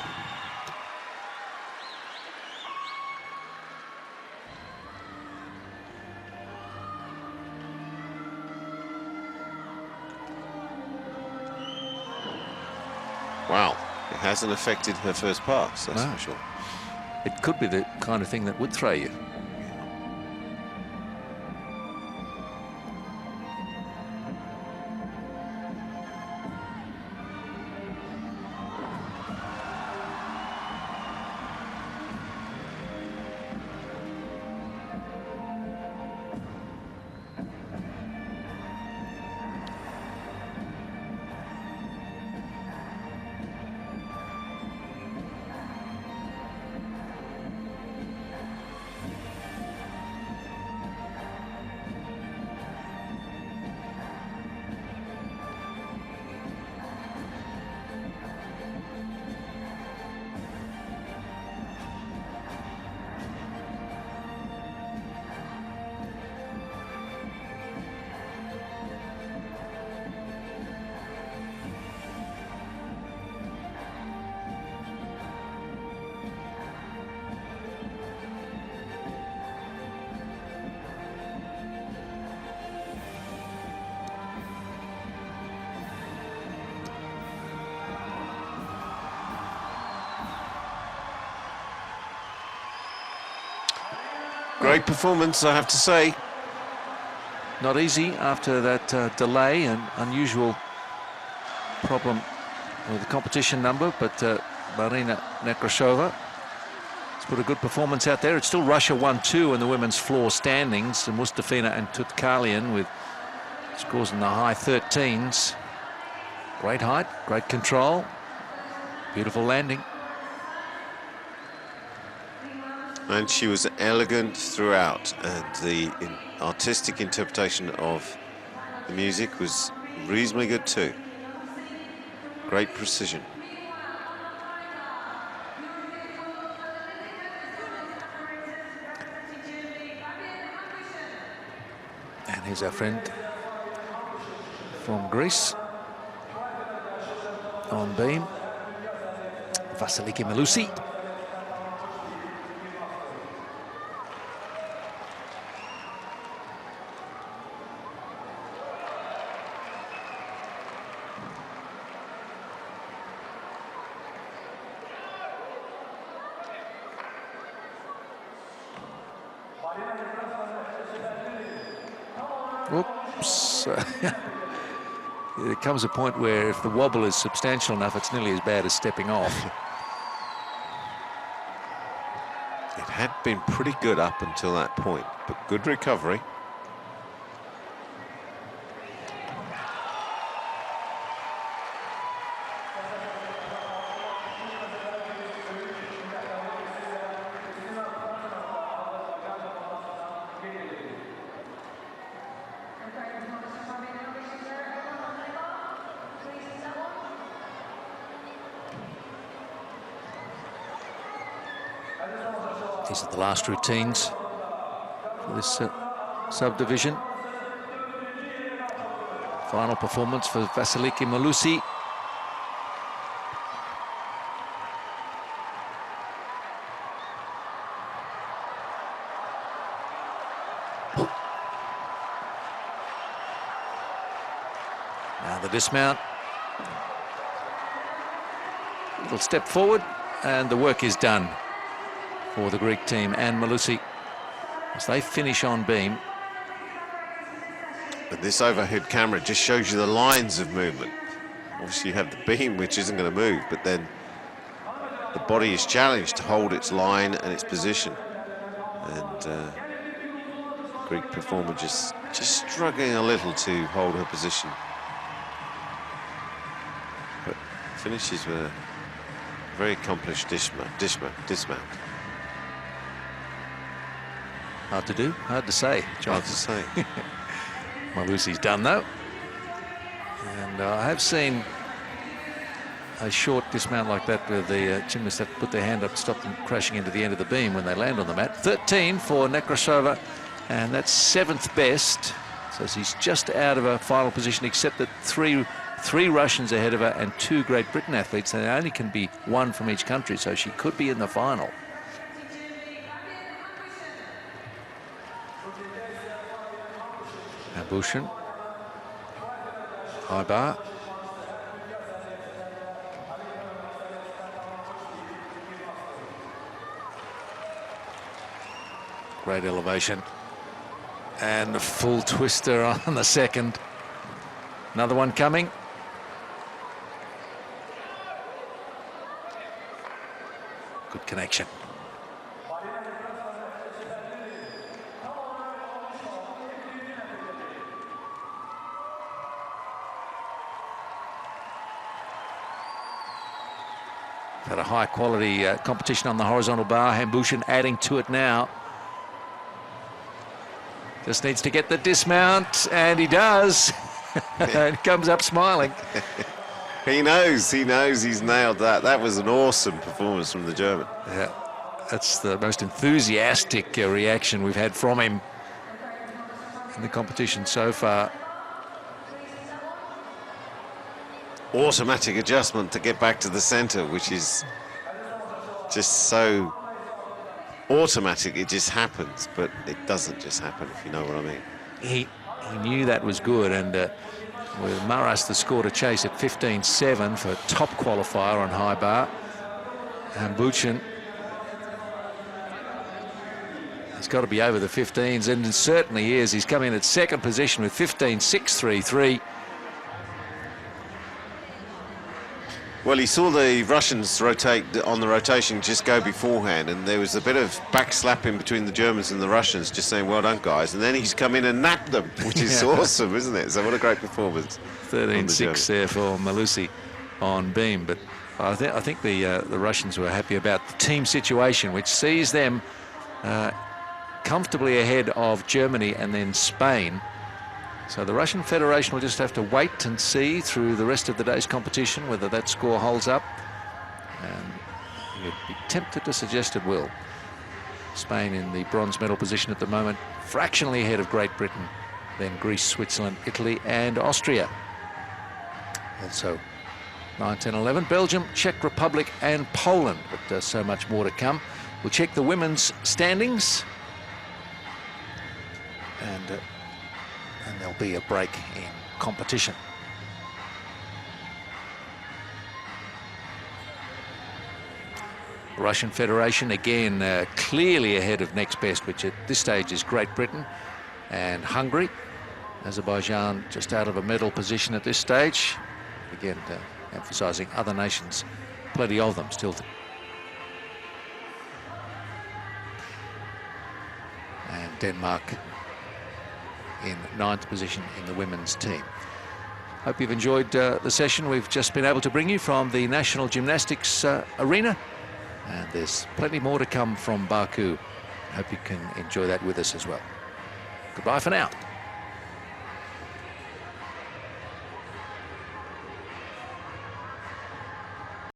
Wow, it hasn't affected her first pass, that's No. for sure. It could be the kind of thing that would throw you. Great performance, I have to say. Not easy after that delay and unusual problem with the competition number, but Marina Nekrasova has put a good performance out there. It's still Russia 1-2 in the women's floor standings, and Mustafina and Tutkalian with scores in the high 13s. Great height, great control, beautiful landing. And she was elegant throughout, and the artistic interpretation of the music was reasonably good too. Great precision. And here's our friend from Greece on beam, Vasiliki Melusi. Whoops. There comes a point where if the wobble is substantial enough, it's nearly as bad as stepping off. It had been pretty good up until that point, but good recovery. These are the last routines for this subdivision. Final performance for Vasiliki Melusi. Now the dismount. Little step forward, and the work is done for the Greek team and Melusi as they finish on beam. But this overhead camera just shows you the lines of movement. Obviously you have the beam, which isn't going to move, but then the body is challenged to hold its line and its position. And Greek performer just struggling a little to hold her position. But finishes with a very accomplished dismount. Hard to do, hard to say, John. Hard to say. Malusi's done though. And I have seen a short dismount like that where the gymnasts have to put their hand up to stop them crashing into the end of the beam when they land on the mat. 13 for Nekrasova, and that's 7th best. So she's just out of a final position, except that three Russians ahead of her and 2 Great Britain athletes. There only can be 1 from each country, so she could be in the final. Abushin. High bar. Great elevation. And a full twister on the second. Another one coming. Good connection. Had a high quality competition on the horizontal bar. Hambushin adding to it now. Just needs to get the dismount, and he does. And comes up smiling. He knows he's nailed that. That was an awesome performance from the German. Yeah, that's the most enthusiastic reaction we've had from him in the competition so far. Automatic adjustment to get back to the center, which is just so automatic. It just happens, but it doesn't just happen, if you know what I mean. He knew that was good, and with Maras the score to chase at 15-7 for top qualifier on high bar. And Buchin has got to be over the 15s, and it certainly is. He's come in at 2nd position with 15.633. Well, he saw the Russians rotate on the rotation, just go beforehand, and there was a bit of backslapping between the Germans and the Russians, just saying, well done, guys. And then he's come in and napped them, which is awesome, isn't it? So what a great performance. 13-6 there for Malusi on beam. But I think the Russians were happy about the team situation, which sees them comfortably ahead of Germany and then Spain. So the Russian Federation will just have to wait and see through the rest of the day's competition whether that score holds up. And you'd be tempted to suggest it will. Spain in the bronze medal position at the moment, fractionally ahead of Great Britain, then Greece, Switzerland, Italy and Austria. Also 9, 10, 11, Belgium, Czech Republic and Poland, but so much more to come. We'll check the women's standings. And there'll be a break in competition. Russian Federation again clearly ahead of next best, which at this stage is Great Britain and Hungary. Azerbaijan just out of a medal position at this stage. Again, emphasising other nations, plenty of them still. And Denmark in 9th position in the women's team. Hope you've enjoyed the session we've just been able to bring you from the National Gymnastics Arena. And there's plenty more to come from Baku. Hope you can enjoy that with us as well. Goodbye for now.